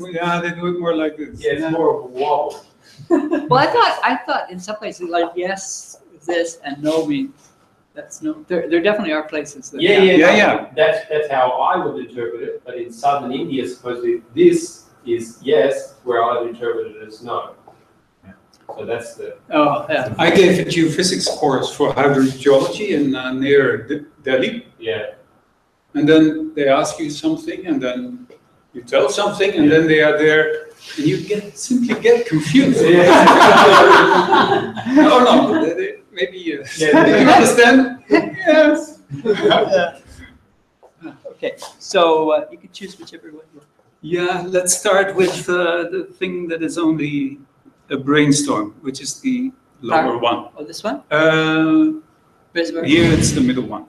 Yeah, they do it more like this. Yeah, it's more of a wobble. Well, I thought in some places like yes is this and no means that's no. There definitely are places that. Yeah. That's how I would interpret it. But in southern India, supposedly this is yes, where I would interpret it as no. So that's the. Oh, yeah. I gave a geophysics course for hydrogeology in near Delhi. Yeah. And then they ask you something, and then you tell something, and then they are there, and you simply get confused. No, maybe yes. Yeah. Do you understand? Yes. Okay, so you can choose whichever one. Yeah, let's start with the thing that is only a brainstorm, which is the lower one. Oh, this one? Here it's the middle one.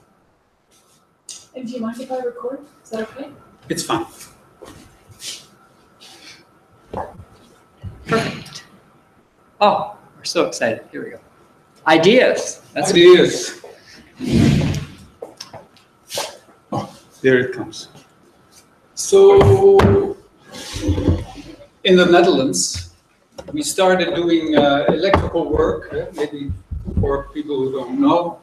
And do you mind if I record? Is that okay? It's fine. Perfect. Oh, we're so excited. Here we go. Ideas. That's Ideas. Oh, there it comes. So, in the Netherlands, we started doing electrical work, maybe for people who don't know.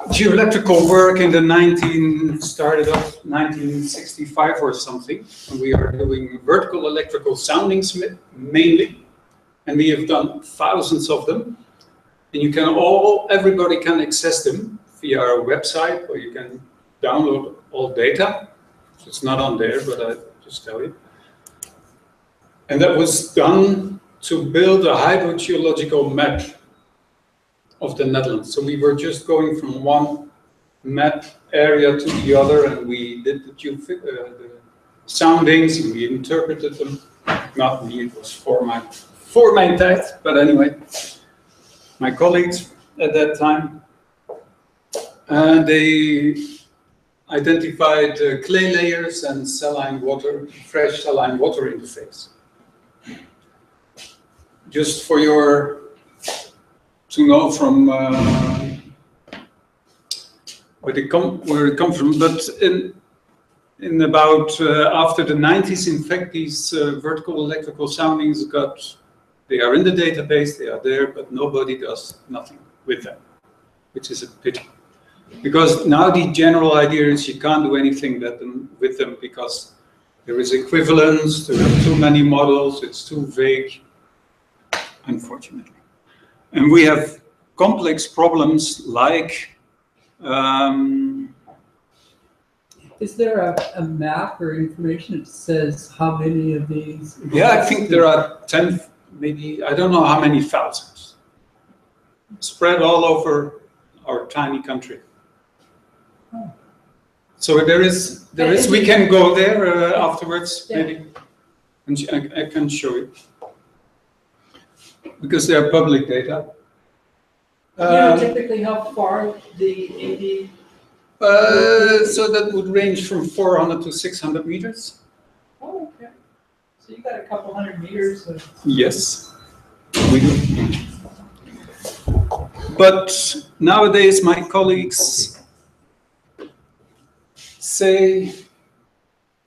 Geoelectrical work in the 1965 or something. And we are doing vertical electrical soundings mainly. And we have done thousands of them. And you can everybody can access them via our website, or you can download all data. It's not on there, but I just tell you. And that was done to build a hydrogeological map of the Netherlands. So we were just going from one map area to the other, and we did the soundings, and we interpreted them. Not me, it was for my dad, but anyway, my colleagues at that time. And they identified clay layers and saline water, fresh saline water interface. Just for to know from where it comes from, but in about after the 90s, in fact, these vertical electrical soundings they are in the database, they are there, but nobody does nothing with them, which is a pity. Because now the general idea is you can't do anything with them because there is equivalence, there are too many models, it's too vague, unfortunately. And we have complex problems like... is there a map or information that says how many of these? Yeah, I think there are 10, maybe, I don't know how many thousands, spread all over our tiny country. Oh. So there is, we can go there afterwards, maybe, and I can show you. Because they are public data. Typically how far the so that would range from 400 to 600 meters. Oh, okay. So you got a couple hundred meters of... Yes, we do. But nowadays my colleagues say,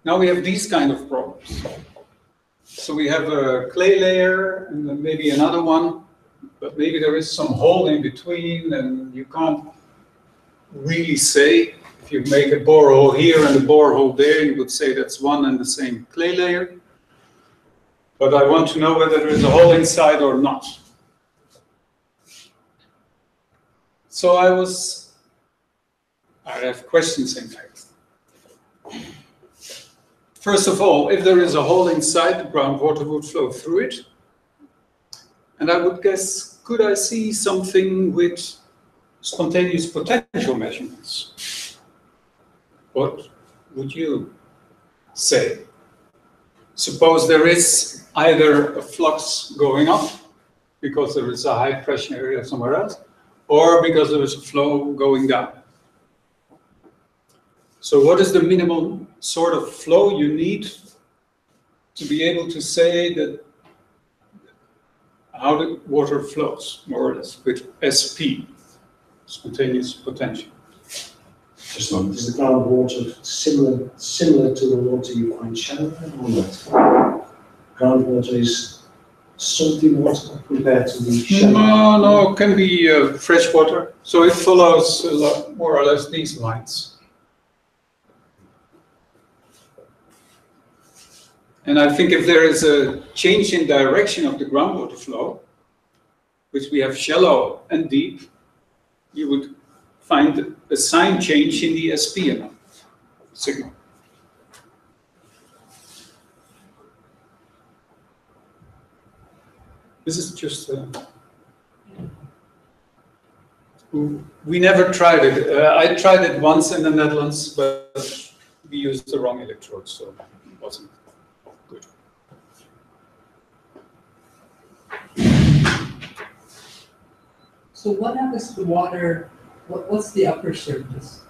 now we have these kind of problems. So we have a clay layer and then maybe another one, but maybe there is some hole in between and you can't really say. If you make a borehole here and a borehole there, you would say that's one and the same clay layer. But I want to know whether there is a hole inside or not. So I have questions in fact. First of all, if there is a hole inside, the groundwater would flow through it. And I would guess, could I see something with spontaneous potential measurements? What would you say? Suppose there is either a flux going up, because there is a high pressure area somewhere else, or because there is a flow going down. So what is the minimum sort of flow you need to be able to say that how the water flows, more or less, with SP, spontaneous potential? Just a moment. Is the groundwater similar to the water you find shallow or not? Groundwater is salty water compared to the shallow. No, it can be fresh water. So it follows more or less these lines. And I think if there is a change in direction of the groundwater flow, which we have shallow and deep, you would find a sign change in the SPM signal. This is just, we never tried it. I tried it once in the Netherlands, but we used the wrong electrode, so it wasn't good. So what happens to the water? What's the upper surface?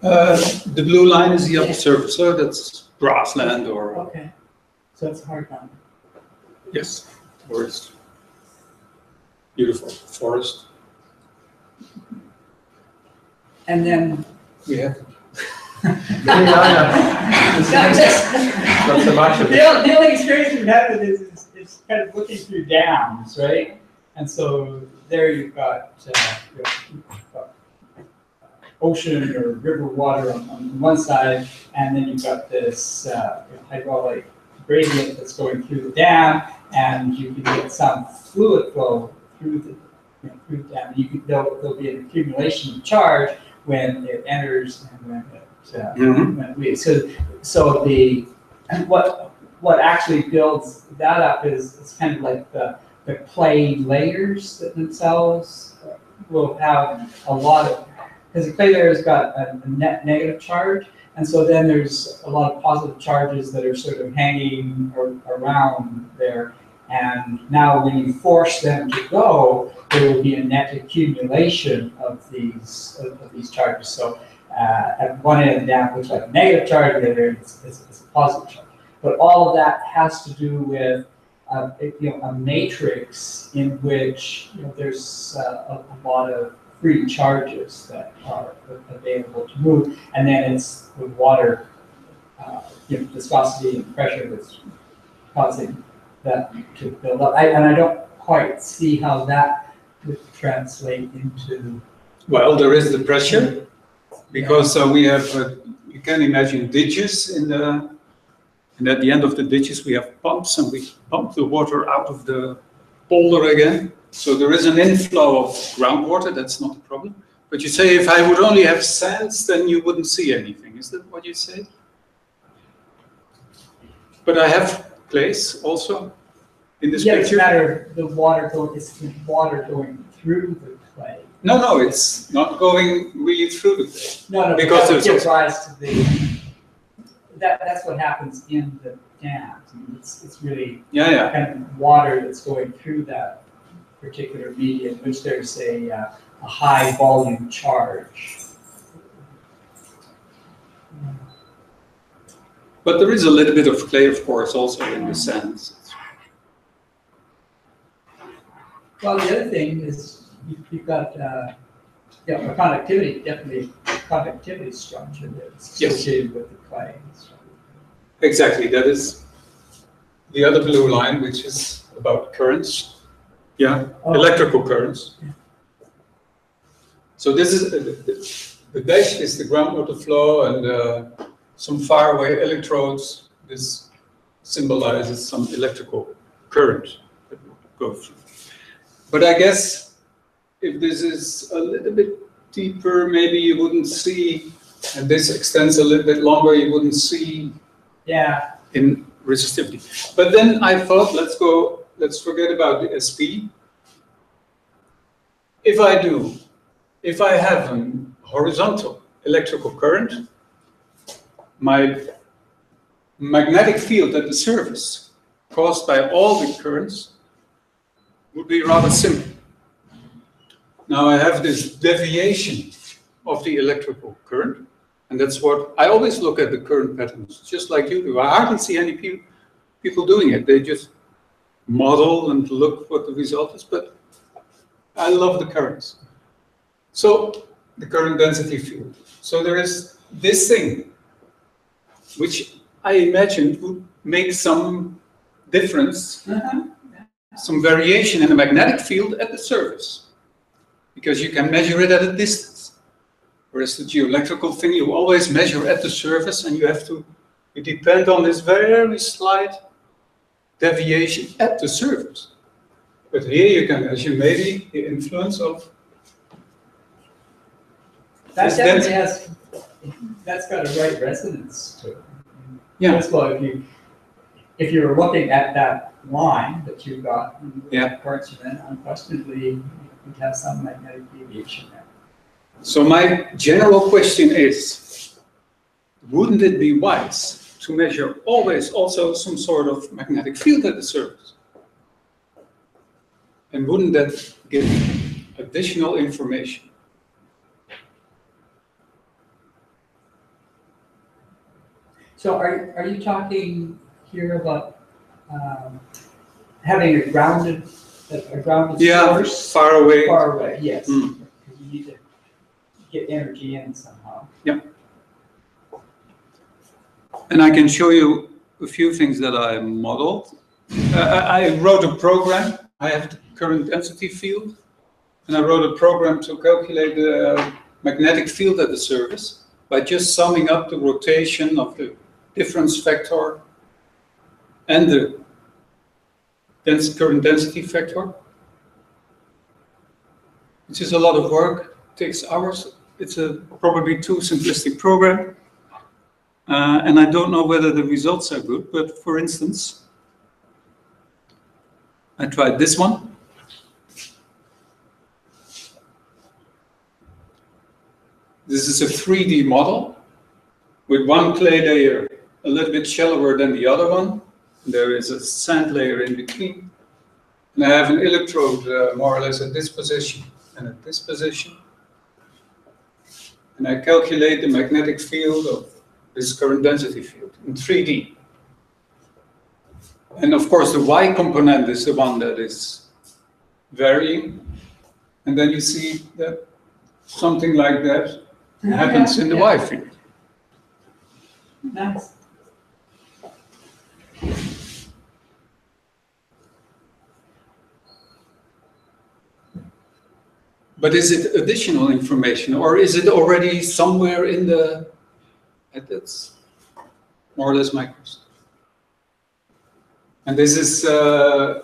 The blue line is the upper surface, so that's grassland or... Okay, so it's hard land. Yes, forest. Beautiful forest. And then We have Not so much of The it. only experience we've had with this is kind of looking through dams, right? And so there you've got, ocean or river water on one side, and then you've got this hydraulic gradient that's going through the dam, and you can get some fluid flow through the dam. There'll be an accumulation of charge when it enters and when it leaves. So what actually builds that up is kind of like the clay layers that themselves will have a lot of, because the clay layer has got a net negative charge, and so then there's a lot of positive charges that are sort of hanging around there. And now when you force them to go, there will be a net accumulation of these charges. So at one end of the dam, looks like a negative charge, the other end is a positive charge. But all of that has to do with a matrix in which there's a lot of free charges that are available to move, and then it's the water viscosity and pressure that's causing that to build up. And I don't quite see how that would translate into. Well, there is the pressure, because we have, you can imagine ditches and at the end of the ditches we have pumps, and we pump the water out of the boulder again. So there is an inflow of groundwater, that's not a problem. But you say if I would only have sands, then you wouldn't see anything. Is that what you say? But I have clays also in this It's picture. a matter of the water going through the clay. No, it's not going really through the clay. No, Because that there's gives rise to the. That's what happens in the dams. I mean, it's really Yeah. kind of water that's going through that particular medium, which there's a high volume charge. But there is a little bit of clay, of course, also in the sands. Well, the other thing is you've got a conductivity, definitely conductivity structure that's Yes. associated with the clay. Exactly, that is the other blue line, which is about currents. Yeah, electrical currents. So this is the dash is the groundwater flow, and some faraway electrodes. This symbolizes some electrical current that will go through. But I guess if this is a little bit deeper, maybe you wouldn't see, and this extends a little bit longer, you wouldn't see in resistivity. But then I thought, let's forget about the SP. If I have a horizontal electrical current, my magnetic field at the surface caused by all the currents would be rather simple. Now I have this deviation of the electrical current, and that's what I always look at, the current patterns, just like you do. I hardly see any people doing it. They just model and look what the result is, but I love the currents. So the current density field. So there is this thing, which I imagined would make some difference, some variation in the magnetic field at the surface, because you can measure it at a distance. Whereas the geoelectrical thing, you always measure at the surface, and you depend on this very slight deviation at the surface. But here you can measure maybe the influence of That this definitely density. that's got a right resonance to it. Yeah. First of all, if you were looking at that line that you got in the Yeah. parts, then unquestionably you'd have some magnetic deviation there. So my general question is, wouldn't it be wise to measure always also some sort of magnetic field at the surface? And wouldn't that give additional information? So are you talking here about having a grounded source? Far away. Far away, yes. Mm. Because you need to get energy in somehow. And I can show you a few things that I modeled. I wrote a program. I have the current density field, and I wrote a program to calculate the magnetic field at the surface by just summing up the rotation of the difference factor and the current density factor. Which is a lot of work, takes hours. It's a probably too simplistic program. And I don't know whether the results are good, but for instance, I tried this one. This is a 3D model with one clay layer a little bit shallower than the other one. There is a sand layer in between. And I have an electrode more or less at this position and at this position. And I calculate the magnetic field of this current density field in 3D. And of course, the Y component is the one that is varying. And then you see that something like that happens in the Y field. Nice. But is it additional information, or is it already somewhere in the... That's more or less my question. And this is the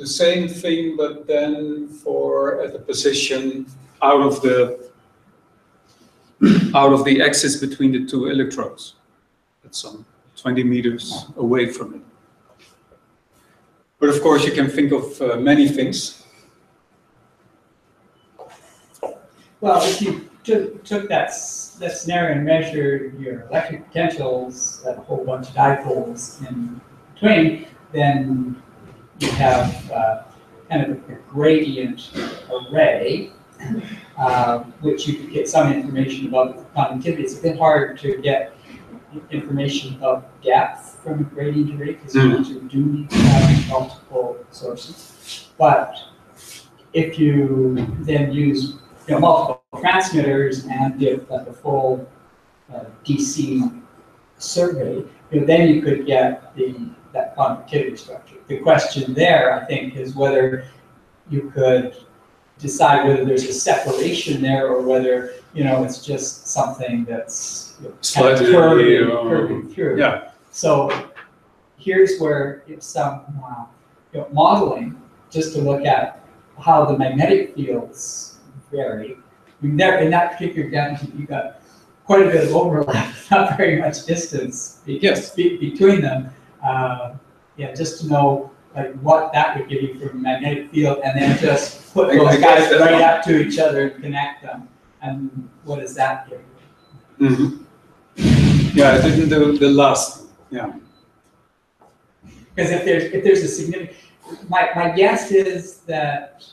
same thing, but then at the position out of the axis between the two electrodes. That's some 20 meters away from it. But of course, you can think of many things. Well, if you took that scenario and measured your electric potentials at a whole bunch of dipoles in between, then you have kind of a gradient array, which you could get some information about the conductivity. It's a bit hard to get information about depth from a gradient array because you do need to have multiple sources. But if you then use multiple transmitters and did like a full DC survey, then you could get that conductivity structure. The question there, I think, is whether you could decide whether there's a separation there or whether it's just something that's Slightly curving through. Yeah. So here's where it's some modeling just to look at how the magnetic fields vary. In that particular example, you got quite a bit of overlap, not very much distance between them. Just to know like what that would give you from a magnetic field, and then just put those guys right up to each other and connect them. And what does that give you? Mm-hmm. Yeah, I didn't do the last. Yeah. Because if there's a significant, my guess is that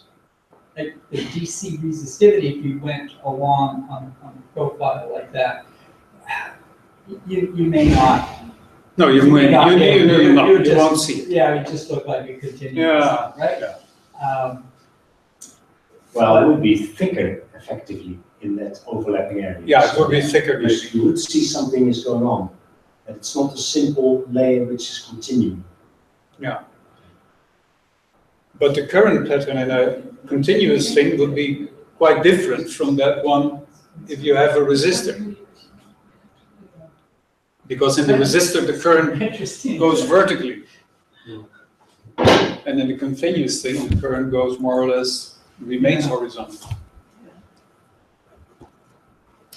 like the DC resistivity, if you went along on a profile like that, you may not. No, you won't see it. Yeah, you just look like a continuous, right? Yeah. Well, it would be thicker, effectively, in that overlapping area. Yeah, it would be thicker, maybe. You would see something is going on. And it's not a simple layer which is continuing. Yeah. But the current pattern in a continuous thing would be quite different from that one if you have a resistor. Because in the resistor, the current Interesting. goes vertically. And in the continuous thing, the current goes more or less, remains horizontal.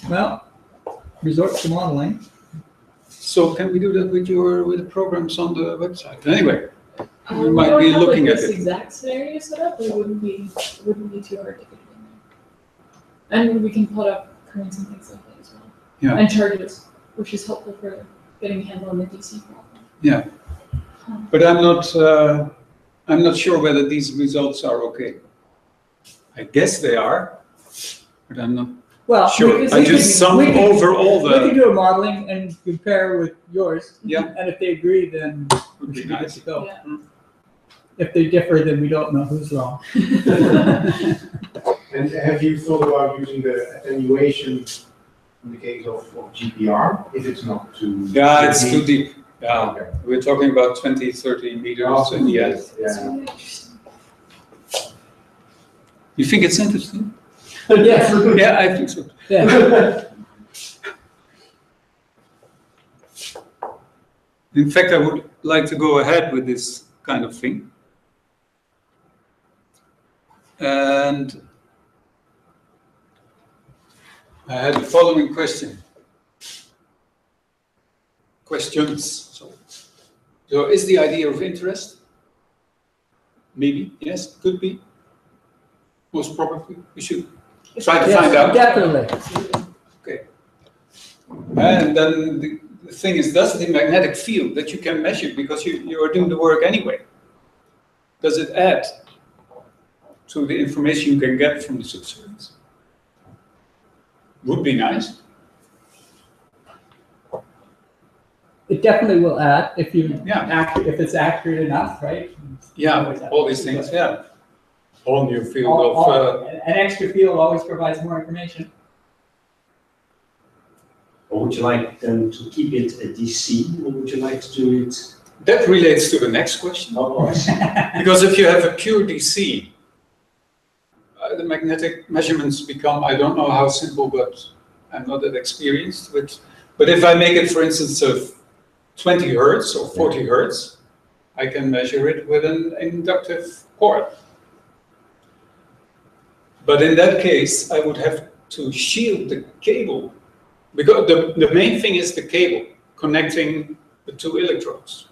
Well, resort to modeling. So can we do that with the programs on the website? Anyway, we We might don't be have, looking like, at this it. exact scenario set up, but it wouldn't be too hard to get it in there. And we can put up currents and things like that as well. Yeah. And charges, which is helpful for getting a handle on the DC problem. Yeah. But I'm not sure whether these results are okay. I guess they are, but I'm not Well, sure. we I can- just sum we can- over all We can the, do a modeling and compare with yours. Yeah. And if they agree, then would we be should be good nice. to go. Yeah. If they differ, then we don't know who's wrong. And have you thought about using the attenuation in the case of GPR, if it's not too? Yeah, it's too deep. Yeah, Okay. we're talking about 20, 30 meters in the end. It's Yeah. really interesting. You think it's interesting? Yes. Yeah, I think so. Yeah. In fact, I would like to go ahead with this kind of thing. And I had the following question. Questions. So is the idea of interest? Maybe, yes, could be. Most probably, we should try to find out. Definitely. Okay. And then the thing is, does the magnetic field that you can measure, because you are doing the work anyway, does it add to the information you can get from the subsurface? Would be nice. It definitely will add if you, Yeah. if it's accurate enough, right? Yeah, all these things, yeah. Whole new field An extra field always provides more information. Or would you like them to keep it a DC, or would you like to do it? that relates to the next question. Oh, I see. Because if you have a pure DC, the magnetic measurements become, I don't know how simple, but I'm not that experienced with. But if I make it, for instance, of 20 hertz or 40 hertz, I can measure it with an inductive cord. But in that case, I would have to shield the cable, because the main thing is the cable connecting the two electrodes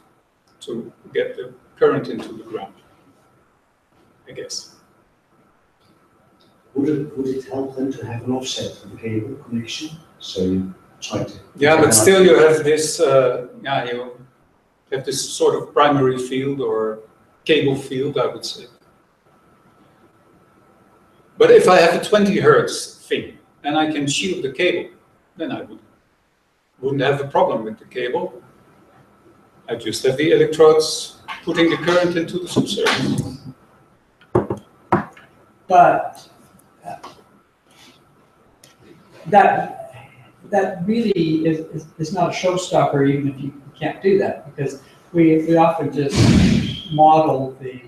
to get the current into the ground, I guess. Would it help them to have an offset for the cable connection? So you try to. Yeah, but still you have this, you have this sort of primary field or cable field, I would say. But if I have a 20 hertz thing and I can shield the cable, then I wouldn't have a problem with the cable. I just have the electrodes putting the current into the subsurface. But that really is not a showstopper, even if you can't do that, because we often just model the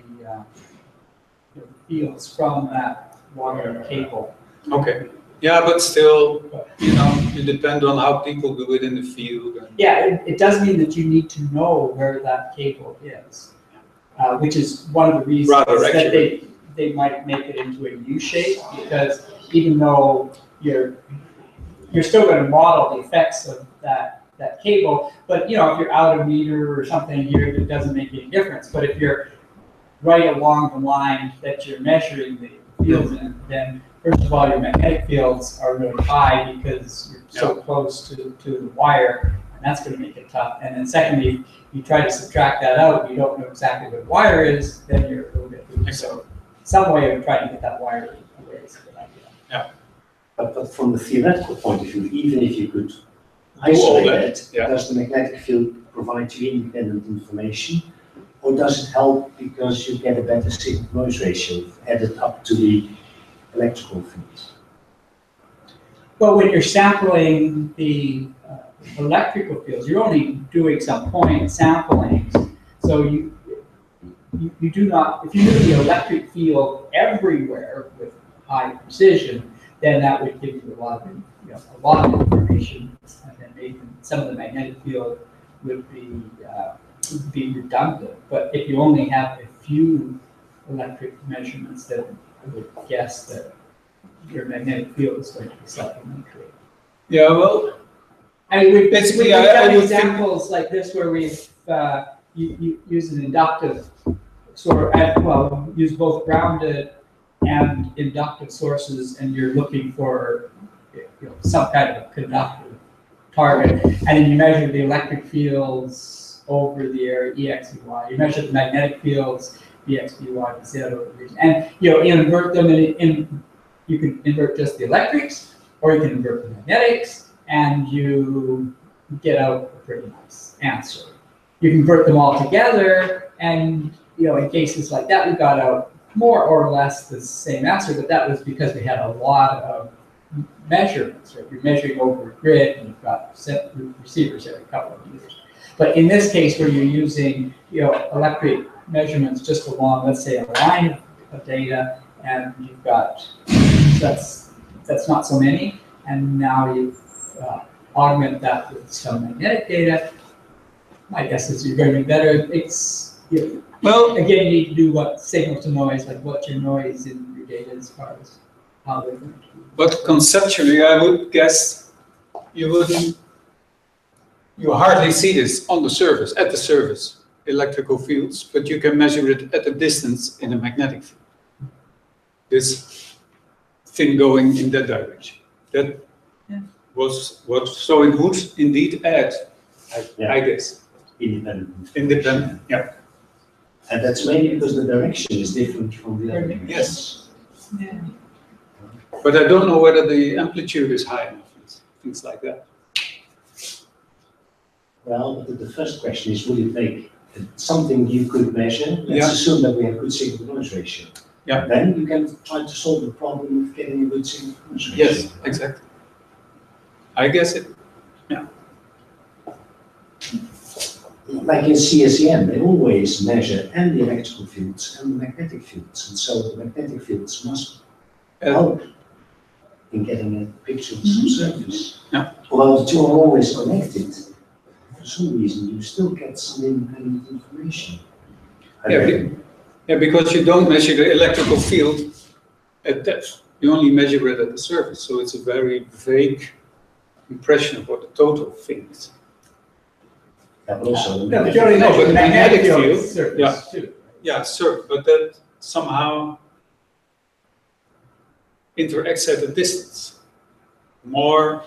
fields from that water cable. Okay. Yeah, but still, you depend on how people do it in the field. And Yeah, it does mean that you need to know where that cable is, which is one of the reasons Rather that accurate. they might make it into a U shape, because even though you're still going to model the effects of that cable, but if you're out a meter or something here, it doesn't make any difference. But if you're right along the line that you're measuring the fields in, then first of all, your magnetic fields are really high because you're so close to the wire, and that's going to make it tough. And then secondly, you try to subtract that out, you don't know exactly what the wire is, then you're a little bit loose. So some way of trying to get that wire away is a good idea. But from the theoretical point of view, even if you could all isolate that, it, yeah. does the magnetic field provide you independent information? Or does it help because you get a better signal-noise ratio added up to the electrical fields? Well, when you're sampling the electrical fields, you're only doing some point sampling. So you do not, if you knew the electric field everywhere with high precision, then that would give you a lot of information, and then maybe some of the magnetic field would be redundant. But if you only have a few electric measurements, then I would guess that your magnetic field is going to be supplementary. Yeah, well, And we've basically, we've I done would examples like this where we've you use an inductive sort of, well, use both grounded and inductive sources, and you're looking for some kind of conductive target, and then you measure the electric fields over the area Ex, Y. You measure the magnetic fields Bx, By, Z over the region, and invert them in. You can invert just the electrics, or you can invert the magnetics, and you get out a pretty nice answer. You convert them all together, and in cases like that, we got out more or less the same answer, but that was because we had a lot of measurements. Right? You're measuring over a grid, and you've got receivers every couple of meters. But in this case, where you're using electric measurements just along, let's say, a line of data, and you've got that's not so many, and now you augment that with some magnetic data. My guess is you're going to be better. It's well, again, you need to do what signal to noise, like what's your noise in your data as far as how they're going to. but conceptually, I would guess you hardly see this on the surface, at the surface, electrical fields, but you can measure it at a distance in a magnetic field. This thing going in that direction. That was what so it would indeed add, I guess. Independent, yeah. And that's mainly because the direction is different from the other. Yes. Yeah. But I don't know whether the amplitude is high enough, things like that. Well, the first question is, would it make something you could measure? Let's assume that we have good signal-to-noise ratio. Yeah. Then you can try to solve the problem of getting a good signal-to-noise ratio. Yes, exactly. I guess it, yeah. Like in CSEM, they always measure and the electrical fields and the magnetic fields, and so the magnetic fields must help in getting a picture of some surface. Yeah. Although the two are always connected, for some reason you still get some independent information. Yeah, because you don't measure the electrical field at depth. You only measure it at the surface, so it's a very vague impression of what the total thing is. Yeah, but also but you only measure the magnetic field surface too. Yeah, sure, but that somehow interacts at a distance more,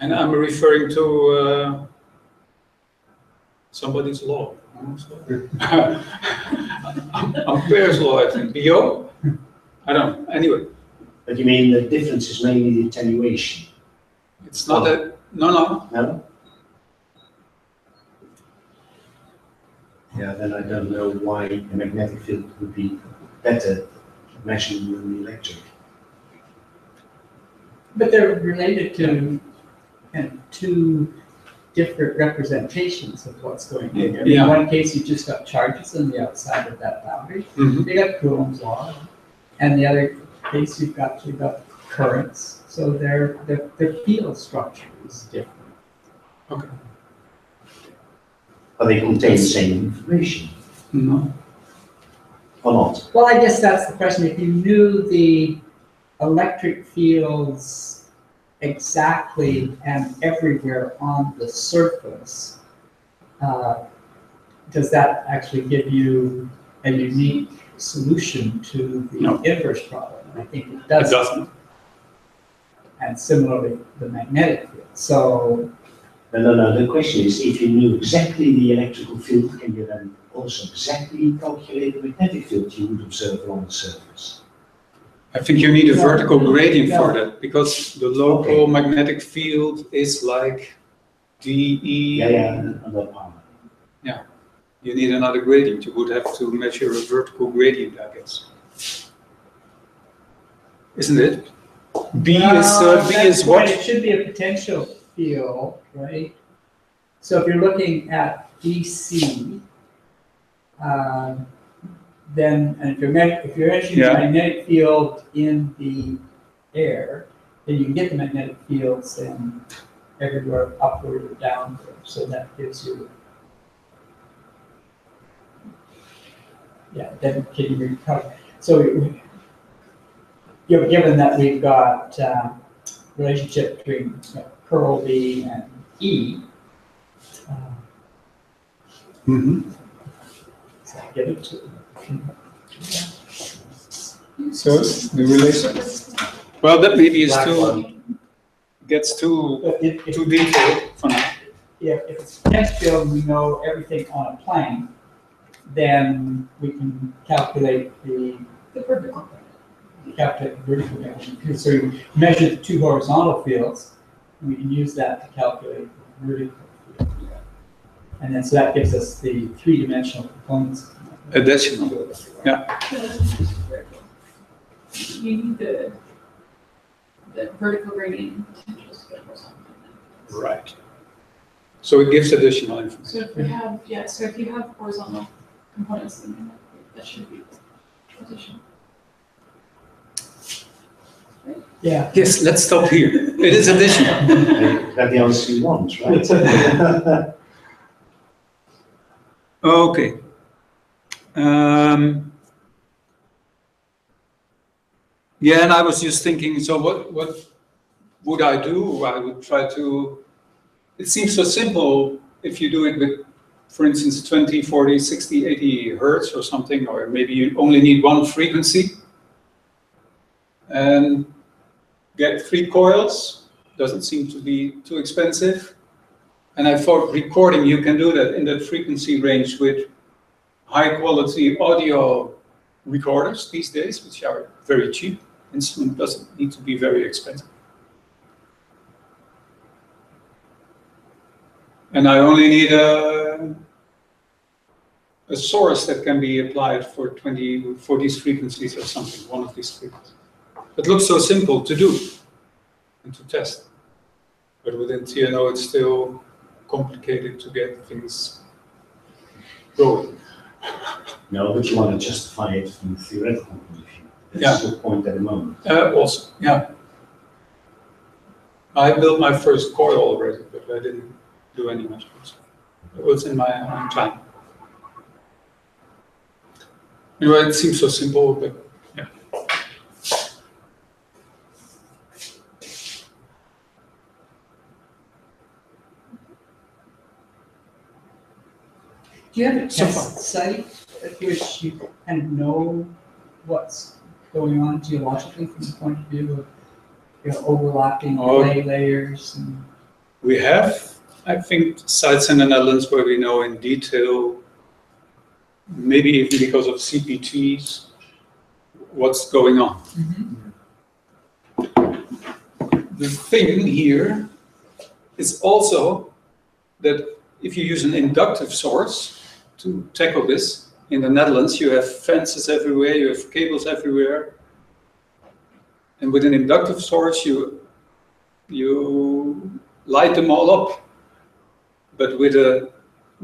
and I'm referring to somebody's law. Ampere's law, I think. BO? I don't know. Anyway. But you mean the difference is mainly the attenuation? It's not a, no. No? Yeah, then I don't know why the magnetic field would be better measured than the electric. But they're related to two different representations of what's going on. In one case, you just got charges on the outside of that boundary. You got Coulomb's law, and the other case you've got currents. So their field structure is different. Okay. But they contain the same information. No. Or not? Well, I guess that's the question. If you knew the electric fields exactly and everywhere on the surface, does that actually give you a unique solution to the inverse problem? I think it does. It doesn't. And similarly, the magnetic field. So. No. The question is, if you knew exactly the electrical field, can you then also exactly calculate the magnetic field you would observe along the surface? I think you need a vertical gradient for that, because the local magnetic field is like dE. Another power. Yeah, you need another gradient. You would have to measure a vertical gradient, I guess. isn't it? B Well, is what? It should be a potential field, right? So if you're looking at DC, then, and if you're measuring the magnetic field in the air, then you can get the magnetic fields then everywhere upward or downward. So that gives you, then can you recover? So given that we've got relationship between curl B and E, so I give it to. So the relation. Well, that maybe is gets too detailed for now. If it's potential field, we know everything on a plane, then we can calculate the vertical. So you measure the two horizontal fields, and we can use that to calculate the vertical field. And then so that gives us the three-dimensional components. Additional, yeah. You need the vertical gradient potentials to get horizontal. Right. So it gives additional information. So if we have, so if you have horizontal components, then that should be additional. Yeah. Yes, let's stop here. It is additional. That the answer you want, right? Okay. Yeah, and I was just thinking, so what would I do? I would try to, it seems so simple if you do it with, for instance, 20, 40, 60, 80 hertz or something, or maybe you only need one frequency and get 3 coils. Doesn't seem to be too expensive. And I thought recording, you can do that in that frequency range with high quality audio recorders these days, which are very cheap. Instrument doesn't need to be very expensive. And I only need a source that can be applied for these frequencies or something, one of these frequencies. It looks so simple to do and to test. But within TNO, it's still complicated to get things going. No, but you want to justify it from a theoretical point of view. That's the point at the moment. Also, yeah. I built my first coil already, but I didn't do any measurements. It was in my own time. Anyway, it seems so simple, but yeah. Do you have a test site at which you kind of know what's going on geologically from the point of view of overlapping clay layers? And... We have, I think, sites in the Netherlands where we know in detail, maybe even because of CPTs, what's going on. The thing here is also that if you use an inductive source to tackle this, in the Netherlands you have fences everywhere, you have cables everywhere, and with an inductive source you light them all up. But with a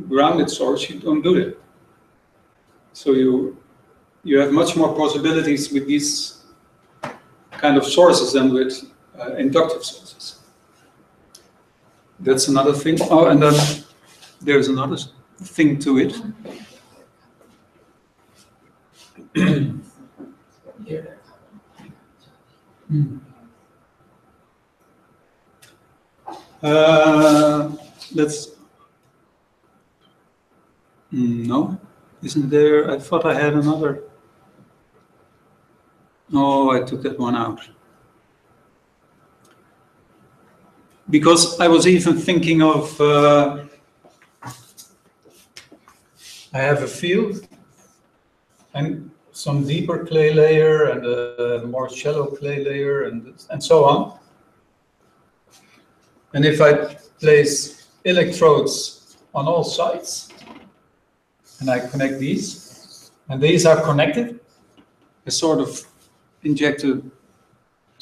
grounded source you don't do that. So you have much more possibilities with these kind of sources than with inductive sources. That's another thing. Oh, and then there's another thing to it. No, isn't there? I thought I had another. Oh, I took that one out. Because I was even thinking of, I have a field and some deeper clay layer and a more shallow clay layer and so on. And if I place electrodes on all sides and I connect these, and these are connected, I sort of inject a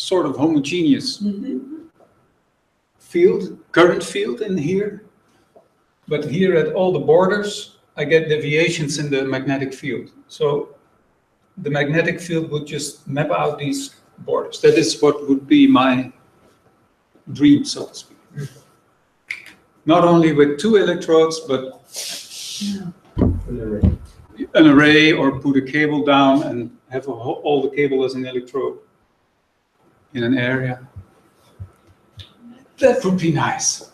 sort of homogeneous field, current field in here. But here at all the borders, I get deviations in the magnetic field. So the magnetic field would just map out these borders. That is what would be my dream, so to speak. Not only with 2 electrodes, but an array, or put a cable down and have all the cable as an electrode in an area. That would be nice.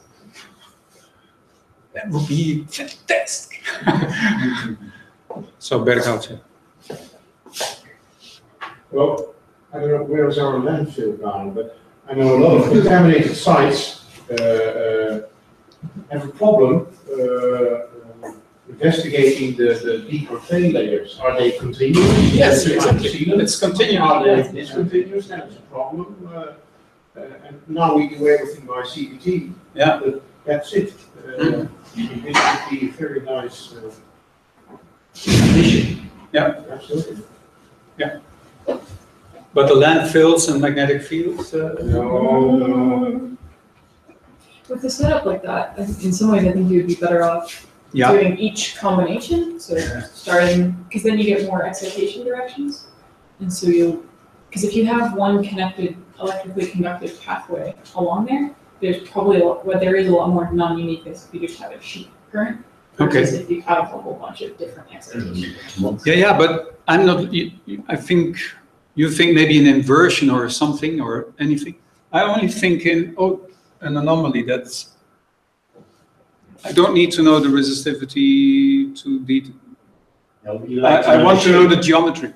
That would be fantastic. So Berghoutje. Well, I don't know where is our landfill now, but I know a lot of contaminated sites have a problem investigating the deeper clay layers. Are they continuous? Yes, exactly. It's continuous. If it's continuous, then it's a problem. And now we do everything by CBT. Yeah. But that's it. This would be a very nice addition. Yeah. Absolutely. Yeah. But the landfills and magnetic fields? No. With a setup like that, I think in some ways I think you would be better off doing each combination. So starting, because then you get more excitation directions. And so because if you have one connected, electrically conductive pathway along there, there's probably there is a lot more non-uniqueness if you just have a sheet current. Versus if you have a whole bunch of different excitations. Yeah, but I'm not, I think you think maybe an inversion or something or anything. I only think in, an anomaly. That's, I don't need to know the resistivity to detail. I want to know the geometry.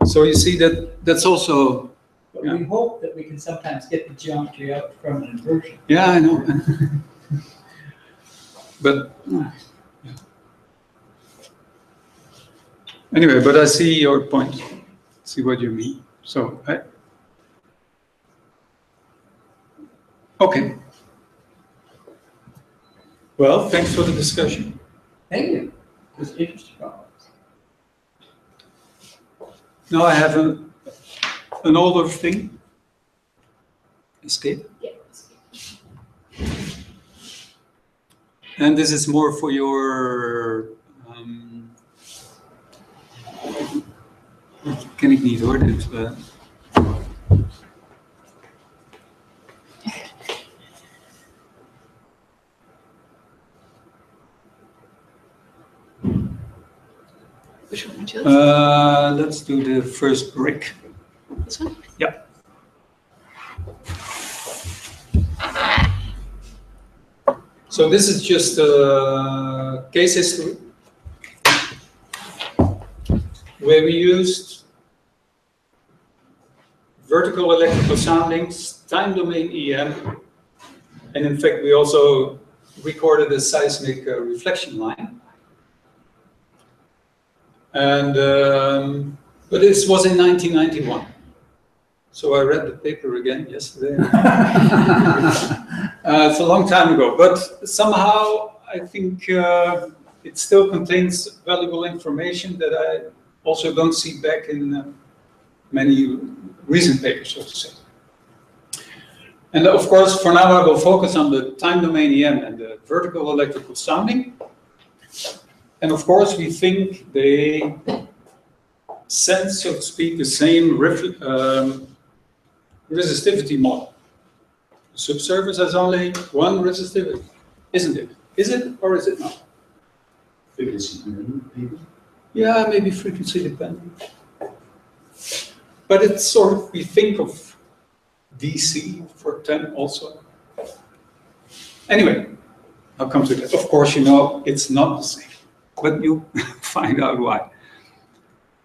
So you see that's also. But we hope that we can sometimes get the geometry out from an inversion. Yeah, I know. But anyway, but I see your point. See what you mean. So, okay. Well, thanks for the discussion. Thank you. It was interesting. Now I have an older thing. Escape. Yeah. And this is more for your. Ken ik niet hoor, dit. Which one would you like? Let's do the first brick. This one? Yeah. So this is just a case history where we used vertical electrical soundings, time domain EM, and in fact we also recorded a seismic reflection line. And but this was in 1991. So I read the paper again yesterday. It's a long time ago, but somehow I think it still contains valuable information that I also don't see back in many recent papers, so to say. And of course, for now I will focus on the time domain EM and the vertical electrical sounding. And of course, we think they sense, so to speak, the same resistivity model. The subsurface has only one resistivity, isn't it? Is it or is it not? Frequency dependent, maybe? Yeah, maybe frequency dependent. But it's sort of, we think of DC for 10 also. Anyway, I'll come to that. Of course, you know, it's not the same, but you find out why.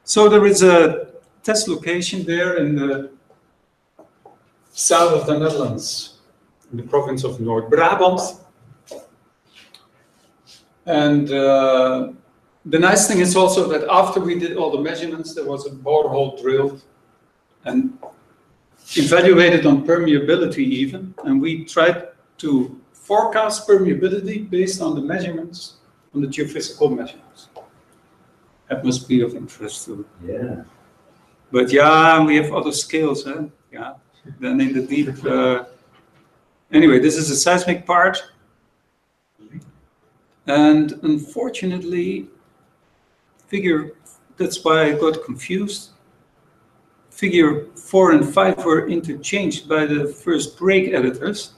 So there is a test location there in the south of the Netherlands, in the province of North Brabant. And the nice thing is also that after we did all the measurements, there was a borehole drilled and evaluated on permeability even. And we tried to forecast permeability based on the measurements, on the geophysical measurements. That must be of interest too. Yeah. But yeah, we have other scales, huh? Yeah. Then in the deep. Anyway, this is the seismic part, and unfortunately, that's why I got confused. Figure 4 and 5 were interchanged by the first break editors.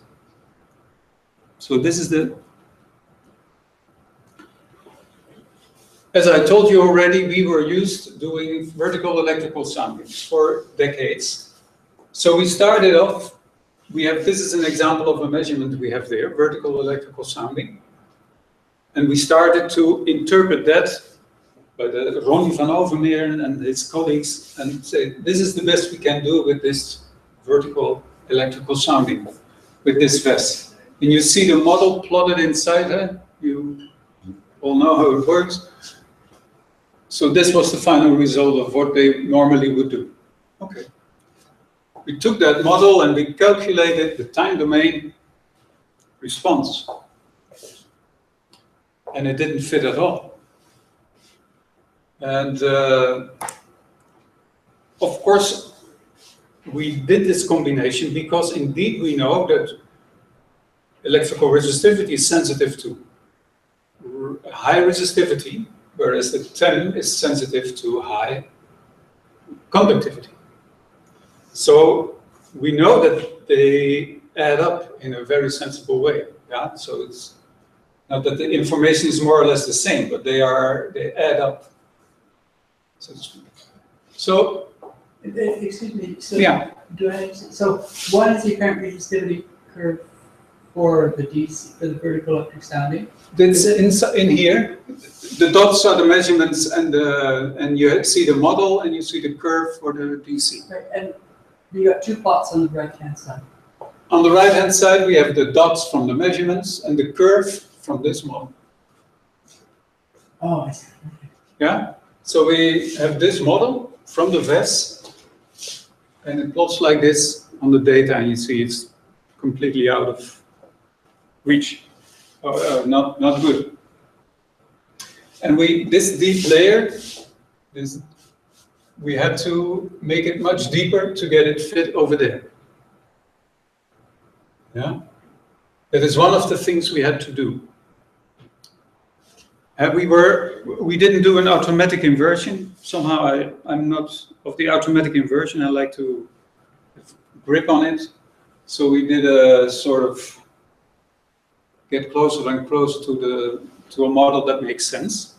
So this is as I told you already, we were used to doing vertical electrical soundings for decades. So we started off, this is an example of a measurement we have there, vertical electrical sounding. And we started to interpret that by the Ronnie van Overmeer and his colleagues, and say, this is the best we can do with this vertical electrical sounding, with this VES. And you see the model plotted inside it. You all know how it works. So this was the final result of what they normally would do. Okay. We took that model and we calculated the time domain response. And it didn't fit at all. And of course, we did this combination because indeed we know that electrical resistivity is sensitive to high resistivity, whereas the TEM is sensitive to high conductivity. So we know that they add up in a very sensible way. Yeah, so it's not that the information is more or less the same, but they add up. So, excuse me. So yeah. So what is the current resistivity curve for the DC, for the vertical electric sounding? It's in here. The dots are the measurements, and you see the model and you see the curve for the DC. Right, and you got two plots on the right-hand side. On the right-hand side, we have the dots from the measurements and the curve from this model. Oh, I see. Yeah. So we have this model from the VES, and it plots like this on the data, and you see it's completely out of reach, not good. And this deep layer, we had to make it much deeper to get it fit over there. Yeah, that is one of the things we had to do. We didn't do an automatic inversion. Somehow I'm not of the automatic inversion. I like to grip on it. So we did a sort of get closer and closer to a model that makes sense.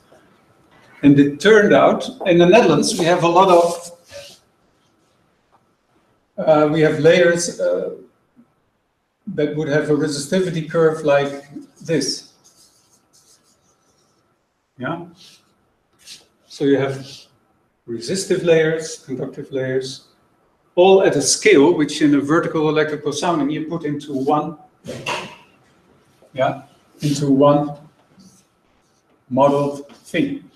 And it turned out in the Netherlands we have a lot of we have layers that would have a resistivity curve like this. Yeah. So you have resistive layers, conductive layers, all at a scale which in a vertical electrical sounding you put into one, into one modeled thing.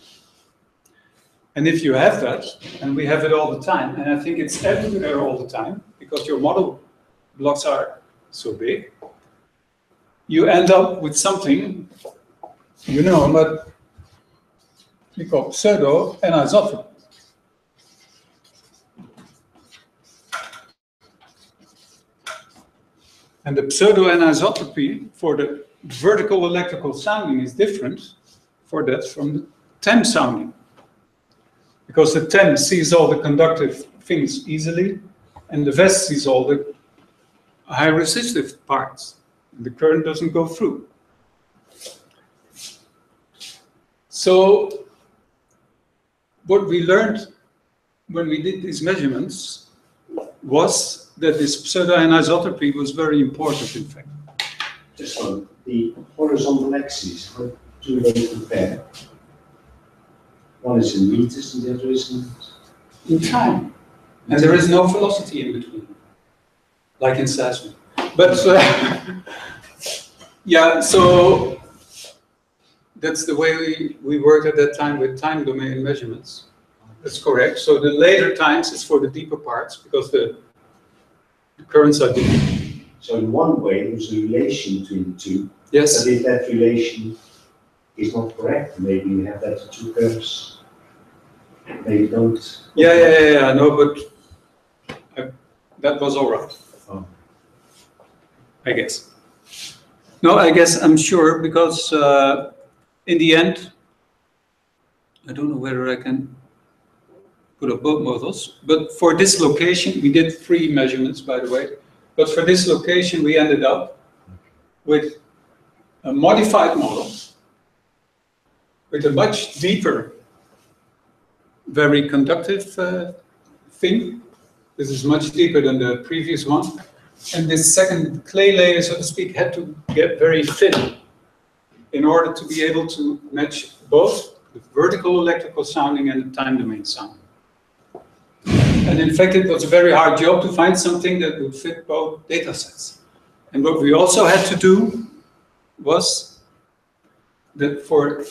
And if you have that, and we have it all the time, and I think it's everywhere all the time, because your model blocks are so big, you end up with something, but we call pseudo-anisotropy. And the pseudo-anisotropy for the vertical electrical sounding is different for that from the TEM sounding. Because the TEM sees all the conductive things easily, and the VES sees all the high resistive parts. And the current doesn't go through. So what we learned when we did these measurements was that this pseudo-anisotropy was very important, in fact. Just on the horizontal axis, how do they compare? One is in meters and the other is in time. And there is no velocity in between, like in seismic. But yeah, so that's the way we worked at that time with time domain measurements. That's correct. So the later times is for the deeper parts because the currents are deep. So in one way there's a relation between the two. Yes. But if that relation is not correct, maybe you have that two curves They don't. Yeah, no, but that was all right. Oh. I guess. No, I guess I'm sure because in the end, I don't know whether I can put up both models, but for this location, we did 3 measurements, by the way. But for this location, we ended up with a modified model with a much deeper, very conductive thing. This is much deeper than the previous one. And this second clay layer, so to speak, had to get very thin in order to be able to match both the vertical electrical sounding and the time domain sounding. And in fact, it was a very hard job to find something that would fit both data sets. And what we also had to do was that for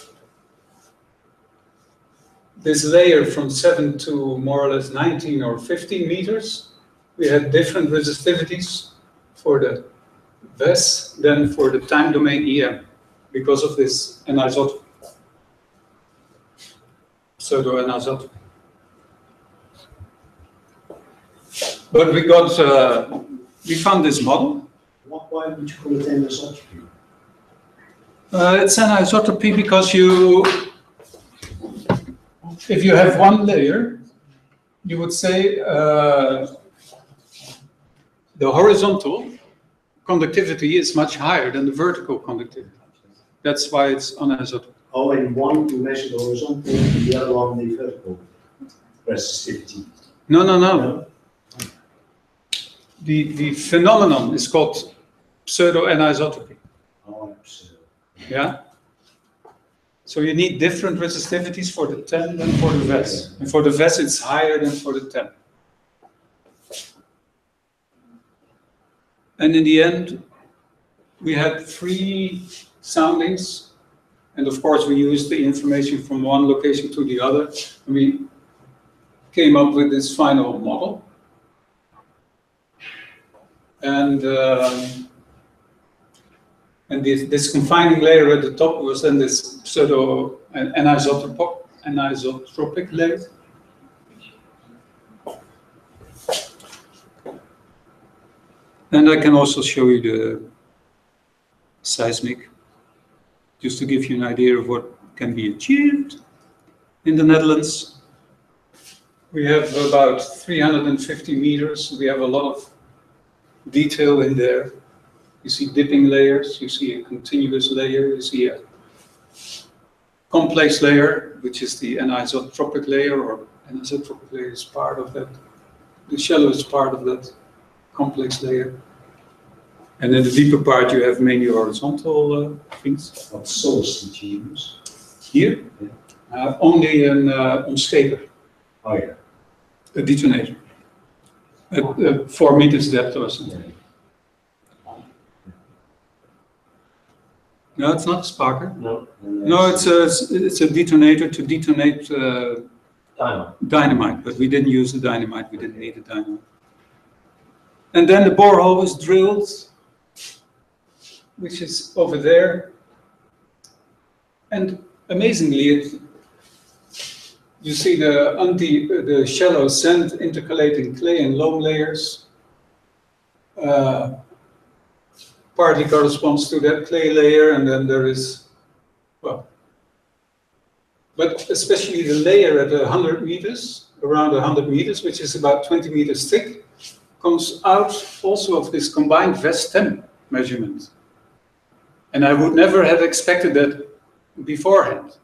this layer from 7 to more or less 19 or 15 meters, we had different resistivities for the VES than for the time domain EM because of this anisotropy, pseudo-anisotropy. But we found this model. Why would you call it anisotropy? It's anisotropy because if you have one layer, you would say the horizontal conductivity is much higher than the vertical conductivity. That's why it's anisotropy. Oh, and one you measure the horizontal, and the other one the vertical resistivity. No. The phenomenon is called pseudo-anisotropy. Oh, absolutely. Yeah. So you need different resistivities for the 10 than for the VES. And for the VES, it's higher than for the 10. And in the end, we had 3 soundings. And of course, we used the information from one location to the other. And we came up with this final model. And this confining layer at the top was then this pseudo anisotropic layer. And I can also show you the seismic, just to give you an idea of what can be achieved in the Netherlands. We have about 350 meters. We have a lot of detail in there. You see dipping layers, you see a continuous layer, you see a complex layer, which is the anisotropic layer, or anisotropic layer is part of that. The shallow is part of that complex layer. And in the deeper part, you have mainly horizontal things. What source did you use? Here? Yeah. Only an omscheper. Oh, yeah. A detonator. At 4 meters depth or something. Yeah. No, it's not a sparker. No. No, it's a detonator to detonate dynamite, but we didn't use the dynamite. We didn't need the dynamite. And then the borehole was drilled, which is over there. And amazingly, you see the shallow sand intercalating clay and loam layers. Partly corresponds to that clay layer, and then there is, well, but especially the layer at 100 meters, around 100 meters, which is about 20 meters thick, comes out also of this combined VES-10 measurement. And I would never have expected that beforehand.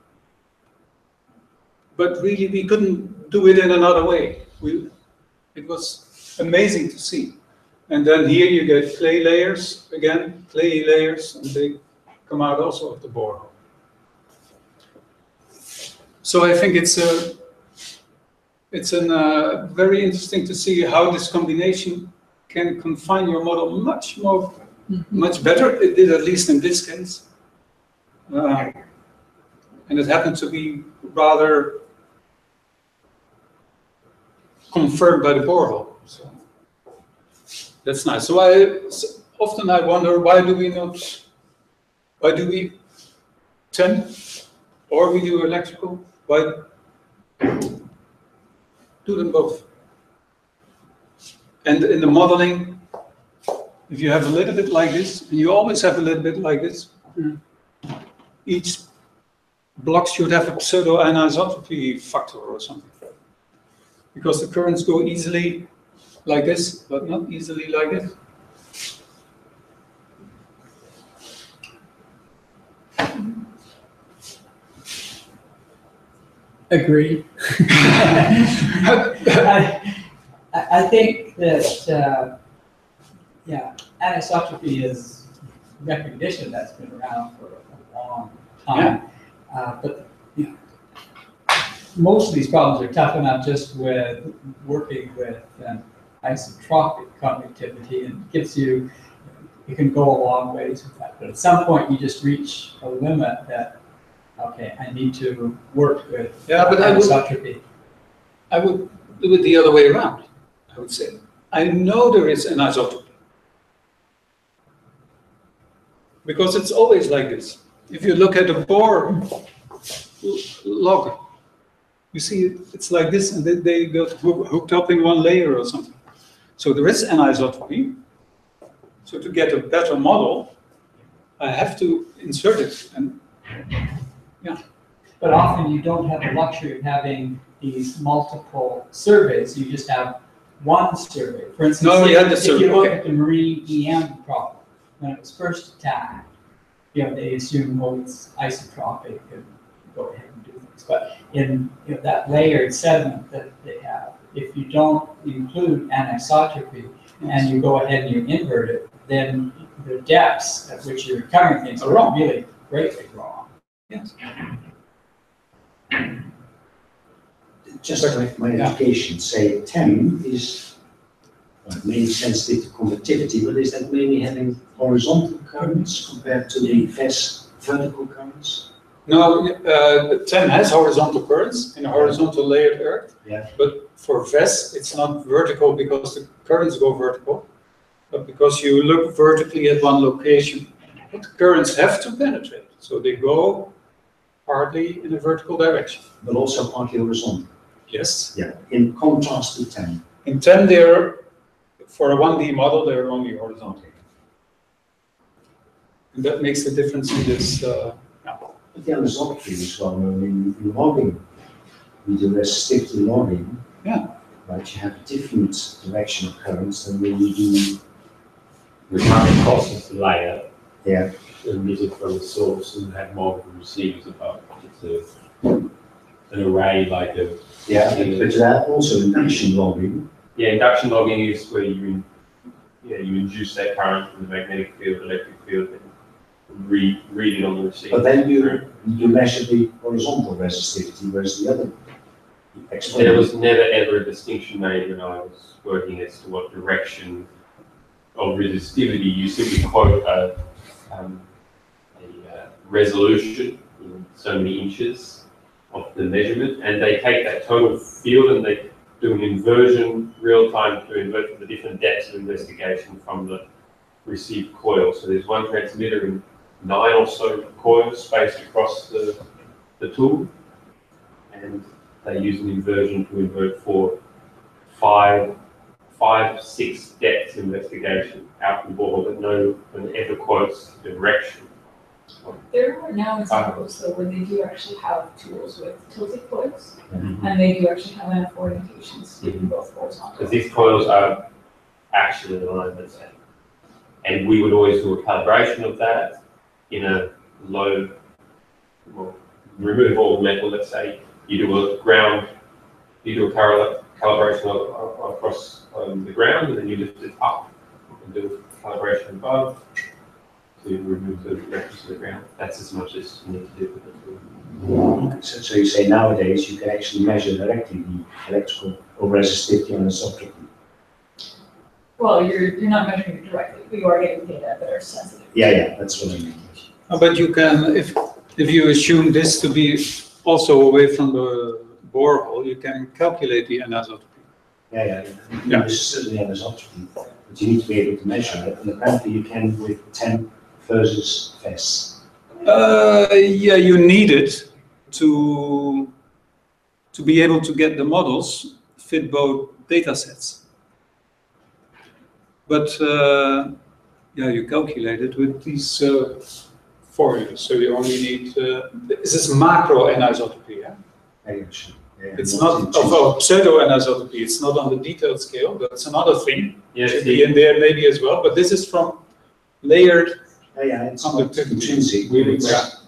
But really, we couldn't do it in another way. It was amazing to see. And then here you get clay layers, again, clayey layers, and they come out also of the borehole. So I think it's very interesting to see how this combination can confine your model much better. It did, at least in this case. And it happened to be rather confirmed by the borehole. So that's nice. So often I wonder, why do we 10 or we do electrical? Why Do them both. And in the modeling, if you have a little bit like this, and you always have a little bit like this, each block should have a pseudo-anisotropy factor or something. Because the currents go easily like this, but not easily like this. Agree. I think that, yeah, anisotropy is recognition that's been around for a long time. But you know, most of these problems are tough enough just with working with isotropic conductivity, and it gives you, you can go a long ways with that. But at some point you just reach a limit that, okay, I need to work with anisotropy. I would do it the other way around. I would say, I know there is anisotropy. Because it's always like this. If you look at a Bohr log, you see it's like this, and they got hooked up in one layer or something. So there is anisotropy. So to get a better model, I have to insert it. And yeah. But often you don't have the luxury of having these multiple surveys. You just have one survey. For instance, if you look at the marine EM problem, when it was first attacked, you know, they assume, oh, it's isotropic and go ahead and do things. But in that layered sediment that they have, if you don't include anisotropy and you go ahead and you invert it, then the depths at which you're recovering things are wrong, really greatly wrong. Yes. Just like my application, say TEM is mainly sensitive to conductivity, but is that mainly having horizontal currents compared to the VES vertical currents? No, TEM has horizontal currents in a horizontal layered earth. Yeah. But for VES, it's not vertical because the currents go vertical, but because you look vertically at one location. But the currents have to penetrate, so they go partly in a vertical direction. But also partly horizontal. Yes. Yeah, in contrast to TEM. In TEM, they're, for a 1D model, they're only horizontal. And that makes a difference in this. But the anisotropy is well known in logging. We do resistivity logging. Yeah. Right, you have a different direction of currents than when you do. We can't process the layer. Yeah. Emit it from the source and have multiple receivers above. It's an array like a. Yeah, but that also induction logging. Yeah, induction logging is where you induce that current from the magnetic field, electric field, and read it on the receiver. But then you measure the horizontal resistivity, whereas the other. There was never ever a distinction made when I was working as to what direction of resistivity. You simply quote a resolution in so many inches of the measurement, and they take that total field and they do an inversion real time to invert the different depths of investigation from the received coil. So there's one transmitter and 9 or so coils spaced across the tool, and they use an inversion to invert for 5, 6 depths of investigation out the ball, but no one ever quotes the direction. There are now examples though where they do actually have tools with tilted coils, and they do actually have enough orientations to do both horizontal. Because these coils are actually aligned, let's say. And we would always do a calibration of that in a low, well, remove all the metal, let's say. You do a calibration across the ground, and then you lift it up and do a calibration above to remove the reference to the ground. That's as much as you need to do with the tool. So you say nowadays you can actually measure directly the electrical resistivity and anisotropy. Well, you're not measuring it directly, but you are getting data that are sensitive. Yeah, that's what I mean. But you can, if you assume this to be also away from the borehole, you can calculate the anisotropy. Yeah. This is certainly anisotropy, but you need to be able to measure it, and apparently you can with 10 versus VES. Yeah, you need it to be able to get the models fit both data sets. But yeah, you calculate it with these formulas, so you only need, this is macro anisotropy, yeah? It's not of pseudo anisotropy, it's not on the detailed scale, that's another thing. Yes, Should be in there maybe as well, but this is from layered it's conductivity.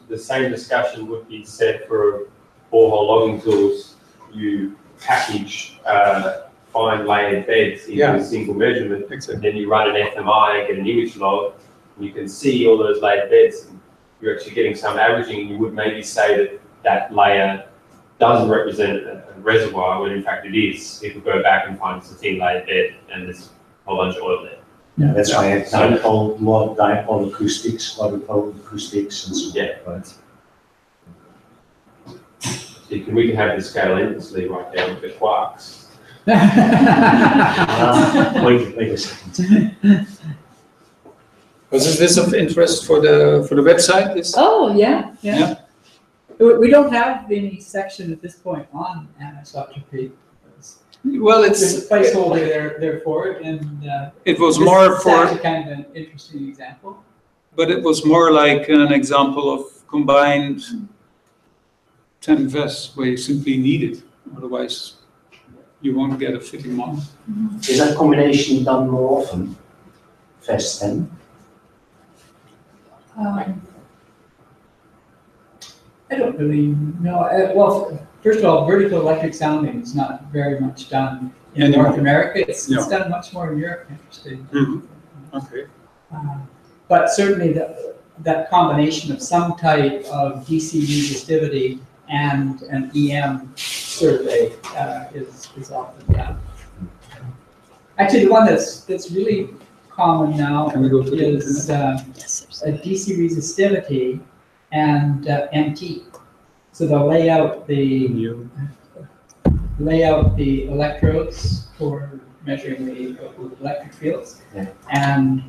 The same discussion would be said for borehole logging tools. You package fine layered beds into a single measurement, and then you run an FMI and get an image log, and you can see all those layered beds. And you're actually getting some averaging, and you would maybe say that that layer doesn't represent a reservoir, when in fact it is. If we go back and find it's a thin layered bed and there's a whole bunch of oil there. Yeah, that's why I have dipole, more dipole acoustics, quadrupole acoustics, and so on. Yeah. Right. So we can have the scale endlessly right there with the quarks. Wait a second. Was this of interest for the website? Oh, yeah. We don't have any section at this point on anisotropy. Well, There's a placeholder there for it, and it was more for actually kind of an interesting example. But it was more like an example of combined 10 vests where you simply need it. Otherwise, you won't get a fitting model. Is that combination done more often? Vest 10? I don't really know. Well, first of all, vertical electric sounding is not very much done in North America. It's done much more in Europe, interesting. Okay. But certainly that combination of some type of DC resistivity and an EM survey is often done. Actually, the one that's really common now is a DC resistivity and MT. So they'll lay out the electrodes for measuring the electric fields, and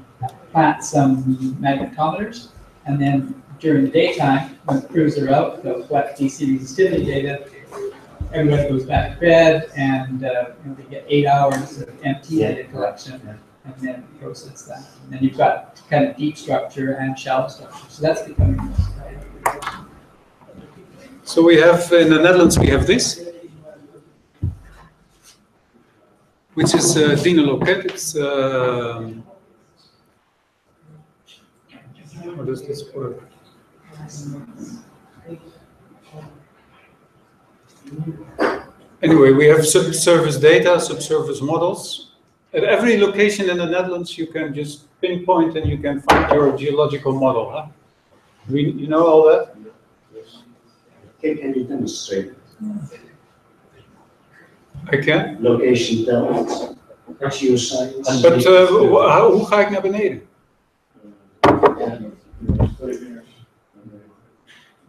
plant some magnetometers, and then during the daytime, when the crews are out, they'll collect DC resistivity data. Everybody goes back to bed, and they get 8 hours of MT data collection, and then process that. And then you've got kind of deep structure and shallow structure. So that's becoming more sophisticated. So we have, in the Netherlands, we have this, which is Dina Loket. It's, how does this work? Anyway, we have subsurface data, subsurface models. At every location in the Netherlands, you can just pinpoint and you can find your geological model. Huh? You know all that? Can you demonstrate it? I can. Location Delft, GeoSci.xyz. But hoe ga ik naar beneden?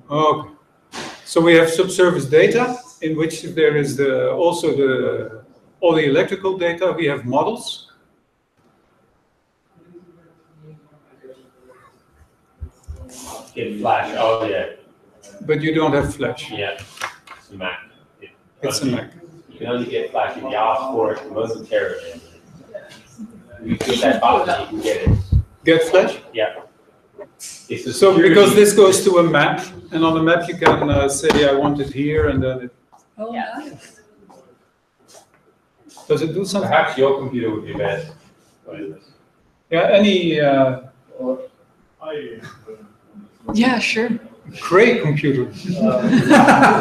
Okay. So we have subsurface data in which there is also all the electrical data. We have models. Get flash, oh yeah. But you don't have flash. Yeah, it's a Mac. It's a Mac. You can only get flash if you ask for it momentarily. You click that button, you can get it. Get flash? Yeah. So because this goes to a map, and on the map you can say I want it here, and then it. Oh, nice. Does it do something? Perhaps your computer would be best. Yeah, any. Yeah, sure. Great computer.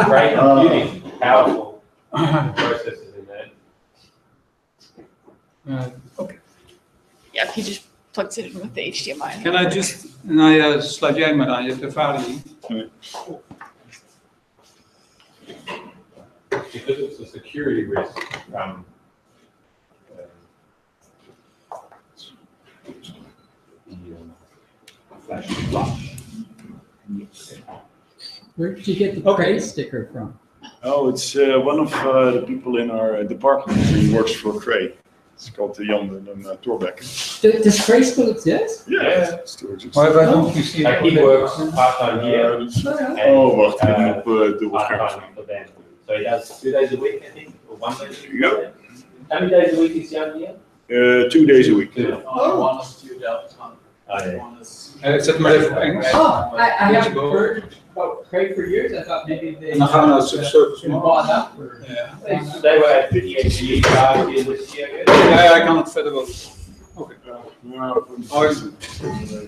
Great computing, powerful processors in there. Okay. Ja, he just plugs it in with the HDMI. Can I just, nou ja, sluit jij maar aan, je hebt ervaring niet. Because it's a security risk. Flash. Where did you get the Cray sticker from? Oh, it's one of the people in our department who works for Cray. It's called Jan Thorbecke. Does Cray still exist? Yeah, it still exists. Why don't you see Like he works part-time here. Oh, wacht, ik heb hem op dubbel scherm. Part-time for them. So he does 2 days a week, I think. Or 1 day? Yeah. How many days a week is Jan here? 2 days a week. One is to Delft. Oh, yeah. One is. Zet maar even op Engels. Oh, I haven't heard about Craig for years. I thought maybe they. En dan gaan we naar het subsurface been model. bought up or. Yeah. They were at 58 years this year. Ja, ik kan het verder wel. Okay.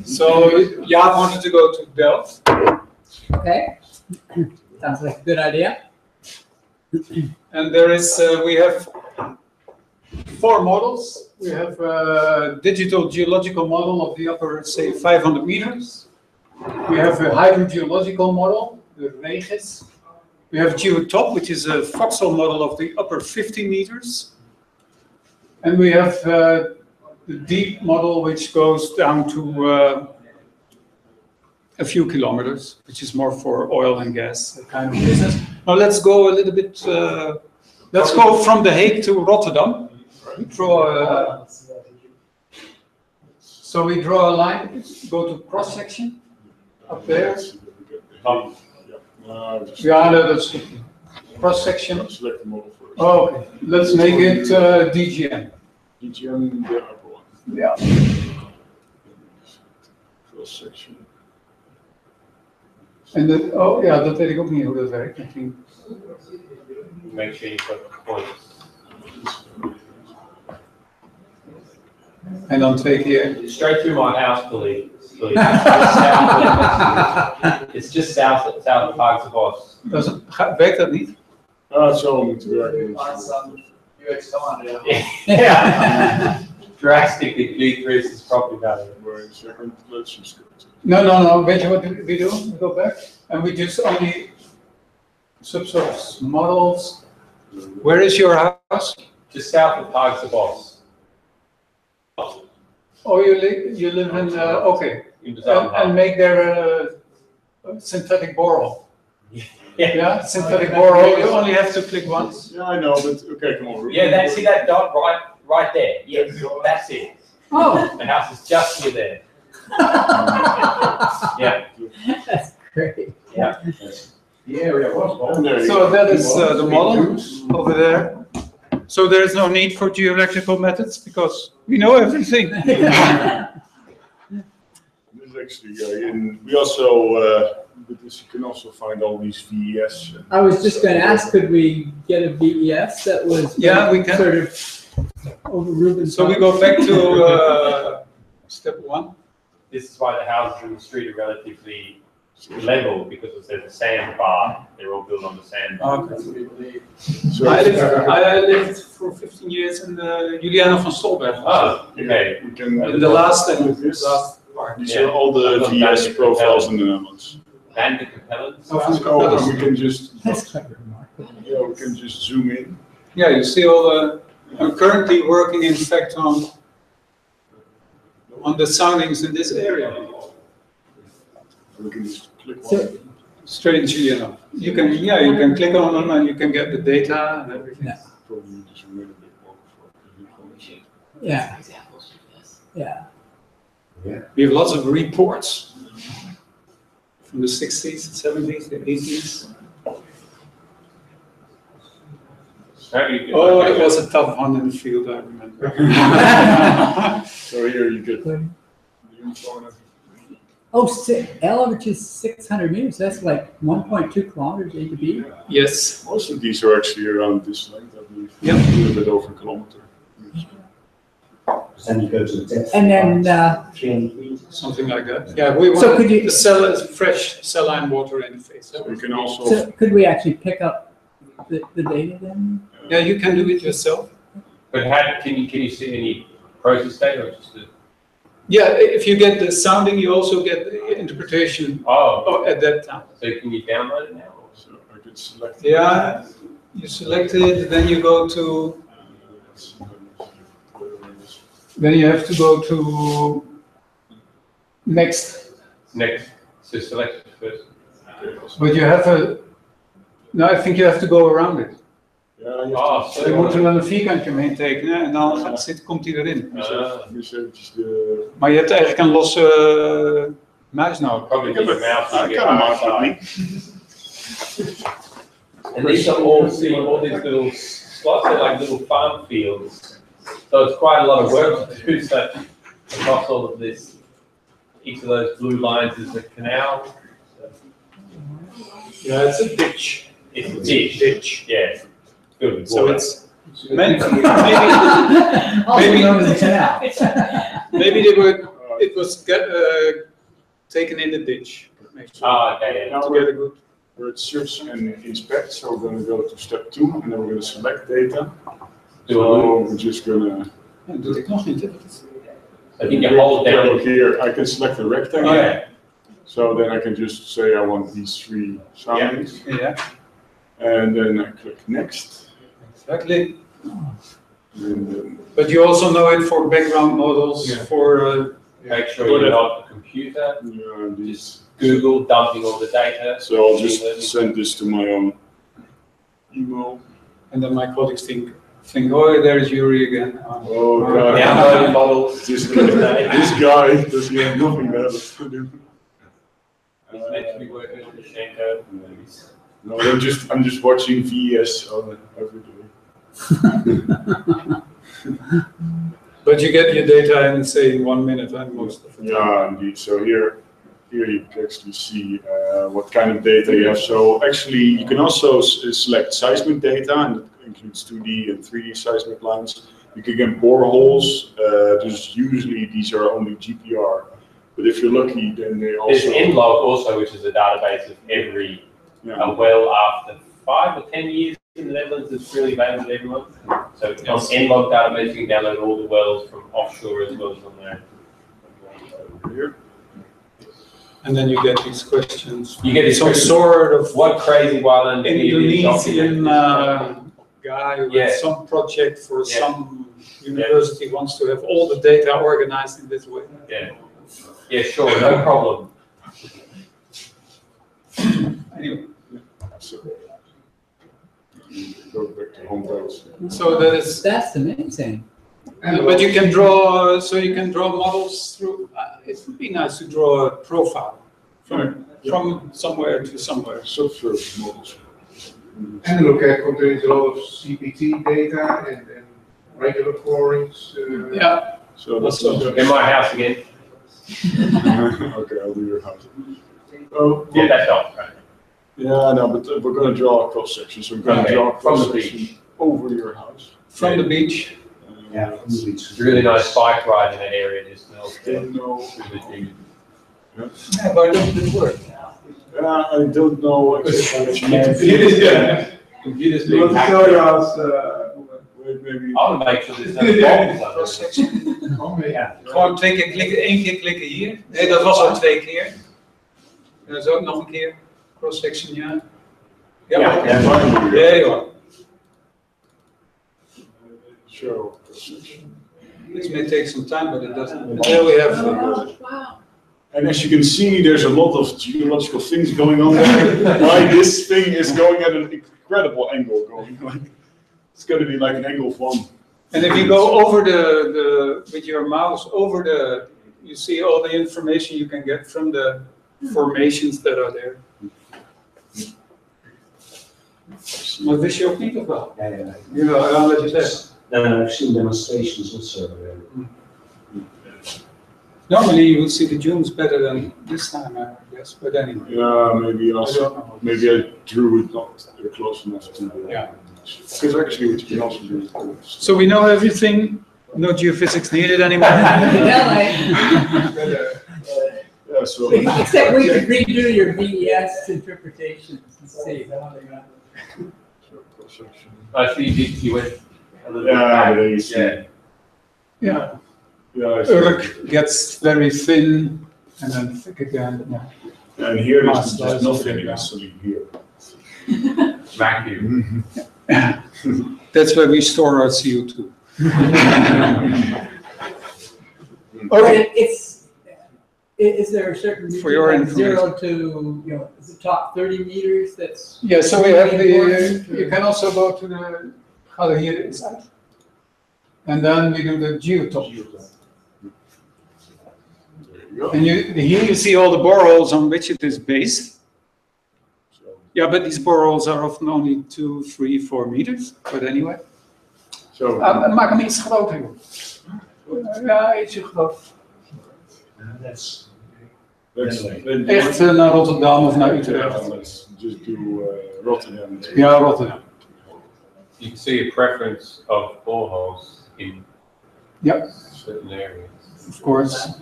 So Jaap wanted to go to Delft. Okay. Sounds like a good idea. And there is, we have 4 models. We have a digital geological model of the upper, say, 500 meters. We have a hydrogeological model, the REGIS. We have GeoTop, which is a voxel model of the upper 50 meters. And we have the deep model, which goes down to a few kilometers, which is more for oil and gas kind of business. Now let's go a little bit, let's go from The Hague to Rotterdam. We draw, so we draw a line, go to cross section, up there. Yeah, that's cross section. Select the model first. Oh, okay, let's make it DGM. DGM, the upper one. Yeah. Cross section. En de, oh ja, dat weet ik ook niet hoe dat werkt. Make sure you've got the points. En dan 2 keer. Straight through my house, please. It's just south of Parks of Bos. Werkt dat niet? Ah, het zou moeten werken. Yeah. Drastically decrease its property value. Wait a second, let's just go to. No. Weet je wat we do? We go back and we just only subsurface models. Where is your house? Just south of Parks of Bos. Oh, you live in okay. In the and make there a synthetic borehole. Yeah, synthetic Okay. borehole. You only have to click once. Yeah, I know, but okay, come on. Yeah, see that dot right there? Yes, that's it. Oh. The house is just near there. Yeah. That's great. Yeah. The area was. So that is the model over there. So there is no need for geoelectrical methods because we know everything. This is actually, and we also, with this you can also find all these VES. I was just going to ask, could we get a VES that was Yeah, we can. sort of over Rubens? So we go back to step 1. This is why the houses in the street are relatively level because there's a sandbar. They're all built on the sandbar. Okay. So I lived for 15 years in Juliana van Stolberg. Oh, okay. we can, In the last part. these are all the VES profiles in the Netherlands. And the Capellans. Oh, and we can just, That's quite remarkable. yeah, we can just zoom in. Yeah, you see all the. I'm currently working, in fact, on the soundings in this area. We can just click So- one. Straight in Juliana. You can click on them and you can get the data and everything. Yeah. Probably just zoom in a bit more before. Yeah. Yeah. We have lots of reports from the 60s, 70s, the 80s. Oh, it was a tough one in the field, I remember. So here you get the info and everything. Oh, L which is 600 meters. That's like 1.2 kilometers A to B. Yes. Most of these are actually around this length, I believe. Yep. A little bit over a kilometer. Then you go to the depth. And then, 300 meters. Something like that. Yeah, we want So could you- the cell is fresh saline water interface. So you can also, So could we actually pick up the data then? Yeah, you can do it yourself. But how can you see any process data or just the? Yeah, if you get the sounding, you also get the interpretation at that time. So can you download it now? so I could select. Yeah, you select it, then you go to, then you have to go to next. Next, so select it first. But you have a, no, I think you have to go around it. Ja, je Oh, Je moet er dan een vierkantje omheen tekenen en dan komt hij erin. dus eventjes de... Maar je hebt eigenlijk een losse muis nodig. Probably need a mouse. I got a mouse with me. And these are all these little lots of like little farm fields, so it's quite a lot of work to do. So across all of this, each of those blue lines is a canal. So Yeah, it's a ditch. it's a ditch. Ditch. Yeah. Filled with So water. it's meant Also maybe known as a canal. maybe it was taken in the ditch. Oh, okay. Now To we're, get a good. we're at search and inspect, so we're going to go to step 2, and then we're going to select data. So we're just going to. Ja, doe ik nog niet. Hè? I think you hold down. Here, I can select a rectangle. Oh, yeah. So then I can just say I want these 3 soundings. Yeah, And then I click next. exactly. And then, But you also know it for background models, for Make sure you're not a computer. these. Google dumping all the data. So I'll just send this to my own email. and then my colleagues think, oh, there's Yuri again. Oh god. Download models. This guy does he have nothing else to do. He's meant to be working on the machine code. No, I'm just watching VS every day. But you get your data in, say, 1 minute, and most of it. Yeah, indeed. So here you can actually see what kind of data you have. So actually, you can also select seismic data, and it includes 2D and 3D seismic lines. You can get boreholes. Usually these are only GPR, but if you're lucky, then they also. There's nlog also, which is a database of every well after 5 or 10 years in the Netherlands. It's really available to everyone. So on nlog database, you can download all the wells from offshore as well as on there. Here. And then you get these questions. You get some sort of what crazy wildland Indonesian guy with some project for some university wants to have all the data organized in this way. Yeah. Yeah, sure, no problem. Anyway. So go back to home page. So That's amazing. But you can draw, so you can draw models through, it would be nice to draw a profile from somewhere to somewhere. Subsurface models. And look at contains a lot of CPT data and regular corings. Yeah. So that's in my house again. Okay, I'll do your house. Oh, yeah, that's not right. Yeah, no, but we're going to draw a cross section. So we're going to draw a cross section over your house. From the beach. Yeah, from the beach. It's a really nice bike ride in that area. Just No. Yeah, but doesn't it work? I don't know exactly what you mean. Computers You want to show your house? Maybe. I want to make sure there's no Cross section. Ja. Gewoon 2 keer klikken, 1 keer klikken hier. Nee, dat was al 2 keer. En dat is ook nog een keer. Cross section, ja. Ja, joh. Show cross section. This may take some time, but it doesn't. There we have. Wow. And as you can see, there's a lot of geological things going on there. Why this thing is going at an incredible angle, it's going to be like an angle of 1. And if you go over with your mouse over you see all the information you can get from the formations that are there. Maar wist je ook niet of wel? Ja. Ja, I'll let you say. I've seen demonstrations also. Normally you will see the dunes better than this time, I guess. But anyway. Yeah, maybe also. Maybe I drew it not close enough to the. Yeah. Because actually, what you can also do. So we know everything. No geophysics needed anymore. Yeah, so. Except we could redo your VES interpretations and see how they got. Actually, you went a little Yeah, bit Yeah. Yeah. Urk gets very thin and then thick again. Yeah. And here there's nothing necessarily here. Vacuum. That's where we store our CO2. Okay. Is there a certain For your like information. 0 to is the top 30 meters? That's Yeah, so we have you can also go to the other here inside. And then we do the geotop. And here you see all the boreholes on which it is based. Yeah, but these boreholes are often only 2, 3, 4 meters. But anyway. Zo. Maak hem iets groter, joh. Ja, ietsje groter. That's Echt naar Rotterdam of naar Utrecht. Yeah, let's just do Rotterdam. Ja, Rotterdam. You can see a preference of boreholes in certain areas. Of course.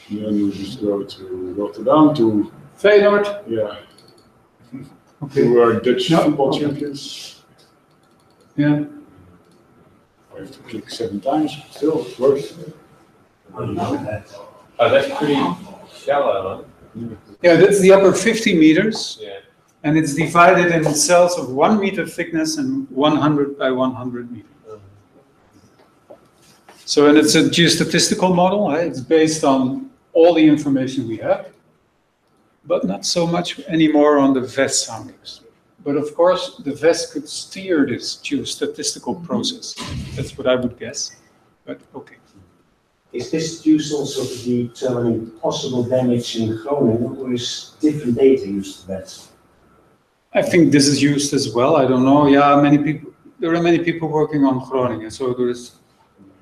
And then we just go to Rotterdam to Feyenoord. yeah. Okay. To our Dutch football champions. Yeah. I have to click 7 times. Still, it works. Oh, that's pretty shallow, huh? Yeah, that's the upper 50 meters. Yeah. And it's divided in cells of 1 meter thickness and 100 by 100 meters. So, and it's a geostatistical model. It's based on all the information we have, but not so much anymore on the VES soundings. But of course, the VES could steer this geostatistical process. That's what I would guess, but okay. Is this used also to determine possible damage in Groningen, or is different data used for that? I think this is used as well. I don't know. Yeah, there are many people working on Groningen, so there is.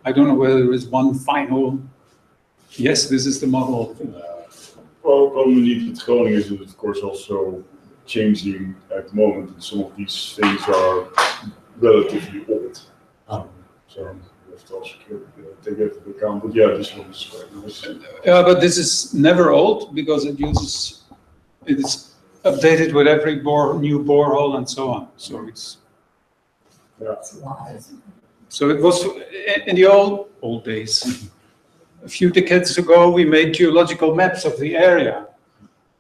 I don't know whether there is one final. Yes, this is the model. Well, problem indeed with Groningen is that of course also changing at the moment, and some of these things are relatively old. So we have to also take that into account. But yeah, this one is quite nice. Yeah, but this is never old because it is updated with every new borehole and so on. So it's. Yeah. So it was in the old days. A few decades ago, we made geological maps of the area.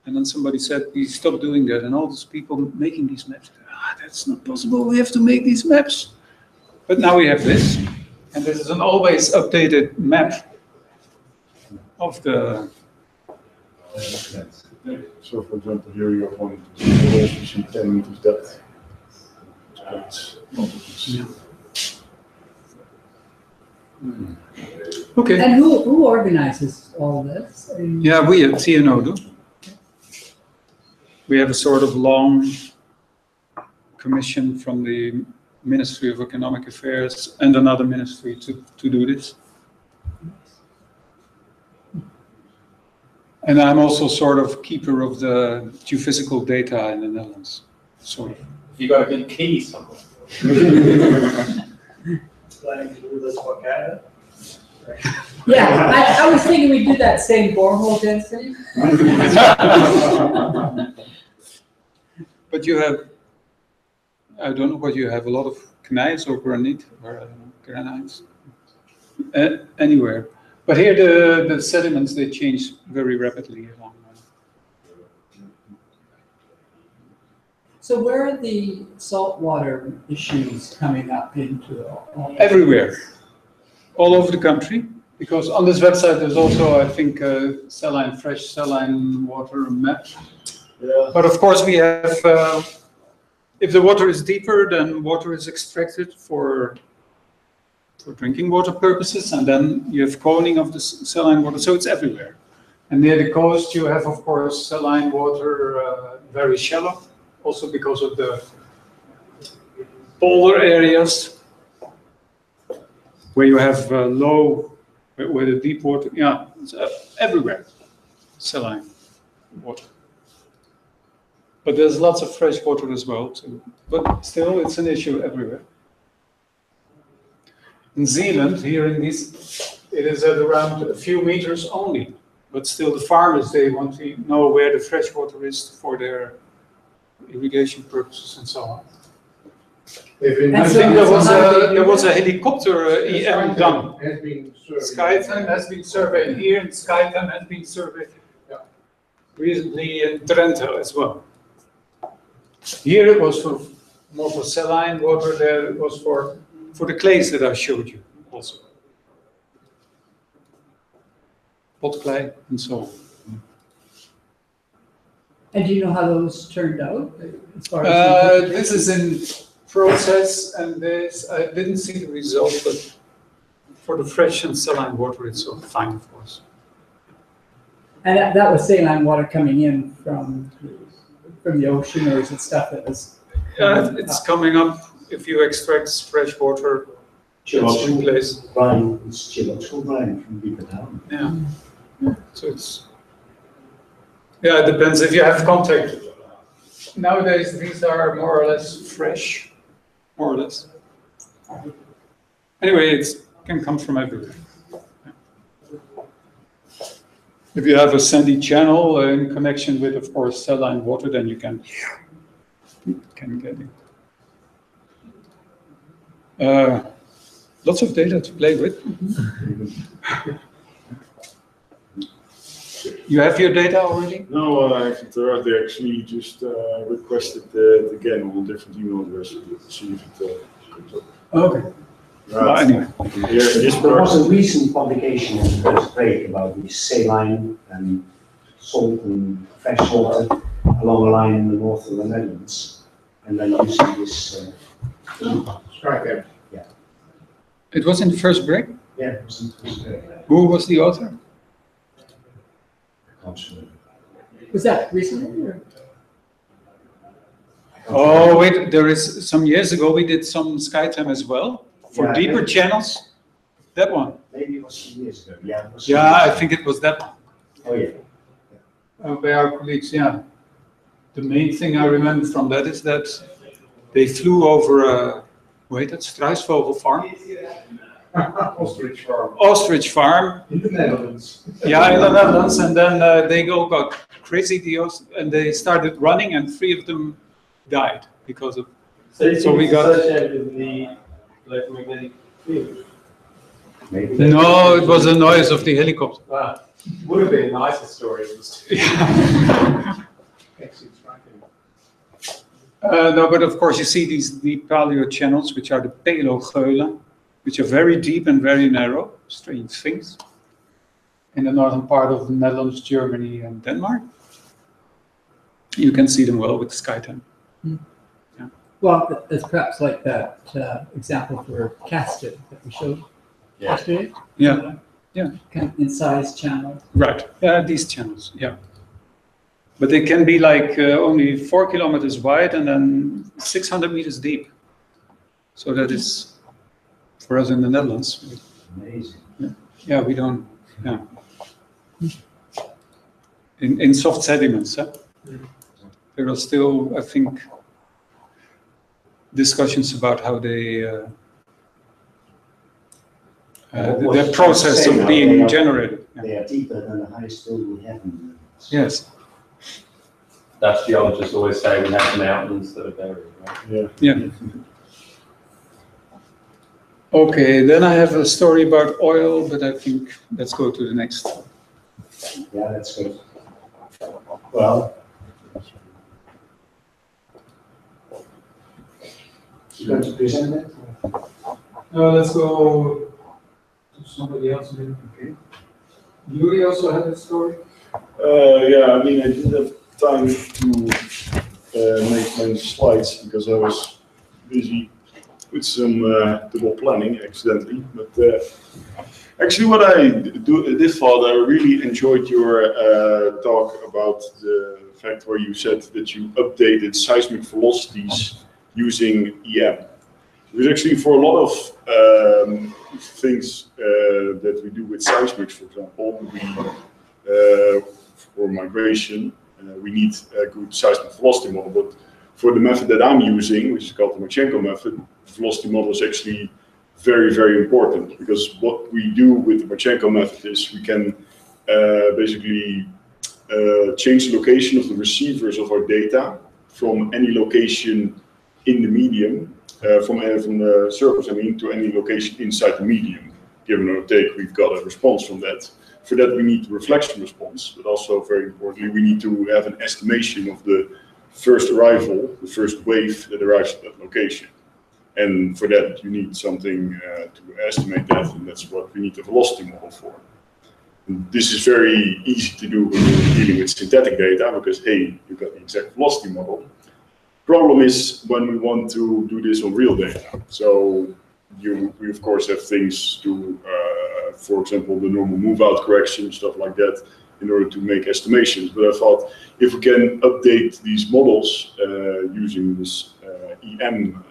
And then somebody said, we stopped doing that. And all those people making these maps, that's not possible. We have to make these maps. But now we have this. And this is an always updated map of the... So for example, here you have one between 10 meters depth. Yeah. Okay. And who organizes all this? Yeah, we at TNO do. We have a sort of long commission from the Ministry of Economic Affairs and another ministry to do this. And I'm also sort of keeper of the geophysical data in the Netherlands. Sort of. You got a good key somewhere. Planning to do this for Canada? Yeah, I was thinking we'd do that same borehole density. But you have, I don't know what you have, a lot of gneis or granite, or I don't know, granites, anywhere. But here the sediments, they change very rapidly along. So where are the saltwater issues coming up into all? Everywhere, all over the country, because on this website there's also, I think, fresh saline water map. Yeah. But of course we have, if the water is deeper, then water is extracted for drinking water purposes, and then you have coning of the saline water, so it's everywhere. And near the coast you have, of course, saline water very shallow, also because of the polar areas where you have low, where the deep water, yeah, it's everywhere, saline water. But there's lots of fresh water as well too. But still, it's an issue everywhere. In Zealand, here in this, it is at around a few meters only. But still, the farmers, they want to know where the fresh water is for their irrigation purposes and so on. I think there was a helicopter EM done. Skythem has been surveyed here, and Skythem has been surveyed recently in Drenthe as well. Here it was more for saline water, there it was for the clays that I showed you also. Pot clay and so on. And do you know how those turned out? As far as this is in process, and I didn't see the result, but for the fresh and saline water, it's all fine, of course. And that was saline water coming in from the ocean, or is it stuff that was? It's coming up if you extract fresh water, it's in place. Brine, it's geological brine from deeper down. Yeah. So it's, yeah, it depends if you have contact. Nowadays, these are more or less fresh, more or less. Anyway, it can come from everywhere. If you have a sandy channel in connection with, of course, saline water, then you can get it. Lots of data to play with. You have your data already? No, I haven't. They actually just requested it again on a different email address to see if it comes up. Okay. Well, anyway. There was a recent publication in the first break about the saline and salt and fresh water along a line in the north of the Netherlands. And then using this Strike there. Yeah. It was in the first break? Yeah, it was in the first break. Who was the author? Was that recently? Or? Oh, wait, there is some years ago we did some SkyTime as well for deeper channels. That one. Maybe it was some years ago. Yeah, yeah, I think it was that one. Oh, yeah. By our colleagues, yeah. The main thing I remember from that is that they flew over a, Struisvogel farm. Ostrich farm. Ostrich farm. In the Netherlands. Yeah, in the Netherlands, and then they got crazy deals, and they started running, and 3 of them died because of. So we got associated with the electromagnetic field. Maybe. No, it was the noise of the helicopter. Wow. Would have been a nicer story. No, but of course you see these deep paleo channels, which are the paleo-geulen, which are very deep and very narrow, strange things, in the northern part of the Netherlands, Germany, and Denmark. You can see them well with SkyTime. Yeah. Well, it's perhaps like that example for casted that we showed yesterday. Yeah, yeah. Kind of incised channel. Right. Yeah, these channels. Yeah. But they can be like only 4 kilometers wide and then 600 meters deep. So that is, for us in the Netherlands. Amazing. Yeah, we don't, yeah. In soft sediments, there are still, I think, discussions about how they, the process of being generated. They are deeper than the highest hill we have in the Netherlands. Yes. Dutch geologists always say we have mountains that are buried, right? Yeah. Okay, then I have a story about oil, but I think let's go to the next. Yeah, that's good. Well, you going to present it? No, let's go to somebody else. Okay. Yuri also had a story? Yeah, I mean, I didn't have time to make many slides because I was busy with some double planning accidentally. But actually, what I did thought, I really enjoyed your talk about the fact where you said that you updated seismic velocities using EM. Because actually, for a lot of things that we do with seismics, for example, for migration, we need a good seismic velocity model. But for the method that I'm using, which is called the Marchenko method, the velocity model is actually very, very important, because what we do with the Marchenko method is we can basically change the location of the receivers of our data from any location in the medium, from the surface, I mean, to any location inside the medium. Given or take, we've got a response from that. For that, we need the reflection response, but also, very importantly, we need to have an estimation of the first arrival, the first wave that arrives at that location. And for that, you need something to estimate that, and that's what we need the velocity model for. And this is very easy to do when you're dealing with synthetic data, because, hey, you've got the exact velocity model. Problem is when we want to do this on real data. So we, of course, have things to, for example, the normal move-out correction, stuff like that, in order to make estimations. But I thought if we can update these models using this EM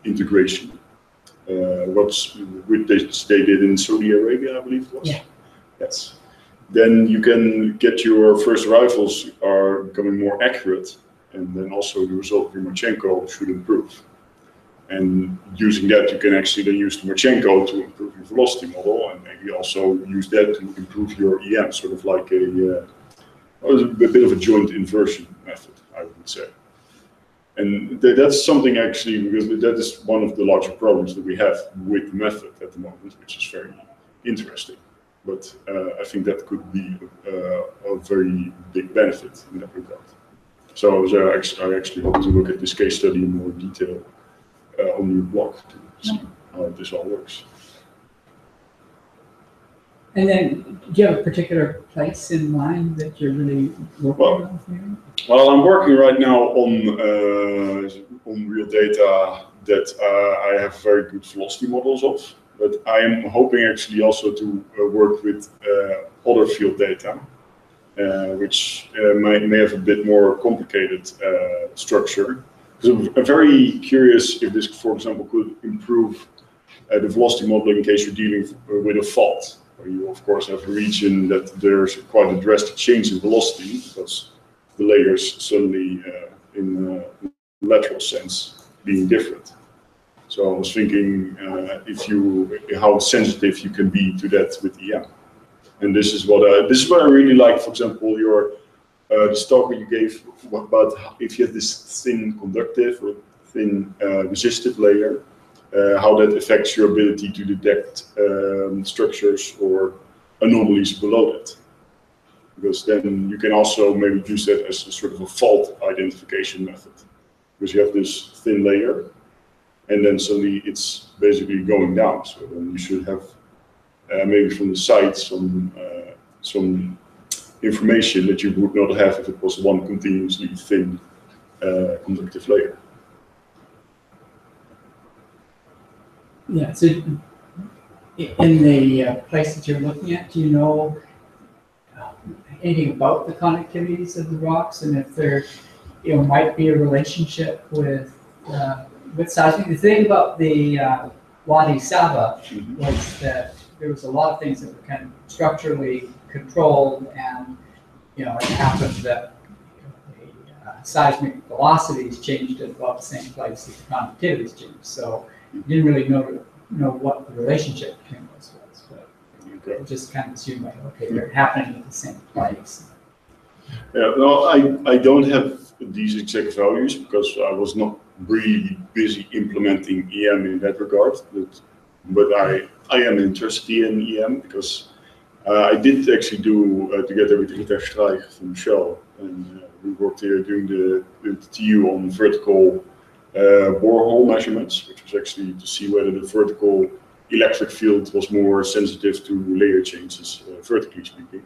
integration. What's with this they did in Saudi Arabia, I believe it was. Yeah. Yes. Then you can get your first rifles are becoming more accurate, and then also the result of your Marchenko should improve. And using that, you can actually then use the Marchenko to improve your velocity model, and maybe also use that to improve your EM, sort of like a bit of a joint inversion method, I would say. And that's something actually, because that is one of the larger problems that we have with the method at the moment, which is very interesting. But I think that could be a very big benefit in that regard. So I actually hope to look at this case study in more detail on your blog to see how this all works. And then, do you have a particular place in mind that you're really working on here? Well, I'm working right now on real data that I have very good velocity models of, but I am hoping actually also to work with other field data, which may have a bit more complicated structure. Because I'm very curious if this, for example, could improve the velocity modeling in case you're dealing with a fault, where you of course have a region that there's quite a drastic change in velocity because the layers suddenly in a lateral sense being different. So I was thinking how sensitive you can be to that with EM. And this is what I really like. For example, the talk you gave about if you have this thin conductive or thin resistive layer, how that affects your ability to detect structures or anomalies below that. Because then you can also maybe use that as a sort of a fault identification method. Because you have this thin layer, and then suddenly it's basically going down. So then you should have maybe from the side some information that you would not have if it was one continuously thin conductive layer. Yeah, so in the place that you're looking at, do you know anything about the conductivities of the rocks, and if there might be a relationship with seismic? The thing about the Wadi Saba was that there was a lot of things that were kind of structurally controlled, and it happened that the seismic velocities changed at about the same place as the conductivities changed. So you didn't really know what the relationship between those was, but it just kind of assumed like, okay, they're happening at the same place. Yeah, no, I don't have these exact values because I was not really busy implementing EM in that regard. But I am interested in EM because I did actually do together with Rita Streich from Shell, and we worked here doing the TU on vertical borehole measurements, which was actually to see whether the vertical electric field was more sensitive to layer changes, vertically speaking,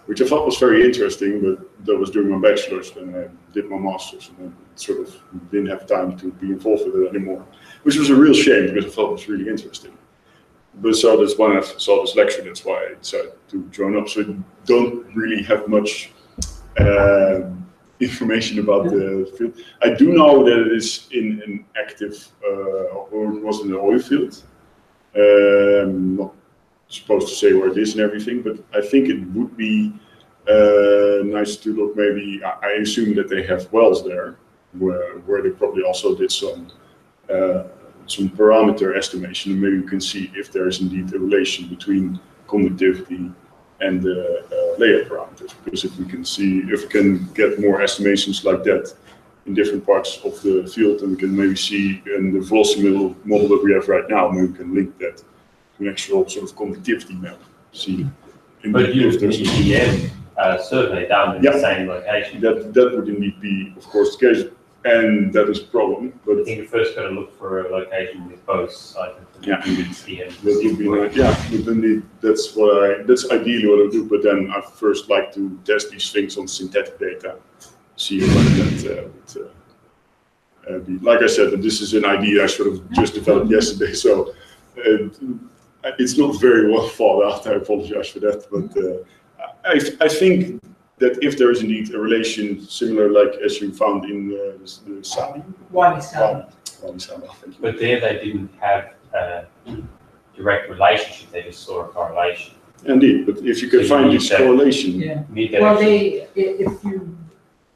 which I thought was very interesting, but that was during my bachelor's, and I did my master's, and then sort of didn't have time to be involved with it anymore, which was a real shame because I thought it was really interesting. But so that's when I saw this lecture, that's why I decided to join up. So I don't really have much information about the field. I do know that it is in an active, or it was in an oil field. Not supposed to say where it is and everything, but I think it would be nice to look. Maybe I assume that they have wells there, where they probably also did some parameter estimation, and maybe you can see if there is indeed a relation between conductivity and the layer parameters. Because if we can get more estimations like that in different parts of the field, and we can maybe see in the velocity model that we have right now, maybe we can link that to an actual sort of conductivity map. See, but you have the EM survey done in the same location. That would indeed be, of course, the case. And that is a problem. But I think you first got to look for a location with both sides. That would be nice. Yeah, but indeed, that's ideally what I do. But then I first like to test these things on synthetic data, see whether that would be. Like I said, this is an idea I sort of just developed yesterday, so it's not very well thought out. I apologize for that, but I think that if there is indeed a relation similar like as you found in the Saudi, Wadi Saba. But there they didn't have a direct relationship, they just saw a correlation. Indeed, but if you can find this correlation. Yeah. Well, if you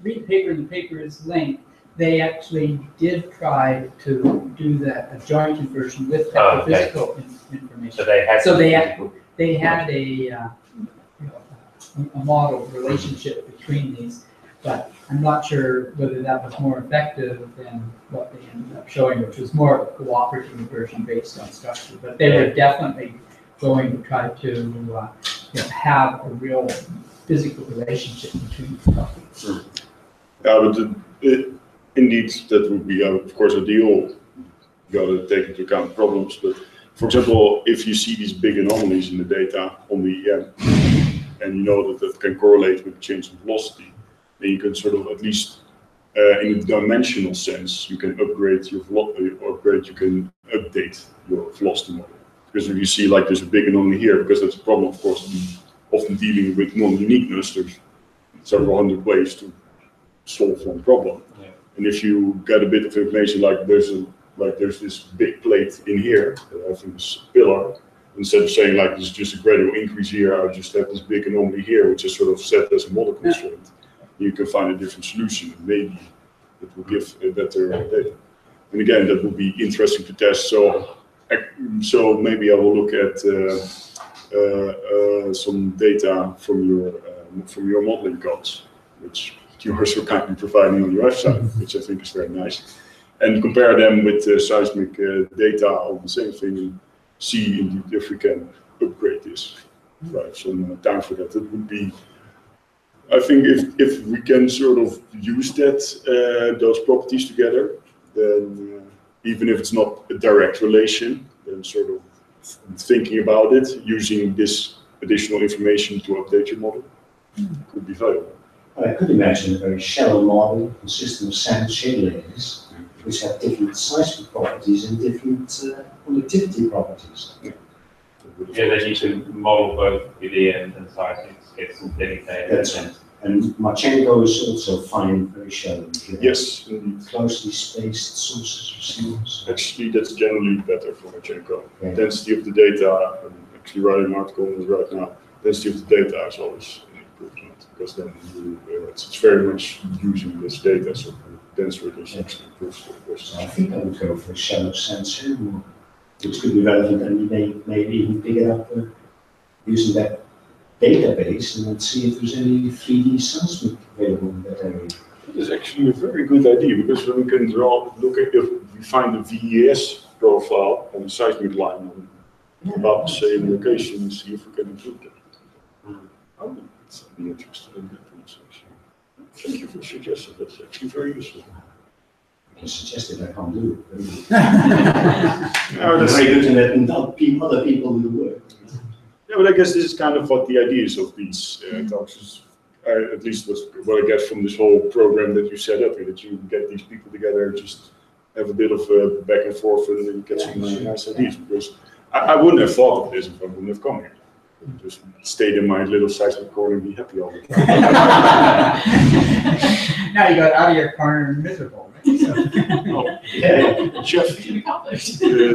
read the paper and the paper is linked, they actually did try to do that, a joint inversion with physical information. So they had. They had a model relationship between these, but I'm not sure whether that was more effective than what they ended up showing, which was more of a cooperative inversion based on structure. But they were definitely going to try to have a real physical relationship between the couple. Yeah, but indeed, that would be, of course, ideal. You got to take into account problems, but for example, if you see these big anomalies in the data on the EM, and you know that can correlate with change in velocity, then you can sort of, at least in a dimensional sense, you can upgrade your velocity, you can update your velocity model. Because if you see like there's a big anomaly here, because that's a problem, of course, often dealing with non-uniqueness, there's several hundred ways to solve one problem. Yeah. And if you get a bit of information like there's this big plate in here, that I think is a pillar, instead of saying like there's just a gradual increase here, I just have this big anomaly here, which is sort of set as a model constraint. You can find a different solution, and maybe it will give a better data. And again, that would be interesting to test. So maybe I will look at some data from your modeling codes, which you are so kindly providing on your website, which I think is very nice, and compare them with seismic data on the same thing, and see indeed if we can upgrade this. Right, some time for that. It would be, I think, if we can sort of use that those properties together, then even if it's not a direct relation, then sort of thinking about it, using this additional information to update your model, could be valuable. I could imagine a very shallow model consisting of sand shale layers, which have different seismic properties and different conductivity properties. Yeah, then you can model both PDN and seismic, get some dedicated. That's right. And Marchenko is also finding very shallow. Yes. Closely spaced sources of signals. Actually, that's generally better for Marchenko. Yeah. Density of the data, I'm actually writing an article on this right now. Density of the data is always an improvement, because then it's very much using this data, so denser it is actually improves the so I think I would go for a shallow sand shale model, which could be relevant, and maybe even pick it up using that database and let's see if there's any 3D seismic available in that area. It is actually a very good idea, because then we can look at if we find the VES profile on the seismic line about the same location and see if we can improve that. I would be interested in that actually. Thank you for suggesting. That's actually very useful. I can suggest it, I can't do it. That's very good to let other people do the work. Yeah, but I guess this is kind of what the idea is of these talks. At least what I get from this whole program that you set up, that you get these people together, just have a bit of back and forth, and then get some nice ideas. Because I wouldn't have thought of this if I wouldn't have come here. I'd just stayed in my little seismic corner and be happy all the time. Now you got out of your corner and miserable, right? So. Oh, yeah, Jeff, the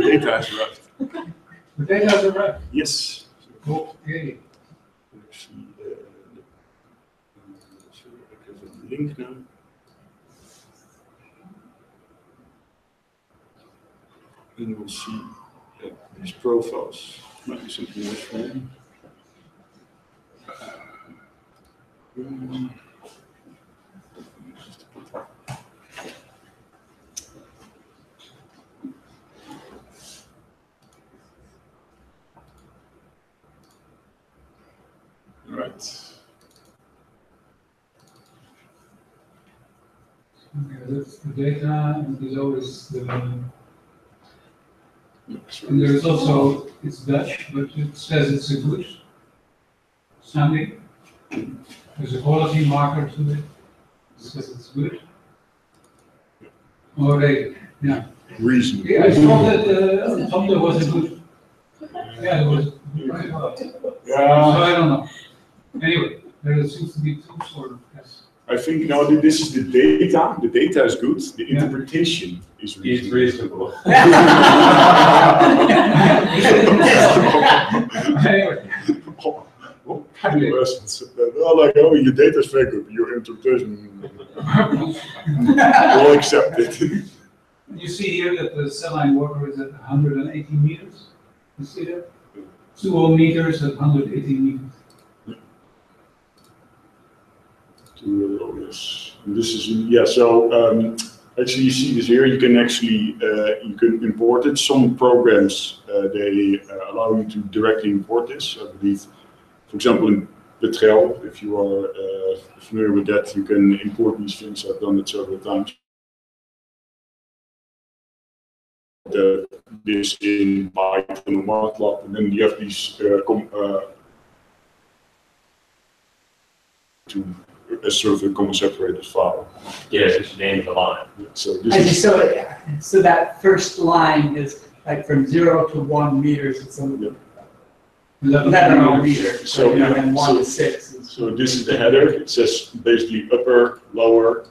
data has arrived. The data has arrived? Yes. Okay. Actually, so I have a link now. And we'll see these profiles. Might be something nice for you. Right. The data, and below is the. And there's also, it's Dutch, but it says it's a good sounding. There's a quality marker to it. It says it's good. Oh, right, yeah. Reason. Yeah, I thought that Tom, there was a good. Yeah, there was. Yeah. So I don't know. Anyway, there seems to be two sort of tests. I think now that this is the data. The data is good. The interpretation is reasonable. What kind of lessons? Like, oh, your data is very good. Your interpretation, we'll accept it. You see here that the saline water is at 180 meters. You see that? 2 meters at 180 meters. Yes. This is so actually you see this here. You can actually you can import it. Some programs they allow you to directly import this. I believe, for example, in Petrel, if you are familiar with that, you can import these things. I've done it several times. This in Python or MATLAB, and then you have these to as sort of a common separated file. Yes, it's the end of the line. So this so that first line is like from 0 to 1 meters. It's a 11 meters. So and 1 to 6. So this is the header. It says basically upper, lower,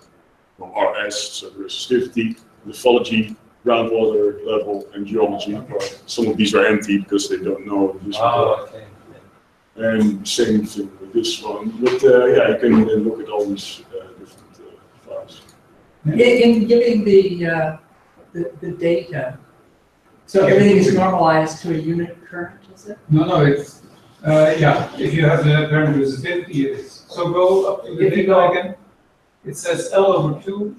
RS, so resistivity, lithology, groundwater level, and geology. Some of these are empty because they don't know this. Okay. And same thing with this one. But yeah, you can look at all these different files. In giving the data, so everything is normalized to a unit current, is it? No, it's yeah. If you have the apparent resistivity, it is. So go up to the data again. It says L/2,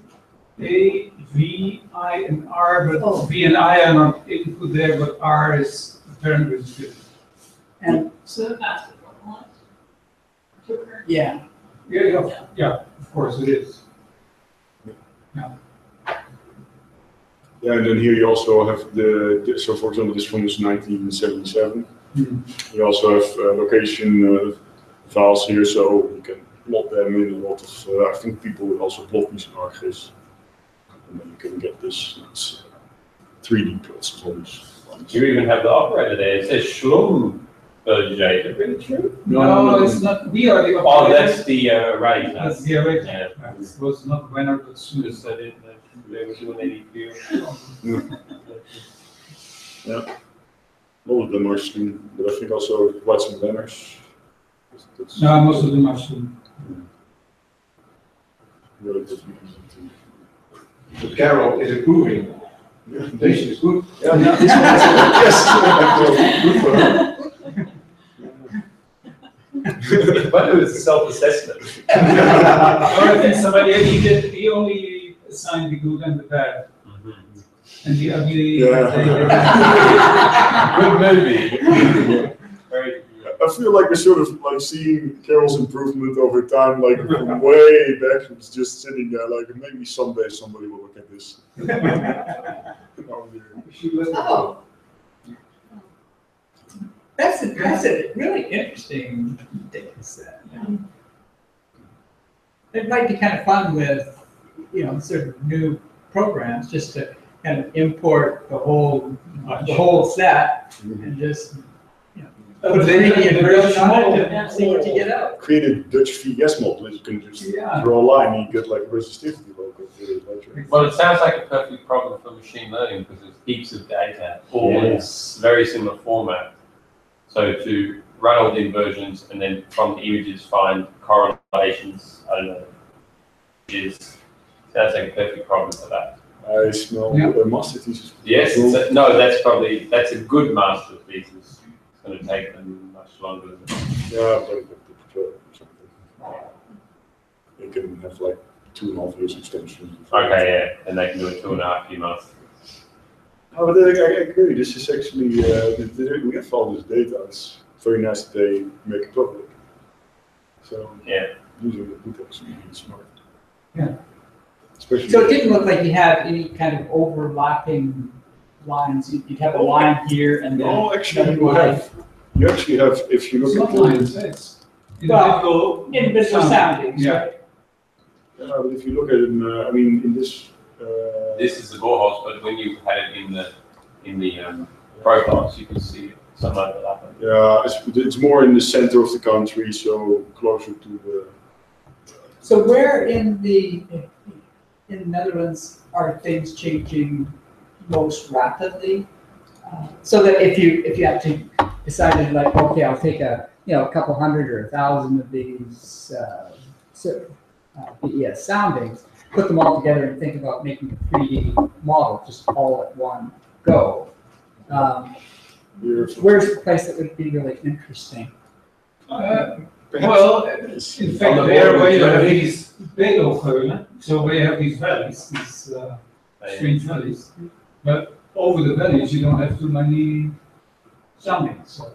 A, V, I, and R, but V and I are not input there, but R is apparent resistivity. And So that's normalized. yeah. Yeah, of course it is. Yeah, and then here you also have so for example, this one is 1977. You also have location files here, so you can plot them in a lot of, I think people would also plot these in ArcGIS. And then you can get this 3D plots of all these ones. You even have the operator there. It says Schlum J. Is it really true? No, it's not. We are the operator. Oh, that's the array. That's the array. Yeah. It was not winner, but soon. Just said it. They were doing any view. Yeah. All of them are streamed, but I think also quite some banners. No, most of them are soon. Relatively easy to. But Carol is improving. The presentation is good. Yeah, this one is good for her. But it was self-assessment. Or I think somebody he only assigned the good and the bad. And the ugly. Good movie. Very. I feel like we're sort of like seeing Carol's improvement over time, like from way back. It's just sitting there, like maybe someday somebody will look at this. Oh. That's a really interesting data set. It might be kind of fun with, sort of new programs, just to kind of import the whole set and just put a Canadian version on it and see what you get out. Create a Dutch VS model, and you can just draw a line and you get like resistivity local. Well, it sounds like a perfect problem for machine learning because there's heaps of data, all in very similar format. So to run all the inversions and then from the images find correlations, I don't know, sounds like a perfect problem for that. I smell a master thesis. Yes, that's a good master thesis. It's going to take them much longer. Yeah, they can have like 2.5 years extension. Okay, yeah, and they can do a 2.5 year master. Oh, but I agree. This is actually we have all this data. It's very nice that they make it public. So using it would actually be smart. Yeah. Especially so it didn't look like you had any kind of overlapping lines. You'd have a line here and then. No, actually you actually have if you look at lines. It's individual soundings. Yeah. Right? Yeah, but if you look at it, I mean, in this. This is the boreholes, but when you had it in the profiles, you can see some overlap. Yeah, it's more in the center of the country, so closer to So where in the Netherlands are things changing most rapidly? So that if you actually decided like, okay, I'll take a couple hundred or 1,000 of these BES soundings, put them all together and think about making a 3D model just all at one go. Where's the place that would be really interesting? Well, in fact, there where you have these Bedelgeulen, so where you have these valleys, these strange valleys, but over the valleys you don't have too many soundings. So,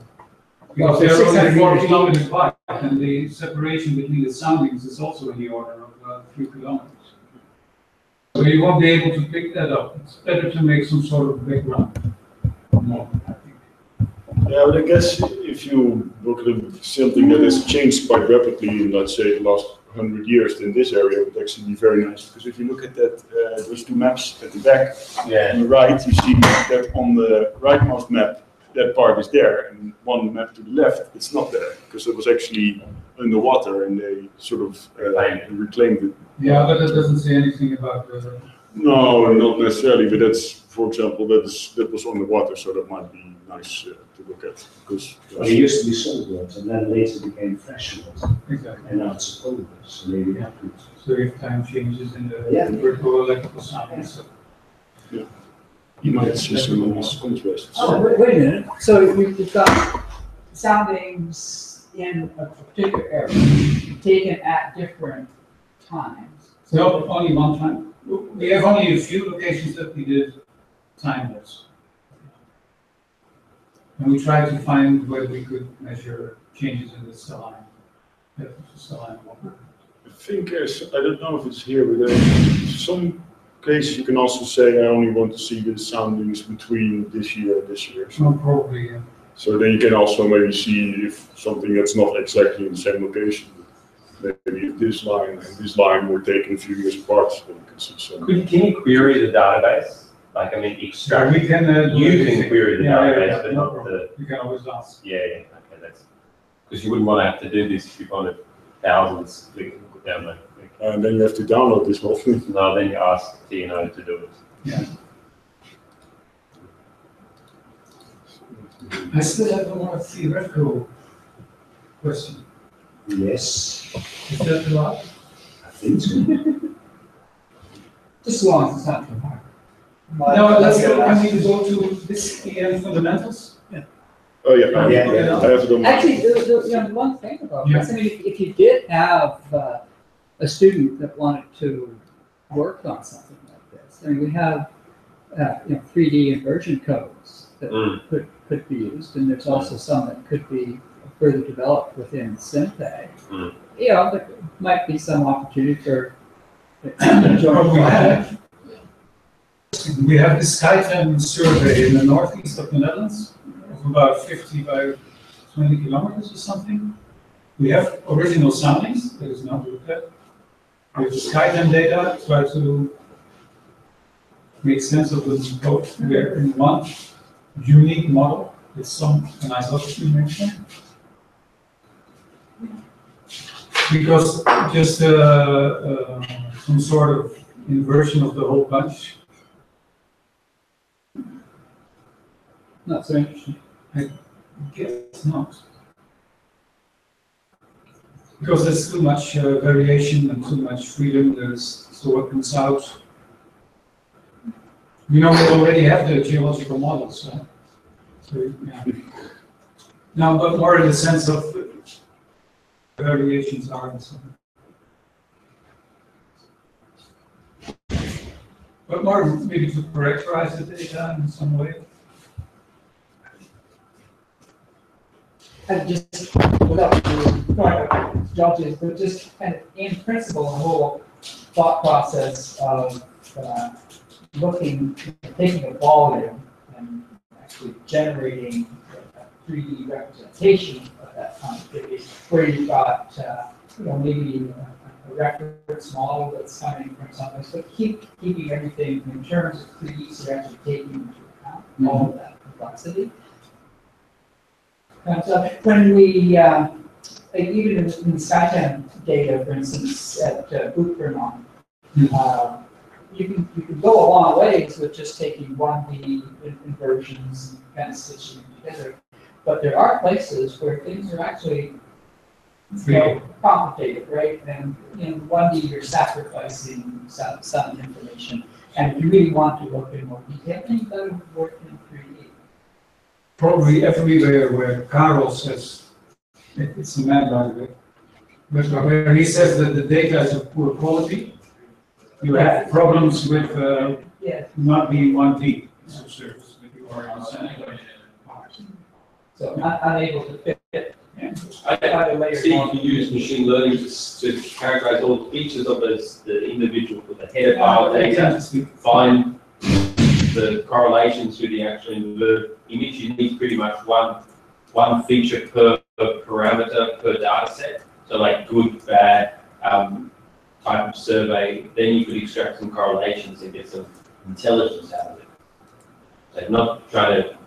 because they're only 4 kilometers wide, and the separation between the soundings is also in the order of 3 kilometers. So you won't be able to pick that up. It's better to make some sort of background model, I think. Yeah, but I guess if you look at something that has changed quite rapidly in, let's say, the last 100 years, then this area would actually be very nice. Because if you look at that, those two maps at the back, on the right, you see that on the rightmost map, that part is there, and one map to the left, it's not there, because it was actually underwater, and they sort of reclaimed it. Yeah, but that doesn't say anything about the... No, not necessarily, but that's, for example, that was underwater, so that might be nice to look at. Because well, it used to be salt water, and then later became fresh water. Exactly. And now it's cold water, so maybe that could. So if time changes in the vertical electrical soundings. So. Yeah. You might see some contrasts. Oh, wait a minute. So you've got soundings in a particular area taken at different times. No, only one time. We have only a few locations that we did time-lapse. And we tried to find where we could measure changes in the saline. I think, I don't know if it's here, but in some cases you can also say, I only want to see the soundings between this year and this year. So probably, yeah. So then you can also maybe see if something that's not exactly in the same location, maybe if this line and this line were taken a few years apart, then you can see some. Can you query the database? Like, I mean, extract. Yeah, we can. You can query the database, but no not problem. the. You can always ask. Yeah, okay, that's because you wouldn't want to have to do this if you wanted thousands down there. And then you have to download this whole thing. No, then you ask TNO to do it. Yeah. I still have a more theoretical question. Yes. Is that allowed? I think so. Just as long as it's not too hard. No, let's go. Can we go to this fundamentals? Yeah. Oh yeah, Yeah. I have it on my. Actually, the one thing about this, I mean, if you did have a student that wanted to work on something like this, I mean, we have 3D inversion codes that could be used, and there's also some that could be further developed within SimPay. You know, there might be some opportunity for joint. We have this SkyTem survey in the northeast of the Netherlands of about 50 by 20 kilometers or something. We have original soundings, that is not looked at. We have the SkyTem data, try to make sense of them both there in one unique model with some nice information. Because just some sort of inversion of the whole bunch. Not so interesting. I guess not. Because there's too much variation and too much freedom, so what comes out. We already have the geological models, so yeah. Now, but more in the sense of variations are and so on. But more maybe to characterize the data in some way. And just without judges, but just kind of in principle, the whole thought process of taking a volume and actually generating a 3D representation of that connectivity, where you've got maybe a reference model that's coming from someplace, but keeping everything in terms of 3D, so you're actually taking into account all of that complexity. So when we even in the SkyTem data, for instance, at Bootvernon, you can go a long ways with just taking 1D inversions and kind of stitching them together. But there are places where things are actually complicated, right? And in 1D, you're sacrificing some information. And if you really want to look in more detail, then you've got to work in 3D. Probably everywhere where Karel says, it's a man by the way, but where he says that the data is of poor quality, you have problems with not being 1D service that you are understanding. So unable to fit it. I see you can use machine learning to characterize all the features of the individual with the header file data, find the correlations to the actual image. You need pretty much one feature per parameter per data set. So like good, bad type of survey, then you could extract some correlations and get some intelligence out of it. So not trying to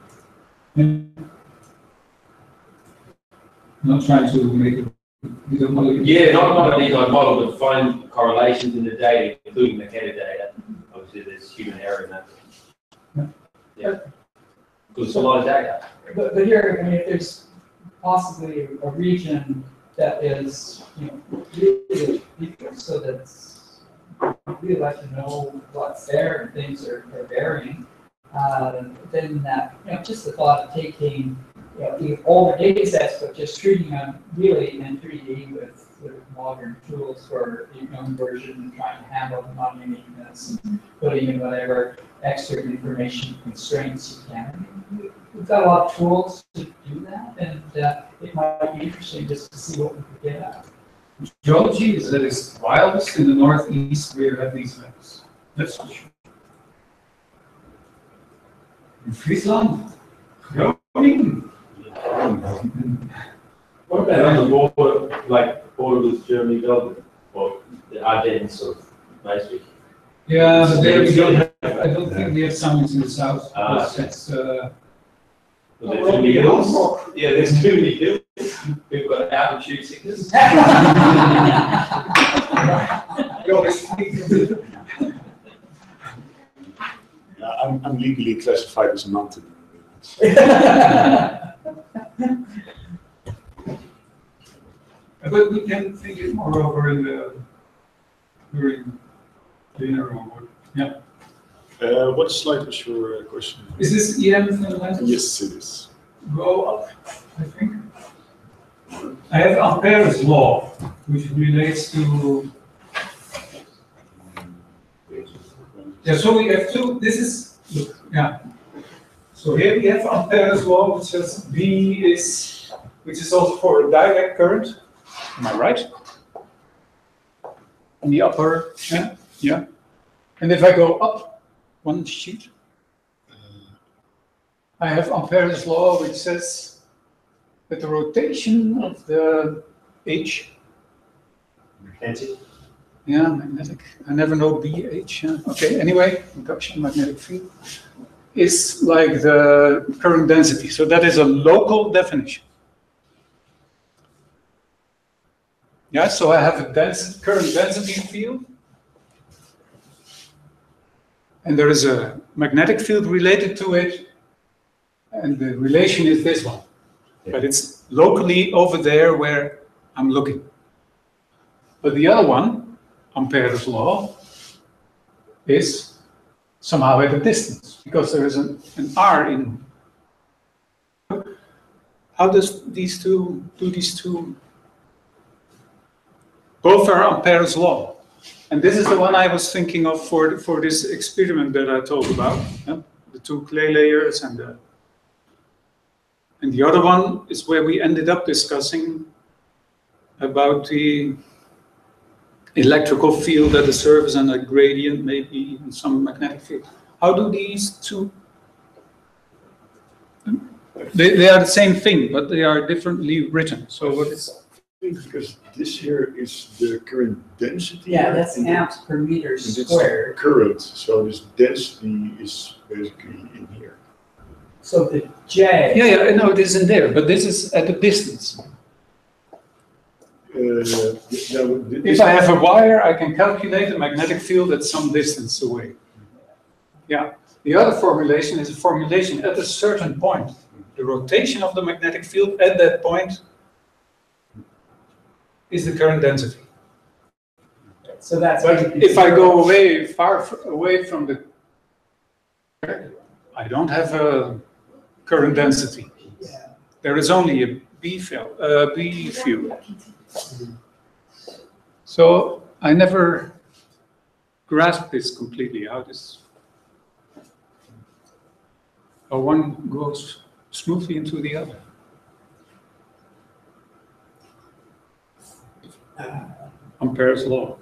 not trying to make it. Yeah, not a detailed model, but find correlations in the data, including the header data. Obviously, there's human error in that. Yeah, because it's a lot of data. But here, I mean, if there's possibly a region that is, really deep, so that's really like to know what's there and things are varying, then that, just the thought of taking all the data sets, but just treating them really in 3D with modern tools for inversion and trying to handle the non-uniqueness and putting in whatever extra information constraints you can. We've got a lot of tools to do that, and it might be interesting just to see what we could get at. Geology is at its wildest in the northeast where you have these maps. That's for sure. In Friesland, Groningen. What about on the border, like border with Germany, Belgium, or the Ardennes sort of, mostly? Yeah, but there we don't have, I don't think we have soundings in the south. It's, well, there's too many hills. Yeah, there's too many hills. We've got altitude sickness. I'm legally classified as a mountain. But we can think it more over in during dinner or what. Yeah. What slide was your question? Is this EM fundamentals? Yes, it is. Go up, I think. I have Ampere's law, which relates to. Yeah, so we have two. This is look, yeah. So here we have Ampere's law, which says V is, which is also for a direct current. Am I right? In the upper, yeah. And if I go up one sheet, I have Ampere's law, which says that the rotation of the H. Magnetic. Yeah, magnetic. I never know BH. Yeah. Okay, anyway, induction magnetic field is like the current density. So that is a local definition. Yeah, so I have a current density field. And there is a magnetic field related to it. And the relation is this one. Yeah. But it's locally over there where I'm looking. But the other one, Ampere's law, is somehow at a distance because there is an R in. How does these two do these two? Both are Ampere's law. And this is the one I was thinking of for this experiment that I told about. The two clay layers and the other one is where we ended up discussing about the electrical field at the surface and a gradient, maybe even some magnetic field. How do these two? They are the same thing, but they are differently written. So what is? Because this here is the current density. Yeah, that's amps per meter squared. Current, so this density is basically in here. So the J. Yeah, no, it isn't there, but this is at a distance. If I have a wire, I can calculate a magnetic field at some distance away. Yeah. The other formulation is a formulation at a certain point. The rotation of the magnetic field at that point is the current density. So that's. But if I go away, far away from the, I don't have a current density. Yeah. There is only a B field. So I never grasped this completely. How one goes smoothly into the other. Ampere's law.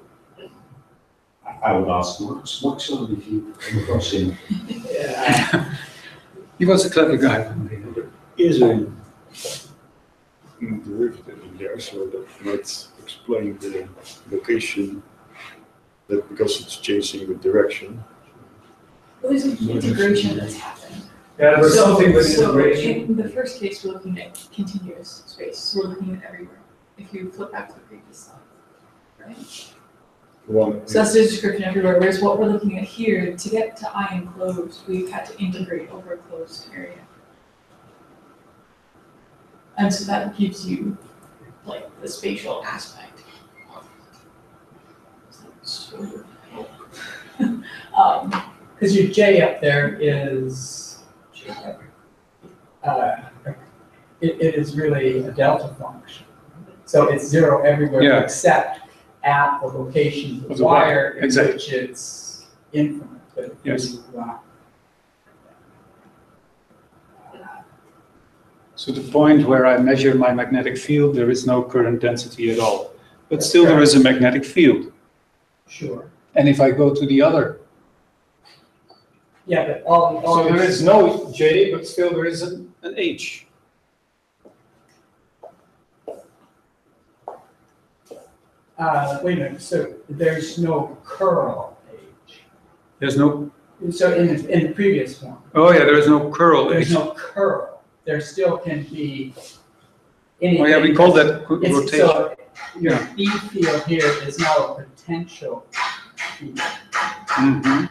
I would ask Max if you come across him. He was a clever guy. There is a derivative in there, so that might explain the location, that because it's changing the direction. Well, there's an integration that's happened. Yeah, there's something with So integration. in the first case, we're looking at continuous space. So we're looking at everywhere. If you flip back to the previous slide, right? So that's the description everywhere. Whereas what we're looking at here, to get to I enclosed, we've had to integrate over a closed area. And so that gives you like the spatial aspect. Because your J up there is, it is really a delta function. So it's zero everywhere Yeah. except at the location of the wire in which it's infinite. But Yes. So the point where I measure my magnetic field, there is no current density at all. But still there is a magnetic field. Sure. And if I go to the other, Yeah, but all so there is no J, but still there is an H. Wait a minute, so there's no curl H. There's no, So in the previous one, oh yeah, there is no curl there's H. no curl. There still can be anything. Oh yeah, we call that It's- rotation. So your E field here is now a potential field. Mhm.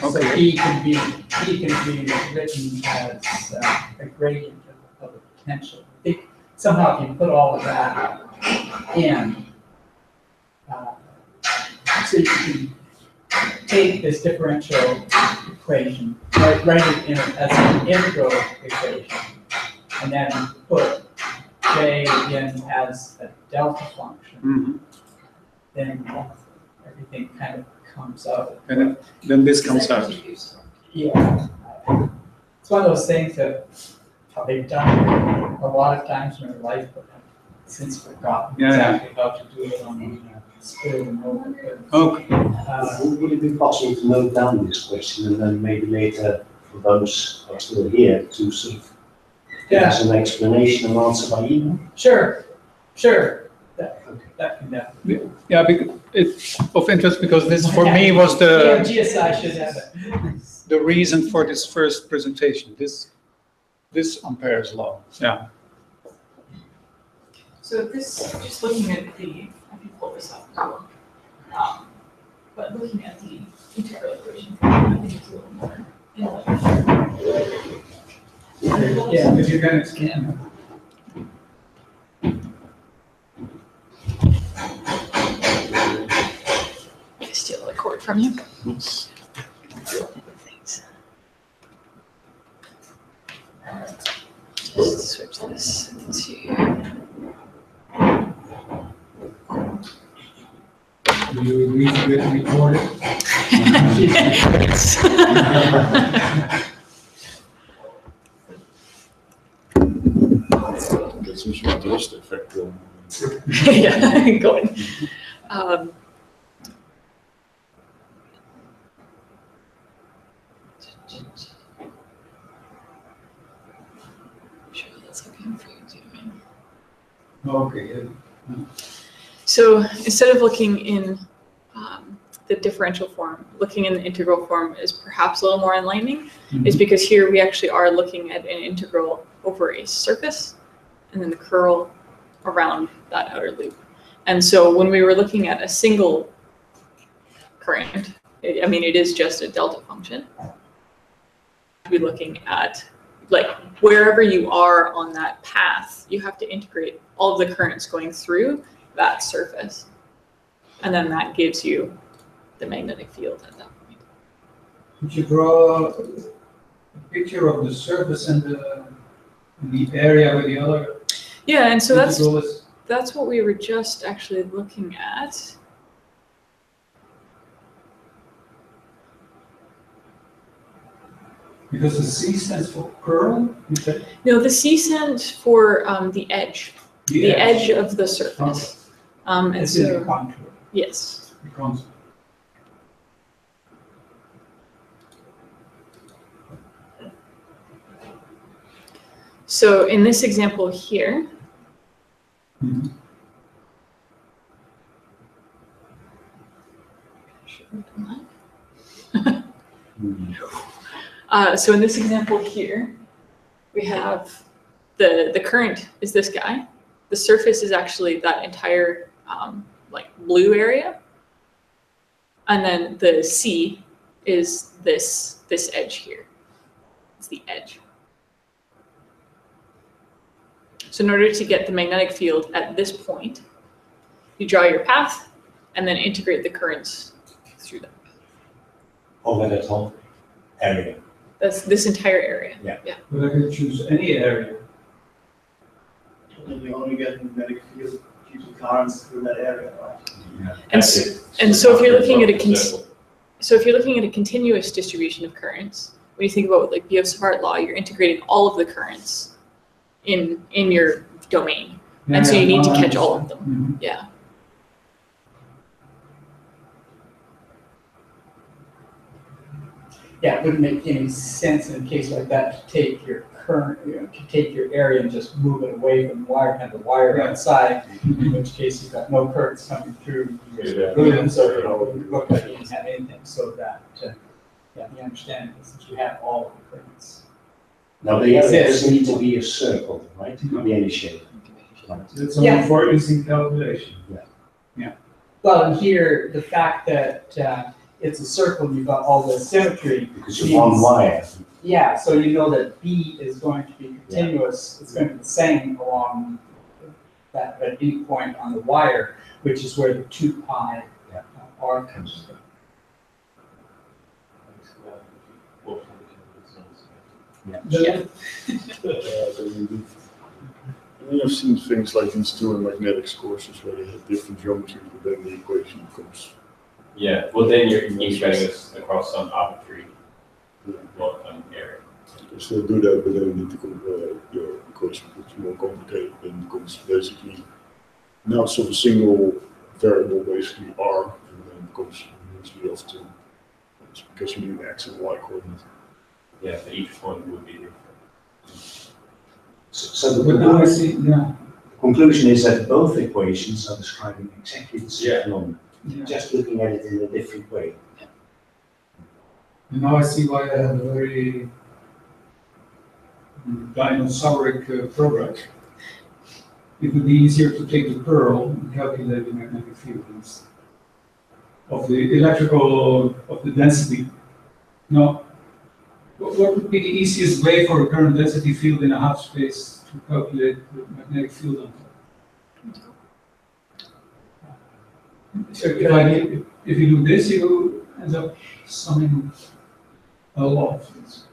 So Okay. E can be written as a gradient of a potential. Somehow if you put all of that in, so you can take this differential equation, write it in as an integral equation, and then put J in as a delta function. Mhm. Then everything kind of comes out. And then this comes out. Yeah. It's one of those things that they've done a lot of times in their life, but have since forgotten Yeah, yeah. exactly how to do it on the spur of the moment. Okay. Would it be possible to note down this question and then maybe later, for those who are still here, to sort of give us an explanation and answer by email? Sure. That can happen. Yeah, because it's of interest because this for me was Yeah, the GeoSci should have it. reason for this first presentation. This Ampere's law. Yeah. So this, just looking at the, I can pull this up as well. But looking at the integral equation, I think it's a little more intellectual. Yeah, because you're going to scan. I steal the cord from you. Oops. Thanks. Just switch this to. Do you agree to get recorded? Yes. That's usually the dust effect. Yeah, going. Sure, that's okay for you too. Okay. So instead of looking in the differential form, looking in the integral form is perhaps a little more enlightening, is because here we actually are looking at an integral over a surface, and then the curl around that outer loop. And so when we were looking at a single current, I mean, it is just a delta function. We're looking at, like, wherever you are on that path, you have to integrate all of the currents going through that surface. And then that gives you the magnetic field at that point. Could you draw a picture of the surface and the area where the other? Yeah, and so integral is? that's what we were just actually looking at. Because the C stands for curl? No, the C stands for the edge. The edge of the surface. And it's in the so, contour. yes. The contour. So in this example here, so in this example here, we have the current is this guy. The surface is actually that entire like blue area, and then the C is this edge here. It's the edge. So in order to get the magnetic field at this point, you draw your path and then integrate the currents through that. Over that whole area. That's this entire area. Yeah. But I could choose any area. And you only get magnetic field due to currents through that area, right? Yeah. And so if you're looking at a continuous distribution of currents, when you think about like Biot-Savart law, you're integrating all of the currents in your domain, and so you need to catch all of them. Yeah. Yeah, it wouldn't make any sense in a case like that to take your current, to take your area and just move it away from the wire, have the wire outside, in which case you've got no currents coming through. So it would look like you didn't have anything, so that, the understanding is that you have all of the currents. Now the area doesn't need to be a circle, right? It can be any shape. Right. It's only for easy calculation. Well, and here, the fact that it's a circle, and you've got all the symmetry. Because you're one wire. Yeah, so you know that B is going to be continuous, it's going to be the same along that B point on the wire, which is where the 2 pi r comes from. Yeah. And I've seen things like these two in magnetics courses where they have different geometry, but then the equation becomes. Yeah, well then you're integrating this across some arbitrary area. They still do that, but then you need to your equation becomes more complicated and becomes basically now it's of a single variable, basically r, and then it becomes usually of 2. It's because you need an x and y coordinate. Yeah, so each point would be different. So the conclusion is that both equations are describing exactly the same phenomenon. Just looking at it in a different way. And now I see why I have a very dinosauric product. It would be easier to take the curl and calculate the magnetic field of the electrical, of the density. No. What would be the easiest way for a current density field in a half space to calculate the magnetic field on top? So if you do this, you end up summing a lot of things.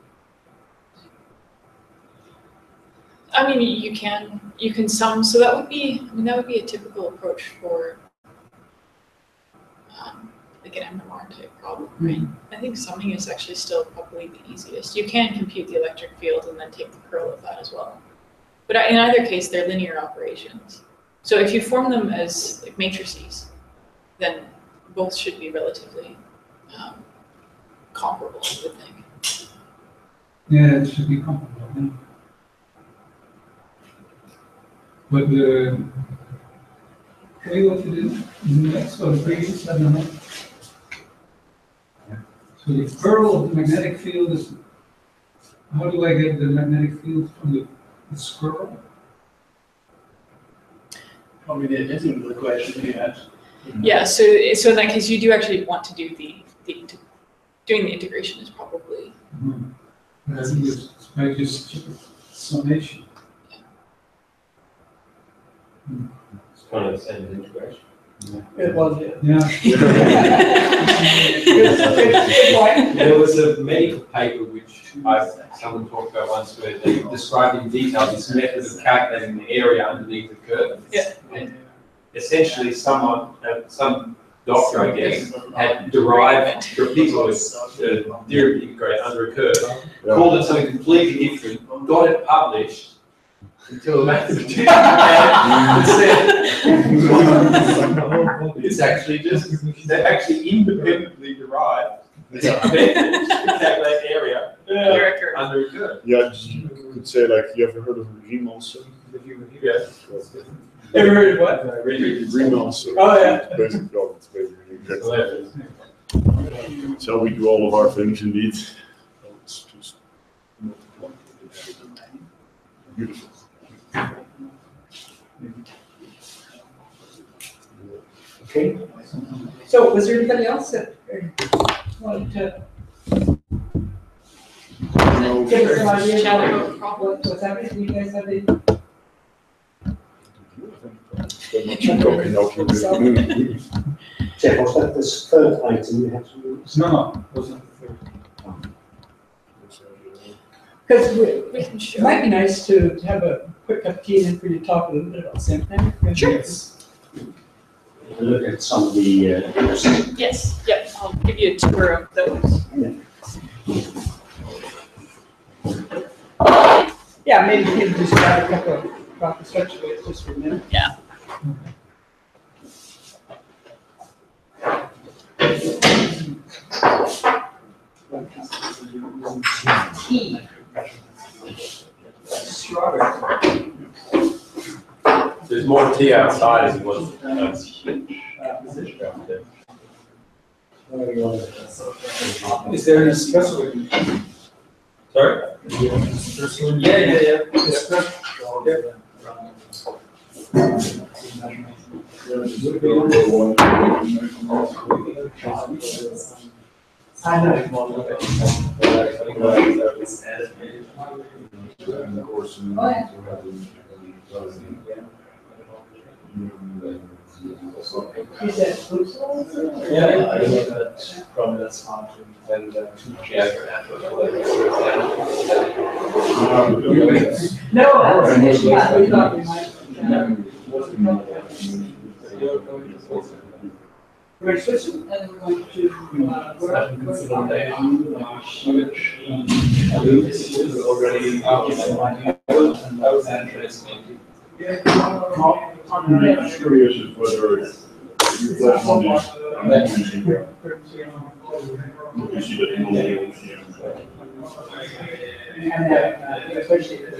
I mean, you can sum. So that would be a typical approach for like an MMR type problem, right? I think summing is actually still probably the easiest. You can compute the electric field and then take the curl of that as well. But in either case, they're linear operations. So if you form them as like matrices, then both should be relatively comparable, I would think. Yeah, it should be comparable. Yeah. But okay, what you do next or the previous, I don't know. So the curl of the magnetic field is, how do I get the magnetic field from the squirrel? Isn't the question you asked? Yeah, so in that case, you do actually want to do doing the integration is probably. I think it's maybe just summation. It's kind of the same as integration. It was, Yeah. There was a medical paper which someone talked about once where they described in detail this method of calculating the area underneath the curve. Yeah. And essentially some doctor, I guess, had derived for people with theory of integrate under a curve, called it something completely different, got it published, until a mathematician it's actually they actually independently derived the method to calculate area under a curve. Yeah, you could say like, you ever heard of Riemann? Yeah. ever heard of what? Riemann. Oh, yeah. Basically, it's basically exactly. So we do all of our things indeed. It's just beautiful. Okay. So was there anybody else that wanted to give us some ideas about what's happening? You guys have any? Jeff, was that the third item you had to use? No, wasn't the third. Because it might be nice to have a quick cup of tea and then for you to talk a little bit about the same thing. Sure. Look at some of the. Yes, yep, I'll give you a tour of those. Yeah, maybe you can just grab a couple of coffee structure just for a minute. Yeah. Tea. Strawberry. There's more tea outside as it was. Is there an espresso in it? Sorry? Is there an espresso in it? Yeah. I know. You said fruit salad? Yeah, I think that's probably that's fine. And No, that's not. We thought we might. We're switching and we're going to, already I'm curious as whether you guys want to see that in the and especially what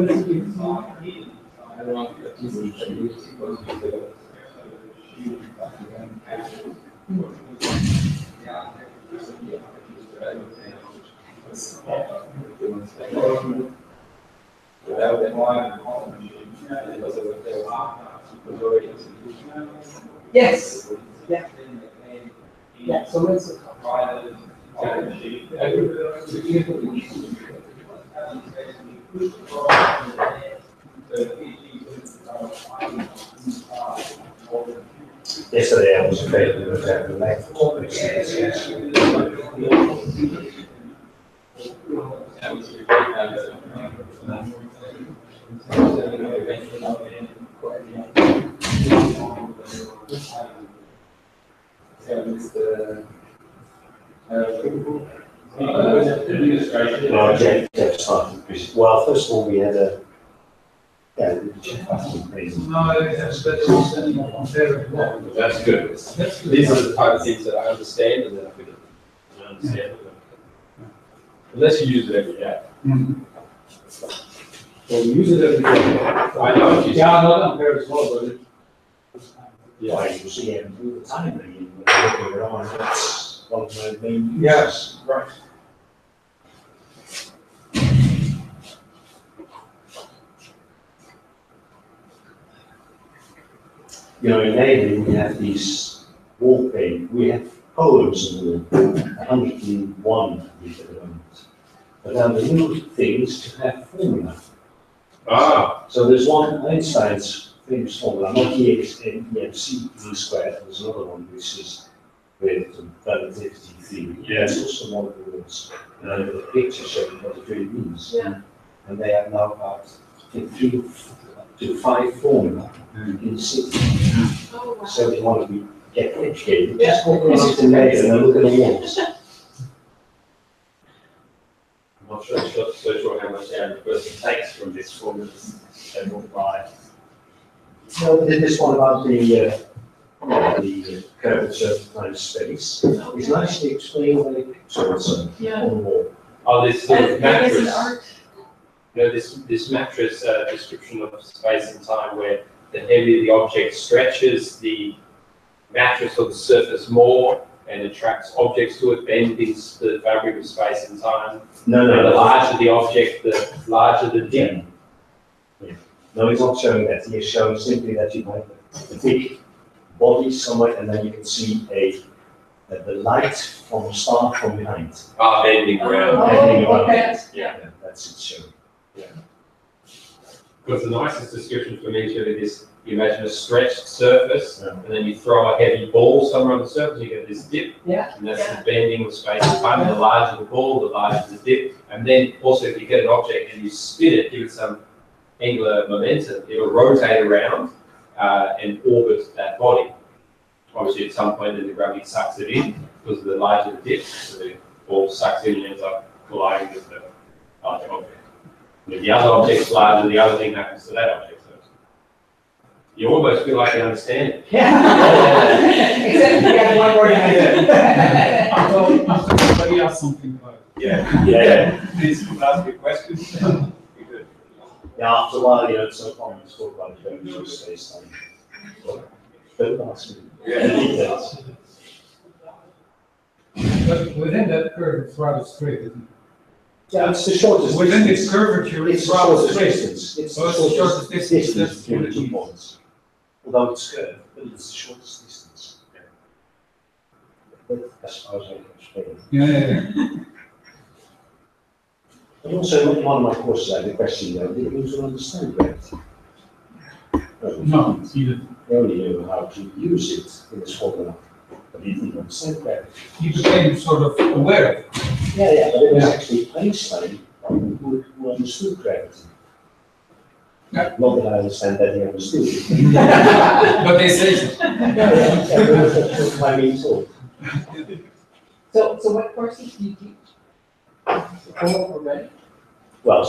is it? Yes. Yeah. Yeah. So let's. Yesterday I was afraid to have the life. No, Jeff started. Well, first of all, we had a. Yeah, That's good. These are the type of things that I understand and then I forget. I understand them. Unless you use it every day. Well, we use it every day. I know what you Yeah, not on there as well, but Why you see him all the time, I mean, looking around, that's one of my main uses. yes, right. you know, in Nederland we have these wall paint, we have poems on the wall, 101 at the moment. But now the new thing is to have formula. Ah. So there's one Einstein's famous formula, not here, it's MC squared, there's another one which is related to relativity theory. Yeah. That's also one of the words. And I have a picture showing what it really means. Yeah. And they have now about, I think, 3 to 5 formula in the city. Oh, wow. So they want to get educated. Just walk around the mayor and look at the walls. I'm not so sure how much the average person takes from this formulas they will buy. So we did this one about the curvature times space. It's nicely explained by the pictures Yeah. on the wall. Oh, this sort of And I guess in mattress, art, you know, this mattress description of space and time where the heavier the object stretches the mattress or the surface more and attracts objects to it, bending the fabric of space and time. No, And the larger the object, the larger the dip. No, it's not showing that. He's showing simply that you have a big body somewhere, and then you can see the light from the star from behind. Ah, bending around. Bending around. okay. Yeah. That's it showing. Because the nicest description for me too is you imagine a stretched surface, and then you throw a heavy ball somewhere on the surface, you get this dip. Yeah. And that's the bending of space and time. The larger the ball, the larger the dip. And then also if you get an object and you spin it, give it some angular momentum, it'll rotate around and orbit that body. Obviously, at some point, then the gravity sucks it in because the larger the dip, so the ball sucks in and ends up colliding with the larger object. And if the other object's larger, the other thing happens to that object. So you almost feel like you understand it. Yeah. Except you got one more Until somebody asks something about it. Yeah. Please ask a question. Yeah, after a while, you know, it's so common to talk about curvature space time. Don't ask me. Details. But within that curve, it's rather straight, isn't it? Yeah, it's the shortest. Within distance. its curvature, It's it's the rather shortest straight. distance. It's Oh, the it's the shortest shortest distance distance, between the that's 2 what it points. Although it's curved, but it's the shortest distance. But as far as I can explain it. Yeah. And also, in one of my courses, I had a question, did you understand gravity? No, you didn't. They only knew how to use it in this formula, but he didn't understand gravity. You became sort of aware of it. Yeah, but it was actually Einstein who understood gravity. Yeah. Not that I understand that he understood it. But they say so. That's what I mean, so. So what courses do you teach? Already? Well,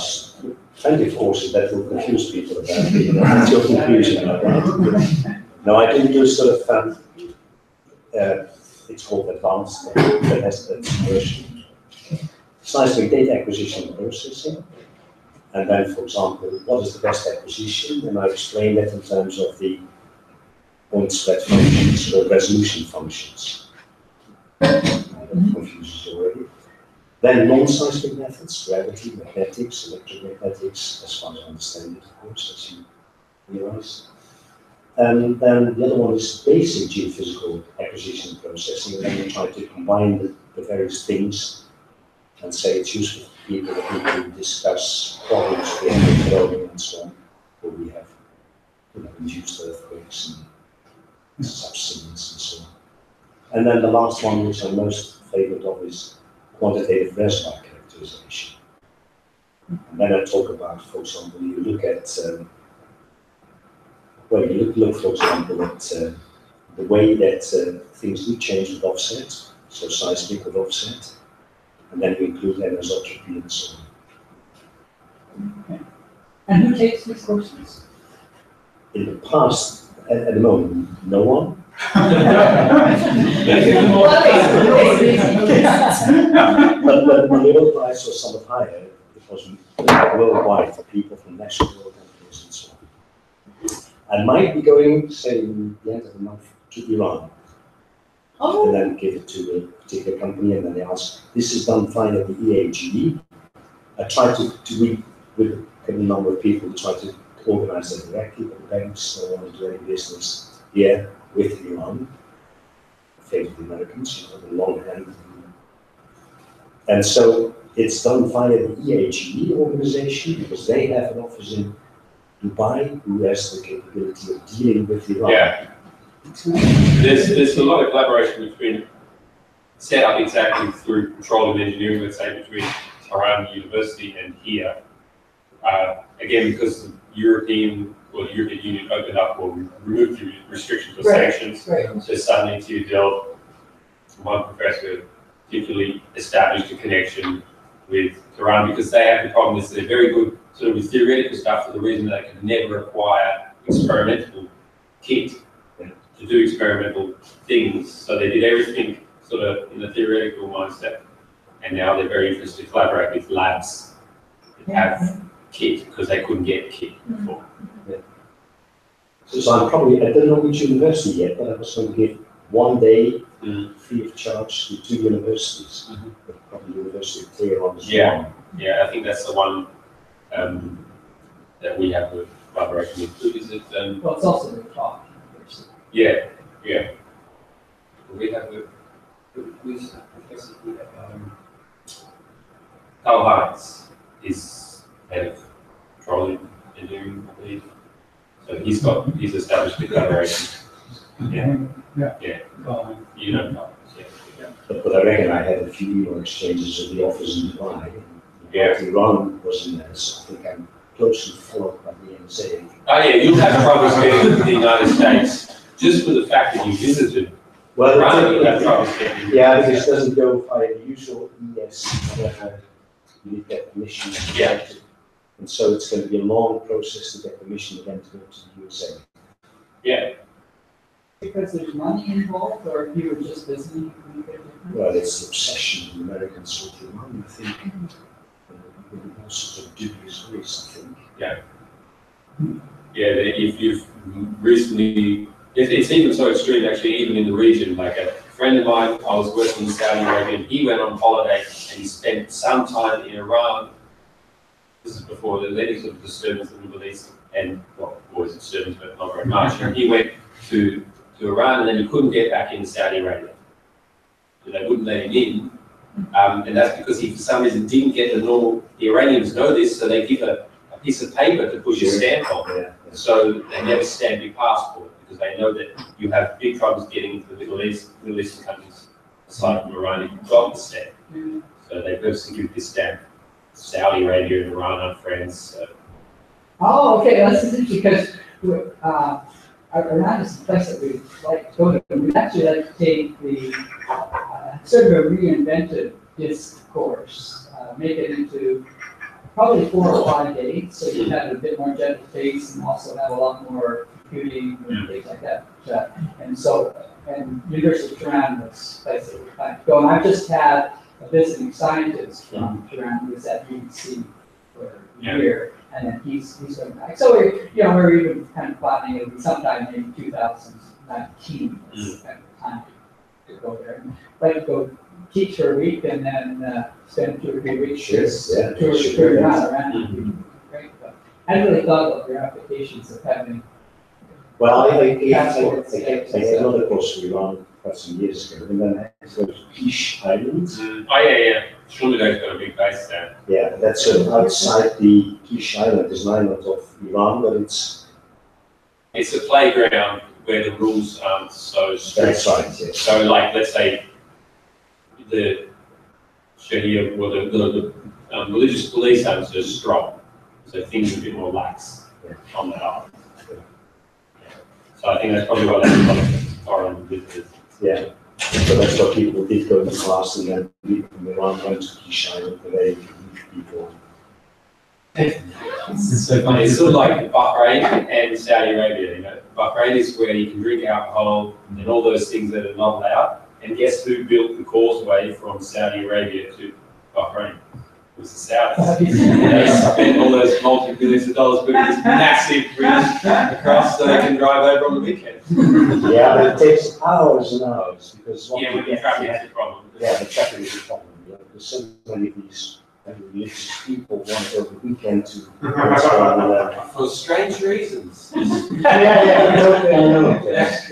plenty of courses that will confuse people about the your conclusion about that. No, I didn't do sort of, it's called advanced, but that's the version. It's nicely data acquisition and processing. And then, for example, what is the best acquisition? And I explain that in terms of the point spread functions or resolution functions. That confuses you already. Then non-seismic methods, gravity, magnetics, electromagnetics, as far as I understand it, of course, as you realize. And then the other one is basic geophysical acquisition and processing, and then we try to combine the various things and say it's useful for people who can discuss problems with eroding and so on, where we have induced earthquakes and subsidence and so on. And then the last one, which I'm most favored of, is quantitative reservoir characterization. And then I talk about, for example, you look at, you look, for example, at the way that things do change with offset, so seismic with offset, and then we include anisotropy and so on. Okay. And who takes these courses? In the past, at the moment, no one. But when the oil price was somewhat higher, it was worldwide for people from national oil companies and so on. I might be going, say, in the end of the month to Iran. Oh. And then give it to a particular company, and then they ask, this is done fine at the EAGE. I try to meet with a number of people to try to organize that directly, but the banks don't want to do any business Yeah, with Iran, favored the Americans, the long hand. And so it's done via the EAGE organization because they have an office in Dubai who has the capability of dealing with Iran. Yeah. There's a lot of collaboration between, set up exactly through petroleum engineering, let's say, between Tehran University and here. Again, because the European Union opened up or removed the restrictions or sanctions. Right. So suddenly to Delft, one professor particularly established a connection with Tehran because they have the problem is they're very good sort of with theoretical stuff for the reason they could never acquire experimental kit to do experimental things. So they did everything sort of in the theoretical mindset. And now they're very interested to collaborate with labs that have kit because they couldn't get kit before. Yeah. So I'm probably, I don't know which university yet, but I was going to give 1 day free of charge to 2 universities. But probably University of Tehran as well. Yeah, I think that's the one that we have a collaboration with. Who is it? Well, it's also the top university. Yeah. We have who's that professor? Carl Heinz is head of petroleum engineering, I believe. So he's established the collaboration. Yeah. You know Carl. Yeah. But I reckon I had a few email exchanges at the office in Dubai. Iran was in there, so I think I'm closely followed by the NSA. Oh yeah, you'll have troubles getting to the United States just for the fact that you visited. Well, you'll have troubles getting. Yeah, because it doesn't go via the usual ES, whatever, you need to get permission. Yeah. And so it's going to be a long process to get permission again to go to the USA. Yeah. Because there's money involved, or if you were just visiting? Well, it's the obsession of the Americans with Iran, I think. In all sorts of dubious ways, I think. Yeah. Yeah, if you've recently, it's even so extreme actually, even in the region, like a friend of mine, I was working in Saudi Arabia, and he went on holiday and he spent some time in Iran. This is before there was any sort of disturbance in the Middle East, and well, always disturbance, but not very much. And he went to Iran, and then he couldn't get back into Saudi Arabia. So they wouldn't let him in, and that's because he, for some reason, didn't get the normal. The Iranians know this, so they give a piece of paper to push your stamp on. Yeah. So they never stamp your passport because they know that you have big troubles getting into the Middle Eastern countries aside from Iran if you've got the stamp. So they purposely give this stamp. Saudi Arabia and Iran are friends. So. Oh, okay, that's interesting because Iran is the place that we like to go to. We'd actually like to take the sort of a reinvented discourse, make it into probably 4 or 5 days, so you have a bit more gentle pace and also have a lot more computing and things like that. And University of Tehran was the place that we like to go. And I've just had a visiting scientist from Tehran who was at UBC for a year, and then he's going back. So we're even kind of planning it sometime in 2019 is kind of time to go there. I'd like to go teach for a week and then spend 2 or 3 weeks touring around. Great, but I hadn't really thought about your applications of having. Well, I had another course in Iran quite some years ago, and then I had to go to Kish Island. Oh yeah. Shuliday's got a big base there. Yeah, that's outside the Kish Island. There's an island of Iran, but it's a playground where the rules aren't so strict. That's right. Yes. So, like, let's say the Sharia or the religious police aren't so strong, so things are a bit more lax on that island. So I think that's probably what a lot of foreign visitors. Yeah. So that's what people did go to class, and then people from Iran went to Kish Island, and they people. It's sort of like Bahrain and Saudi Arabia. You know, Bahrain is where you can drink alcohol and all those things that are not allowed. And guess who built the causeway from Saudi Arabia to Bahrain? It was the Saudis. They spent all those multi-billions of dollars putting this massive bridge across so they can drive over on the weekend. Yeah, but it takes hours and hours because with the traffic is a problem. Yeah, the traffic is a problem. There's so many of these religious people want over the weekend to. For strange reasons. Yeah, totally, I know. Yes.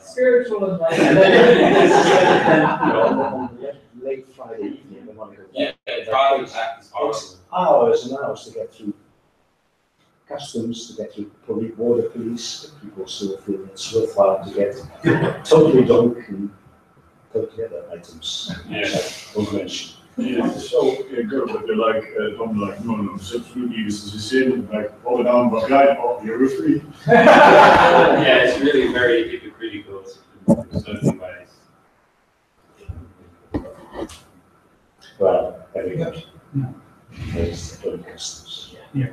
Spiritual And enlightenment. then, on the late Friday evening, they want to go back. Driving back is horrible. Hours and hours to get through customs, to get through border police. People still feel it's worthwhile to get totally drunk and go together items. Don't mention. Yeah, so good, but they're like, don't like, no, absolutely, this is a sin, like, all the down, but guy, oh, you're free. Yeah, it's really very hypocritical in certain ways. Well, everybody. There's the customs. Yeah.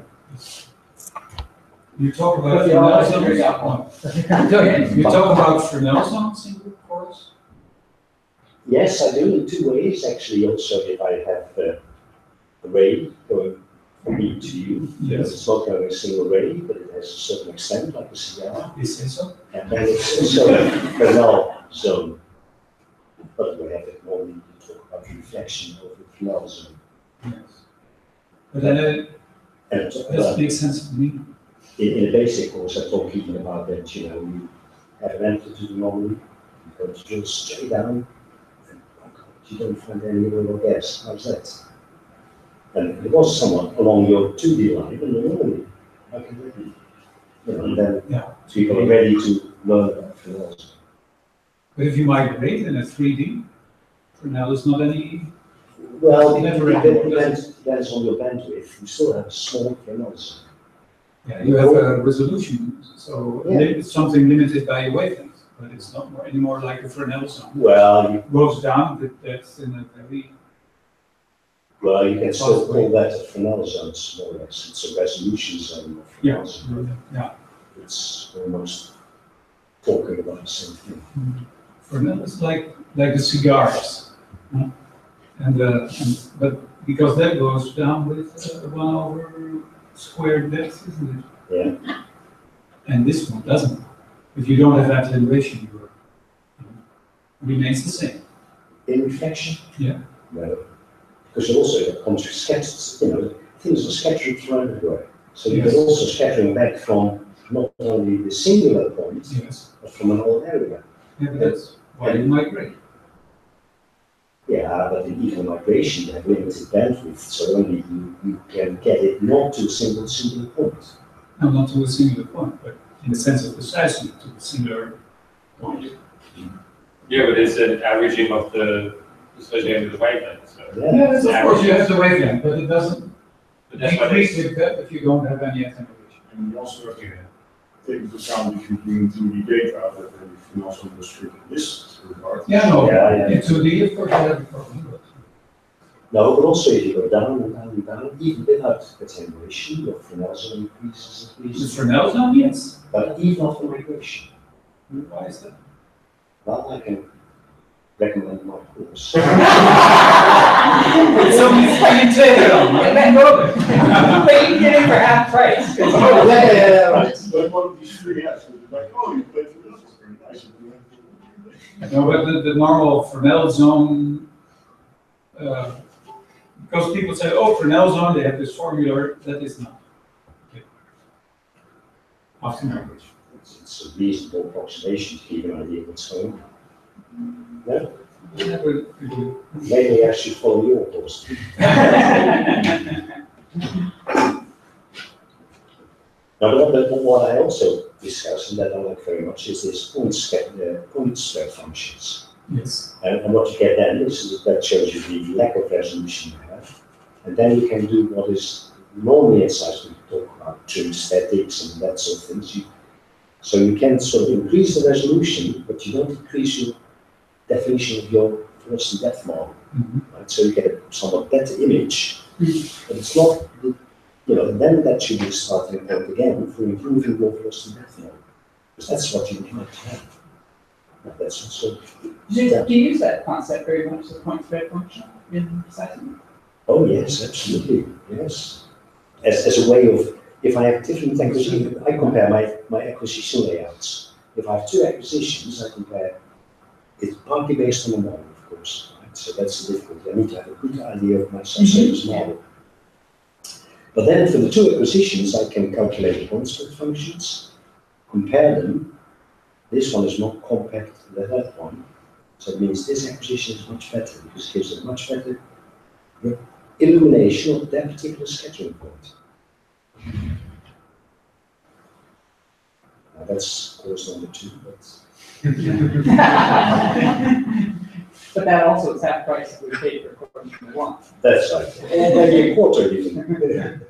You talk about But Fresnel always zones. bring up one. You talk about Fresnel zones in your course? Yes, I do in two ways, actually. Also, if I have a ray going from me to you, Yes. it's not going a single ray, but it has a certain extent, like a cigar. You say so? And then it's also a Fresnel zone. But we have it normally to talk about reflection of the Fresnel zone. Yes. But then And it doesn't make sense to me. in a basic course, I talk even about that, you have an amplitude normally, you go to drill straight down, and oh God, you don't find any oil or gas. How's that? And there was someone along your 2D line, and normally, how can that be? And then people are ready to learn about Fresnel. But if you migrate in a 3D, Fresnel is not any. Well, it Never depends on your bandwidth. You still have a small Fresnel zone. Yeah, you have a resolution, so it's something limited by your wavelength, but it's not anymore like a Fresnel zone. Well, It goes down, but that's in a very. Well, you can still call that a Fresnel zone, more or less. It's a resolution zone of Fresnel zone. Yeah. It's almost talking about the same thing. Fresnel is like the cigars, but because that goes down with 1 over square depth, isn't it? Yeah. And this one doesn't. If you don't have attenuation, your remains the same. In reflection? Yeah. No. Because also it comes with scatters, things are scattering from everywhere. So you get also scattering back from not only the singular point, but from an whole area. Yeah, but that's why you migrate. Yeah, but in even migration you have limited bandwidth, so only you can get it not to a single point. No, not to a singular point, but in the sense of precisely to a singular point. Yeah, but it's an averaging of the associated with the wavelength. So. Yeah, of course you have the wavelength, but it doesn't increase it. with that if you don't have any attenuation. And you also have to take into account if you bring 2D data, that then you can also restrict this regard. Yeah, no, Yeah. in 2D, of course, you have a problem. No, but also if you go down and down and down, even without attenuation, your Fresnel zone increases. The Fresnel zone, yes. But even after migration. Why is that? Well, I can recommend my course. It's only 3 taken on, then go there. But you can get it for half price. Right. But one of these free apps would be like, oh, you played for this, it's very nice. No, but the normal Fresnel zone, because people say, oh, Fresnel zone, they have this formula, that is not. Okay. After migration. It's a reasonable approximation to give you an idea of what's going on. No? Maybe I should follow your course. Now, but what I also discuss, and that I like very much, is this point square functions. Yes. And what you get then is that shows you the lack of resolution you have. And then you can do what is normally in seismic, we talk about trim statics and that sort of things. So you can sort of increase the resolution, but you don't increase your definition of your velocity depth model. Right? So you get a somewhat better image, but it's not, then that should be the starting point again for improving your velocity depth model. Because that's what you would like to have. And that's also. Do you use that concept very much, the point square function in seismic? Oh yes, absolutely, yes. As a way of, if I have different acquisitions, I compare my acquisition layouts. If I have 2 acquisitions, I compare, it's partly based on the model, of course. Right? So that's the difficulty. I need to have a good idea of my subsurface model. But then for the two acquisitions, I can calculate the point spread functions, compare them. This one is not compact than that one. So it means this acquisition is much better because it gives a much better illumination of that particular scattering point. Now that's course number 2, but But that also is half price we paid for course number 1. that's right. Or maybe a quarter even.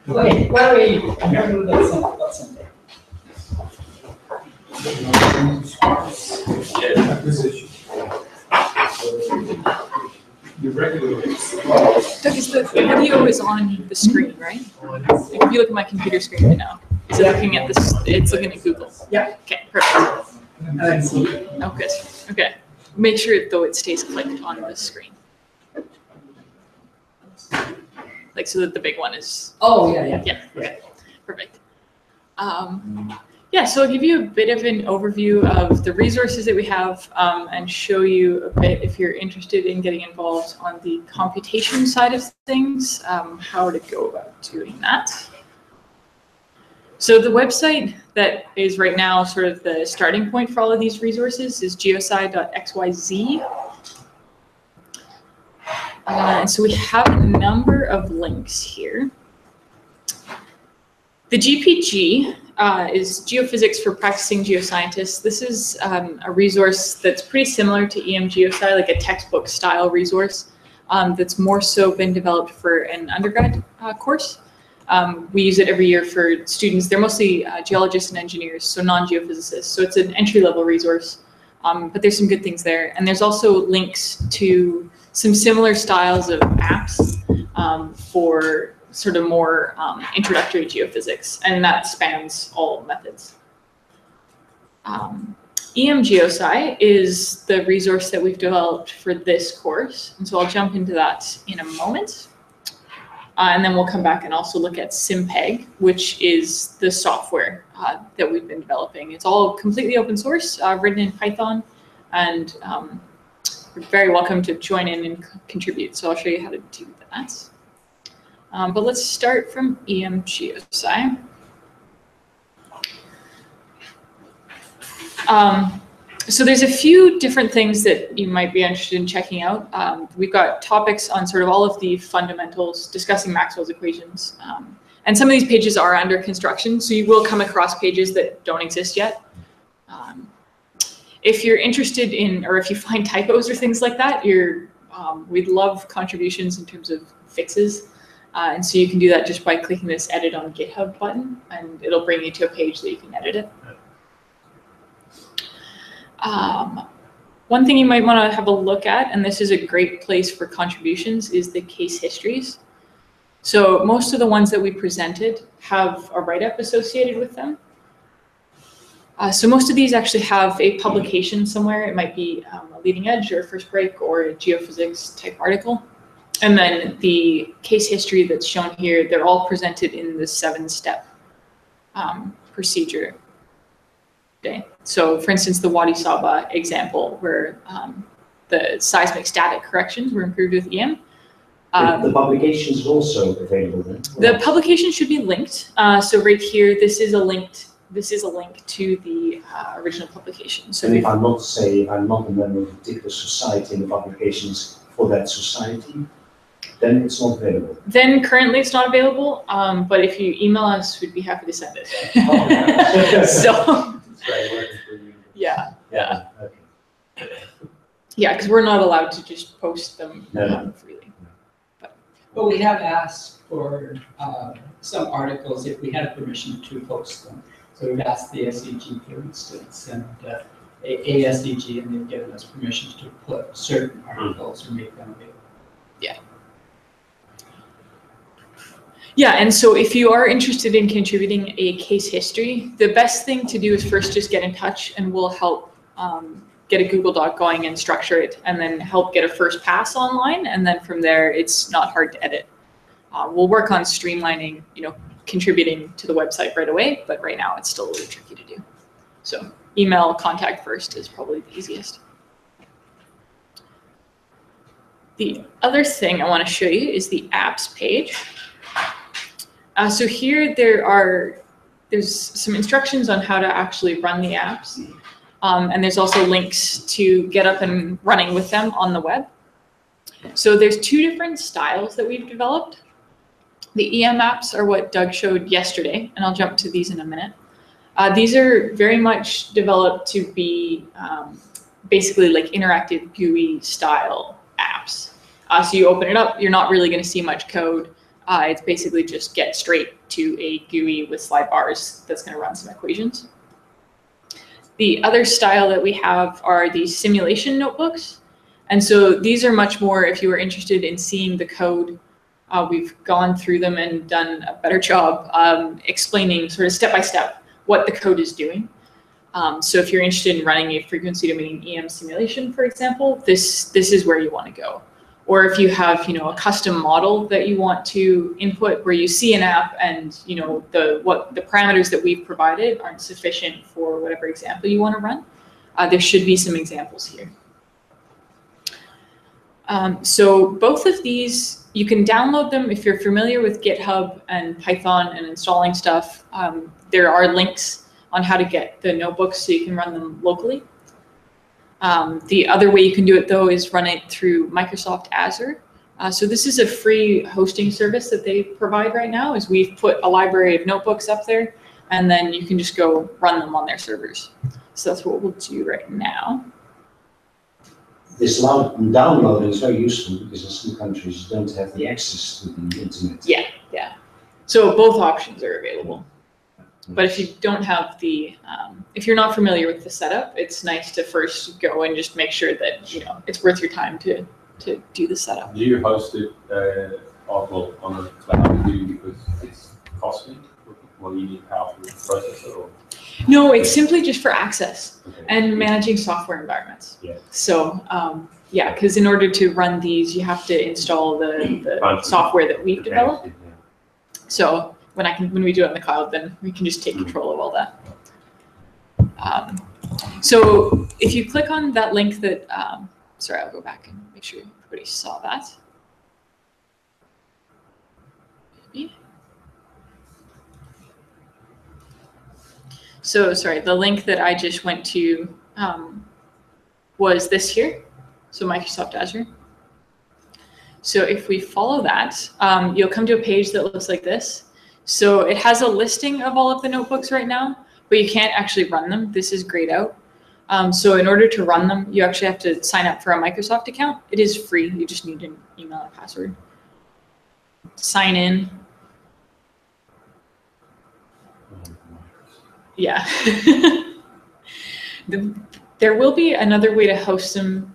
Okay, why don't we remember that someday? Acquisition. The regular. Doug, is the video is on the screen, right? Like if you look at my computer screen right now, is it looking at this? It's looking at Google. Yeah. Okay, perfect. Oh, good. Okay. Make sure though it stays clicked on the screen. Like so that the big one is. Oh, yeah. Yeah. Okay. Perfect. Yeah, so I'll give you a bit of an overview of the resources that we have and show you a bit, if you're interested in getting involved on the computation side of things, how to go about doing that. So the website that is right now sort of the starting point for all of these resources is GeoSci.xyz. And so we have a number of links here. The GPG is Geophysics for Practicing Geoscientists. This is a resource that's pretty similar to EM GeoSci, like a textbook style resource that's more so been developed for an undergrad course. We use it every year for students. They're mostly geologists and engineers, so non-geophysicists. So it's an entry-level resource, but there's some good things there. And there's also links to some similar styles of apps for sort of more introductory geophysics, and that spans all methods. EM GeoSci is the resource that we've developed for this course, and so I'll jump into that in a moment. And then we'll come back and also look at SimPeg, which is the software that we've been developing. It's all completely open source, written in Python, and you're very welcome to join in and contribute. So I'll show you how to do that. But let's start from EM GeoSci. So there's a few different things that you might be interested in checking out. We've got topics on sort of all of the fundamentals, discussing Maxwell's equations. And some of these pages are under construction, so you will come across pages that don't exist yet. If you're interested in, or if you find typos or things like that, we'd love contributions in terms of fixes. And so you can do that just by clicking this edit on GitHub button, and it'll bring you to a page that you can edit it. One thing you might want to have a look at, and this is a great place for contributions, is the case histories. So most of the ones that we presented have a write-up associated with them. So most of these actually have a publication somewhere. It might be a leading edge or first break or a geophysics type article. And then the case history that's shown here, they're all presented in the 7-step procedure. Okay. So for instance, the Wadi Saba example where the seismic static corrections were improved with EM. The publication is also available then? The publication should be linked. So right here, this is a link to the original publication. So and if I'm not, say, I'm not a member of a particular society and the publication is for that society, then it's not available. Then currently it's not available, but if you email us, we'd be happy to send it. So, yeah. Okay. Yeah, because we're not allowed to just post them freely. But we have asked for some articles if we had permission to post them. So we've asked the SEG, for instance, and ASEG, and they've given us permission to put certain articles or make them available. Yeah. Yeah, and so if you are interested in contributing a case history, the best thing to do is first just get in touch, and we'll help get a Google Doc going and structure it, and then help get a first pass online, and then from there, it's not hard to edit. We'll work on streamlining, contributing to the website right away, but right now it's still a little tricky to do. So email contact first is probably the easiest. The other thing I want to show you is the apps page. So here there's some instructions on how to actually run the apps. And there's also links to get up and running with them on the web. So there's two different styles that we've developed. The EM apps are what Doug showed yesterday, and I'll jump to these in a minute. These are very much developed to be basically like interactive GUI style apps. So you open it up, you're not really going to see much code. It's basically just get straight to a GUI with slide bars that's going to run some equations. The other style that we have are these simulation notebooks. And so these are much more, if you were interested in seeing the code, we've gone through them and done a better job explaining sort of step-by-step what the code is doing. So if you're interested in running a frequency domain EM simulation, for example, this is where you want to go. Or if you have, a custom model that you want to input where you see an app and, the parameters that we've provided aren't sufficient for whatever example you want to run, there should be some examples here. So both of these, you can download them if you're familiar with GitHub and Python and installing stuff. There are links on how to get the notebooks so you can run them locally. The other way you can do it, though, is run it through Microsoft Azure. So this is a free hosting service that they provide right now, is we've put a library of notebooks up there, and then you can just go run them on their servers. So that's what we'll do right now. This downloading is very useful because in some countries you don't have the access to the internet. Yeah. So both options are available. But if you don't have the, if you're not familiar with the setup, it's nice to first go and just make sure that, it's worth your time to do the setup. Do you host it on a cloud because it's costly? Well, you need power for the processor? Or? No, it's simply just for access and managing software environments. Yeah. So, because in order to run these, you have to install the software that we've developed. Yeah. So when we do it in the cloud, then we can just take control of all that. So if you click on that link that, sorry, I'll go back and make sure everybody saw that. So sorry, the link that I just went to was this here, so Microsoft Azure. So if we follow that, you'll come to a page that looks like this. So it has a listing of all of the notebooks right now, but you can't actually run them. This is grayed out. So in order to run them, you actually have to sign up for a Microsoft account. It is free. You just need an email and password. Sign in. Yeah. There will be another way to host them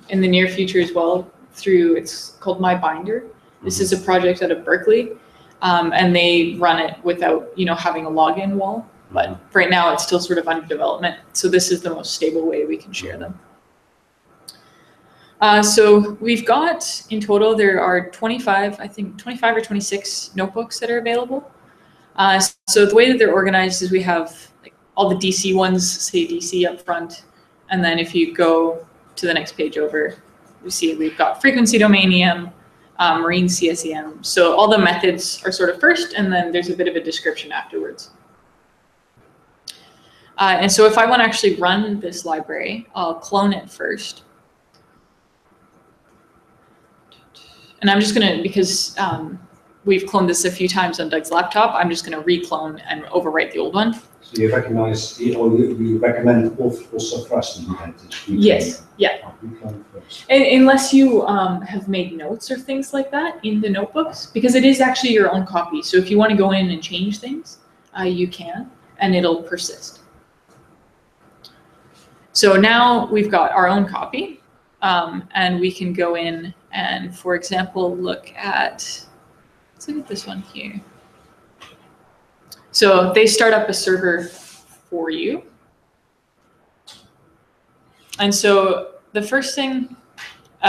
in the near future as well it's called My Binder. This is a project out of Berkeley, and they run it without, having a login wall. But right now it's still sort of under development. So this is the most stable way we can share them. So we've got, in total, there are 25 or 26 notebooks that are available. So the way that they're organized is we have all the DC ones, say DC up front. And then if you go to the next page over, you see we've got frequency domain EM, marine CSEM. So all the methods are sort of first, and then there's a bit of a description afterwards. And so if I want to actually run this library, I'll clone it first. And I'm just going to, because we've cloned this a few times on Doug's laptop, I'm just going to reclone and overwrite the old one. So you recognize, or you recommend also for us to do that? Yes, yeah. Unless you have made notes or things like that in the notebooks, because it is actually your own copy. So if you want to go in and change things, you can, and it'll persist. So now we've got our own copy, and we can go in and, for example, let's look at this one here. So they start up a server for you. And so the first thing,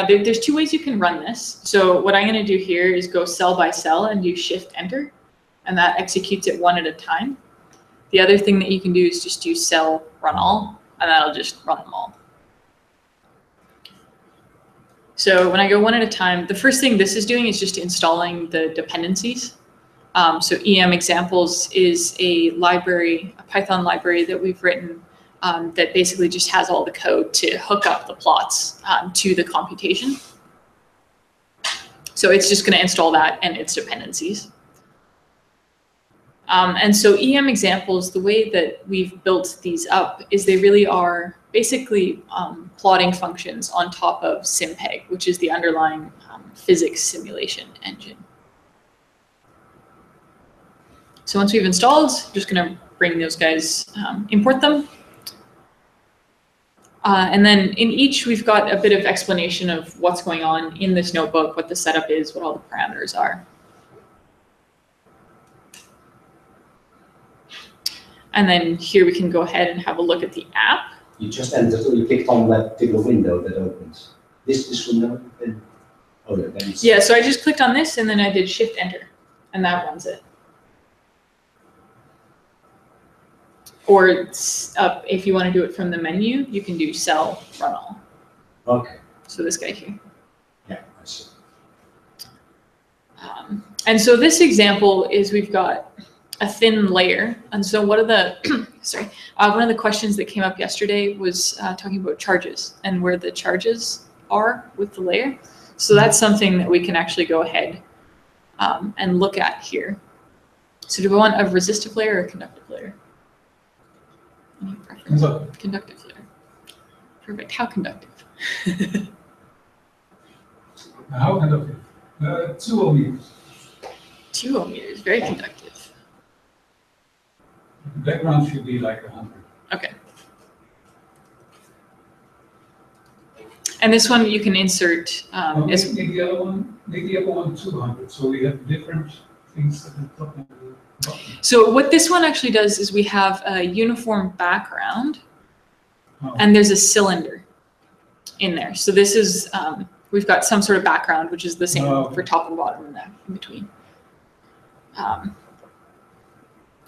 there's two ways you can run this. So what I'm going to do here is go cell by cell and do Shift-Enter, and that executes it one at a time. The other thing that you can do is just do cell run all, and that'll just run them all. So when I go one at a time, the first thing this is doing is just installing the dependencies. So EM examples is a library, a Python library that we've written that basically just has all the code to hook up the plots to the computation. So it's just going to install that and its dependencies. And so EM examples, the way that we've built these up is they really are basically plotting functions on top of SimPeg, which is the underlying physics simulation engine. So once we've installed, I'm just going to bring those guys, import them. And then in each, we've got a bit of explanation of what's going on in this notebook, what the setup is, what all the parameters are. And then here we can go ahead and have a look at the app. You just entered, or you clicked on that particular window that opens. This window, then, oh, then it's... Yeah, so I just clicked on this and then I did Shift Enter, and that runs it. Or if you want to do it from the menu, you can do Cell Run All. Okay. So this guy here. Yeah, I see. And so this example is we've got a thin layer. And so one of the, sorry, one of the questions that came up yesterday was talking about charges and where the charges are with the layer. So that's something that we can actually go ahead and look at here. So do we want a resistive layer or a conductive layer? Any preference? Conductive layer. Perfect. How conductive? How conductive? 2 ohms. 2 ohms, very conductive. The background should be like 100. Okay. And this one you can insert. Make the other one 200. So we have different things at the top and the bottom. So what this one actually does is we have a uniform background, and there's a cylinder in there. So this is we've got some sort of background, which is the same for top and bottom and that in between.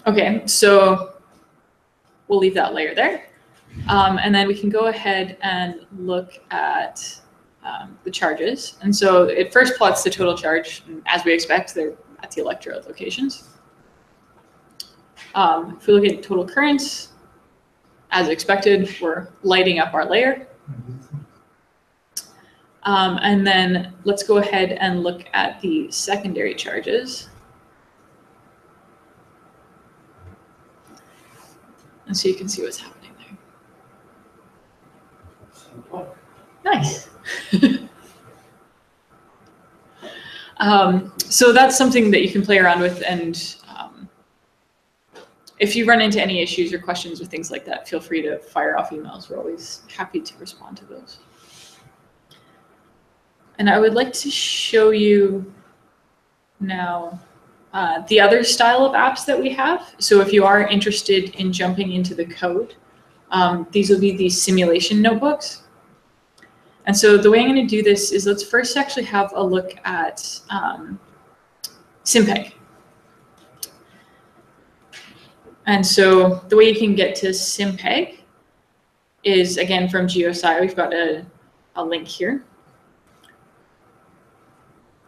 Okay, so we'll leave that layer there. And then we can go ahead and look at the charges. And so it first plots the total charge. And as we expect, they're at the electrode locations. If we look at total currents, as expected, we're lighting up our layer. And then let's go ahead and look at the secondary charges. And so you can see what's happening there. Nice. So that's something that you can play around with, and if you run into any issues or questions or things like that, feel free to fire off emails. We're always happy to respond to those. And I would like to show you now the other style of apps that we have. So if you are interested in jumping into the code, these will be the simulation notebooks. And so the way I'm going to do this is let's first actually have a look at SimPeg. And so the way you can get to SimPeg is, again, from GeoSci. We've got a link here.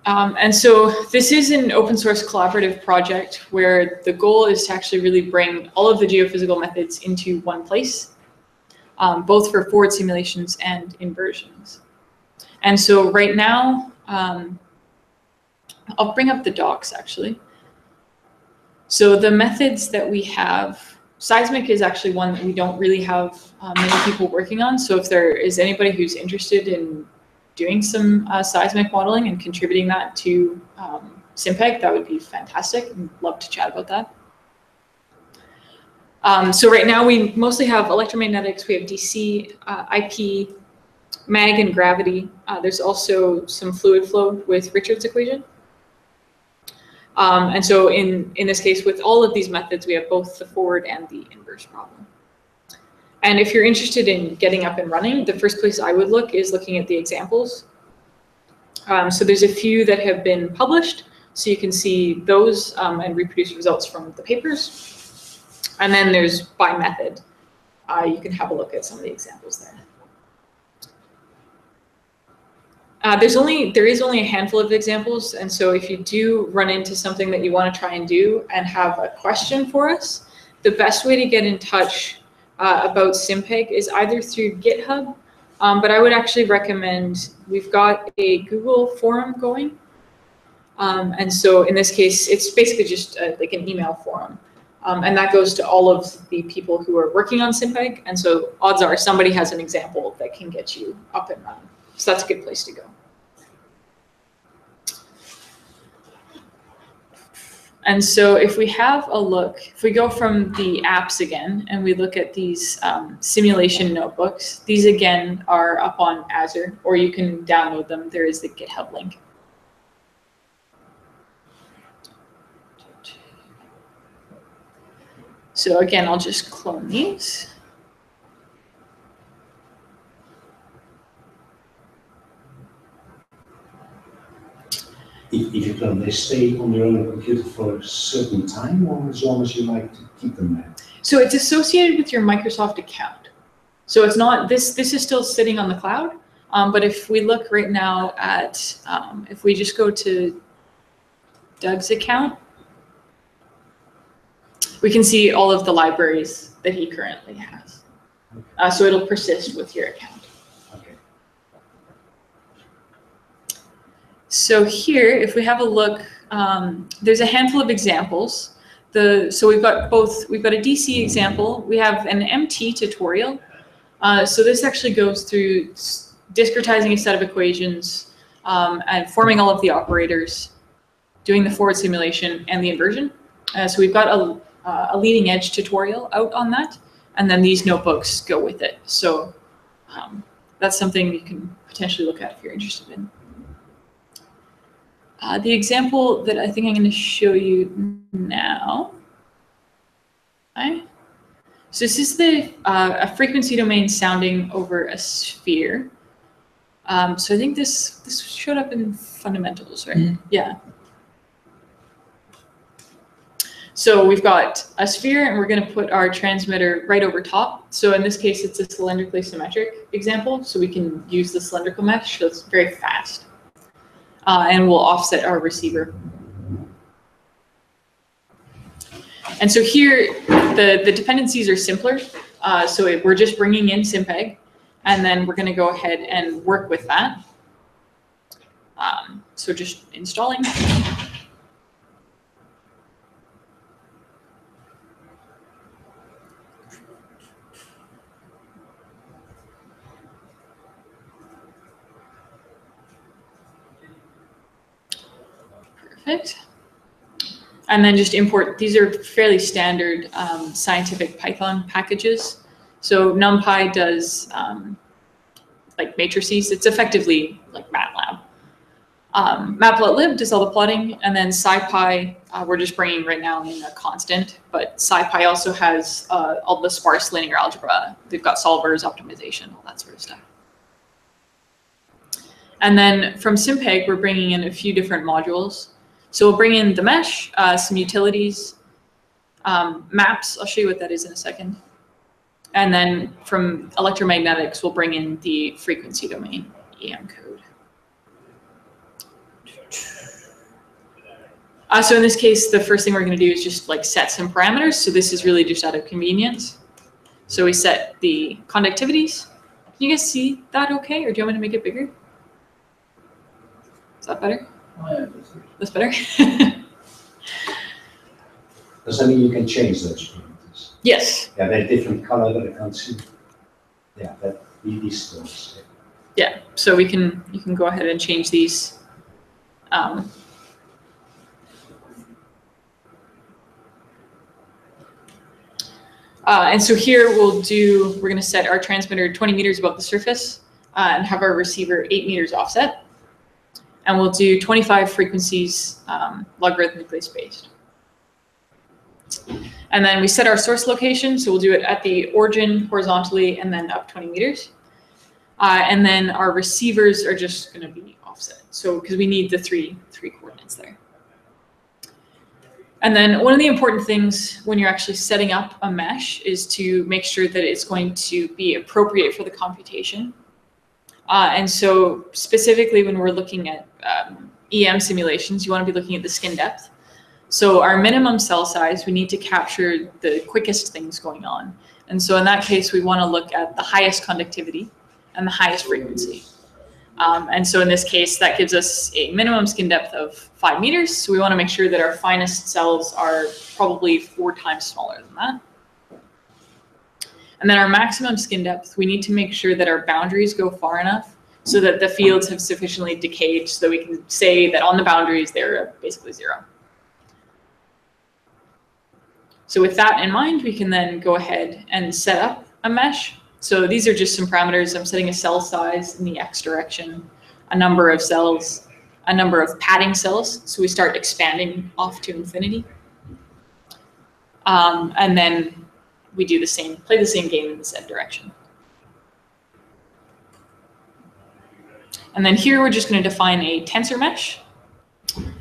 And so this is an open source collaborative project where the goal is to actually really bring all of the geophysical methods into one place, both for forward simulations and inversions. And so right now, I'll bring up the docs actually. So the methods that we have, seismic is actually one that we don't really have many people working on. So if there is anybody who's interested in doing some seismic modeling and contributing that to SimPeg, that would be fantastic. I'd love to chat about that. So right now we mostly have electromagnetics, we have DC, IP, mag and gravity. There's also some fluid flow with Richard's equation. And so in this case, with all of these methods, we have both the forward and the inverse problem. And if you're interested in getting up and running, the first place I would look is looking at the examples. So there's a few that have been published, so you can see those and reproduce results from the papers. And then there's by method. You can have a look at some of the examples there. There is only a handful of examples, and so if you do run into something that you want to try and do and have a question for us, the best way to get in touch about SimPeg is either through GitHub, but I would actually recommend, we've got a Google forum going, and so in this case, it's basically just like an email forum, and that goes to all of the people who are working on SimPeg, and so odds are somebody has an example that can get you up and running. So that's a good place to go. And so if we have a look, if we go from the apps again, and we look at these simulation notebooks, these again are up on Azure, or you can download them. There is the GitHub link. So again, I'll just clone these. If you clone, they stay on your own computer for a certain time, or as long as you like to keep them there? So it's associated with your Microsoft account. So it's not, this is still sitting on the cloud, but if we look right now at, if we just go to Doug's account, we can see all of the libraries that he currently has. So it'll persist with your account. So here, if we have a look, there's a handful of examples. So we've got a DC example, we have an MT tutorial. So this actually goes through discretizing a set of equations and forming all of the operators, doing the forward simulation and the inversion. So we've got a leading edge tutorial out on that, and then these notebooks go with it. So that's something you can potentially look at if you're interested in. The example that I think I'm going to show you now. Okay. So this is a frequency domain sounding over a sphere. So I think this showed up in fundamentals, right? Mm-hmm. Yeah. So we've got a sphere, and we're going to put our transmitter right over top. So in this case, it's a cylindrically symmetric example. So we can use the cylindrical mesh, so it's very fast. And we'll offset our receiver. And so here, the dependencies are simpler. So we're just bringing in SimPeg, and then we're going to go ahead and work with that. So just installing. Perfect. And then just import, these are fairly standard scientific Python packages. So NumPy does like matrices. It's effectively like MATLAB. Matplotlib does all the plotting, and then SciPy, we're just bringing right now in a constant, but SciPy also has all the sparse linear algebra. They've got solvers, optimization, all that sort of stuff. And then from SimPeg, we're bringing in a few different modules. So we'll bring in the mesh, some utilities, maps. I'll show you what that is in a second. And then from electromagnetics, we'll bring in the frequency domain, EM code. So in this case, the first thing we're going to do is just like set some parameters. So this is really just out of convenience. So we set the conductivities. Can you guys see that okay? Or do you want me to make it bigger? Is that better? That's better. Does that mean you can change those parameters? Yes. Yeah, they're different color, but I can't see. Yeah, these things. Yeah, so you can go ahead and change these. And so here we're going to set our transmitter 20 meters above the surface and have our receiver 8 meters offset. And we'll do 25 frequencies logarithmically spaced. And then we set our source location. So we'll do it at the origin horizontally and then up 20 meters. And then our receivers are just going to be offset. So because we need the three coordinates there. And then one of the important things when you're actually setting up a mesh is to make sure that it's going to be appropriate for the computation. And so specifically when we're looking at EM simulations, you want to be looking at the skin depth. So our minimum cell size, we need to capture the quickest things going on. And so in that case, we want to look at the highest conductivity and the highest frequency. And so in this case, that gives us a minimum skin depth of 5 meters. So we want to make sure that our finest cells are probably 4 times smaller than that. And then our maximum skin depth, we need to make sure that our boundaries go far enough so that the fields have sufficiently decayed so that we can say that on the boundaries, they're basically 0. So with that in mind, we can then go ahead and set up a mesh. So these are just some parameters. I'm setting a cell size in the X direction, a number of cells, a number of padding cells. So we start expanding off to infinity. And then we do the same, play the same game in the Z direction. And then here we're just going to define a tensor mesh.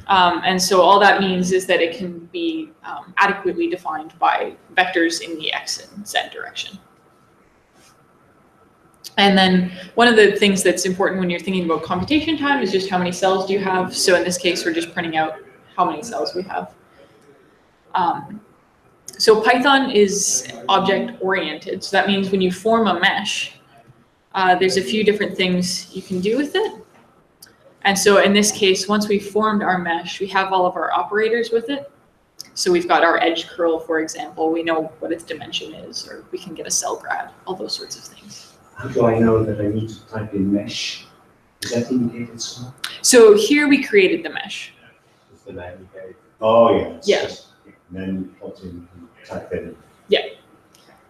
And so all that means is that it can be adequately defined by vectors in the X and Z direction. And then one of the things that's important when you're thinking about computation time is just how many cells do you have. So in this case, we're just printing out how many cells we have. So Python is object-oriented. So that means when you form a mesh, there's a few different things you can do with it. And so in this case, once we've formed our mesh, we have all of our operators with it. So we've got our edge curl, for example. We know what its dimension is, or we can get a cell grad, all those sorts of things. How do I know that I need to type in mesh? Is that indicated somewhere? So here we created the mesh. Is the name you gave? Oh, yeah. Yeah. Then plot in, type that in. Yeah.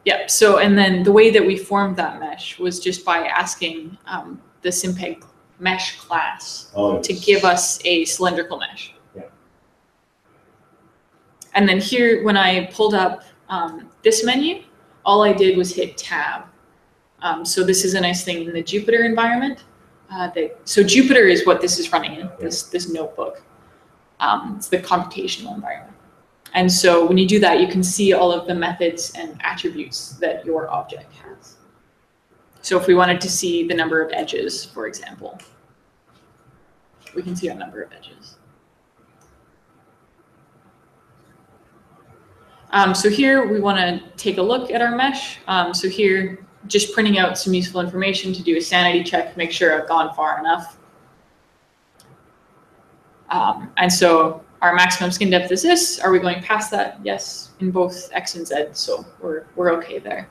Yeah. So, and then the way that we formed that mesh was just by asking the SimPeg mesh class to give us a cylindrical mesh. Yeah. And then here, when I pulled up this menu, all I did was hit tab. So this is a nice thing in the Jupyter environment. So Jupyter is what this is running in, this notebook. It's the computational environment. And so when you do that, you can see all of the methods and attributes that your object has. So if we wanted to see the number of edges, for example, we can see our number of edges. So here we want to take a look at our mesh. So here, just printing out some useful information to do a sanity check, make sure I've gone far enough. And so our maximum skin depth is this. Are we going past that? Yes, in both X and Z, so we're okay there.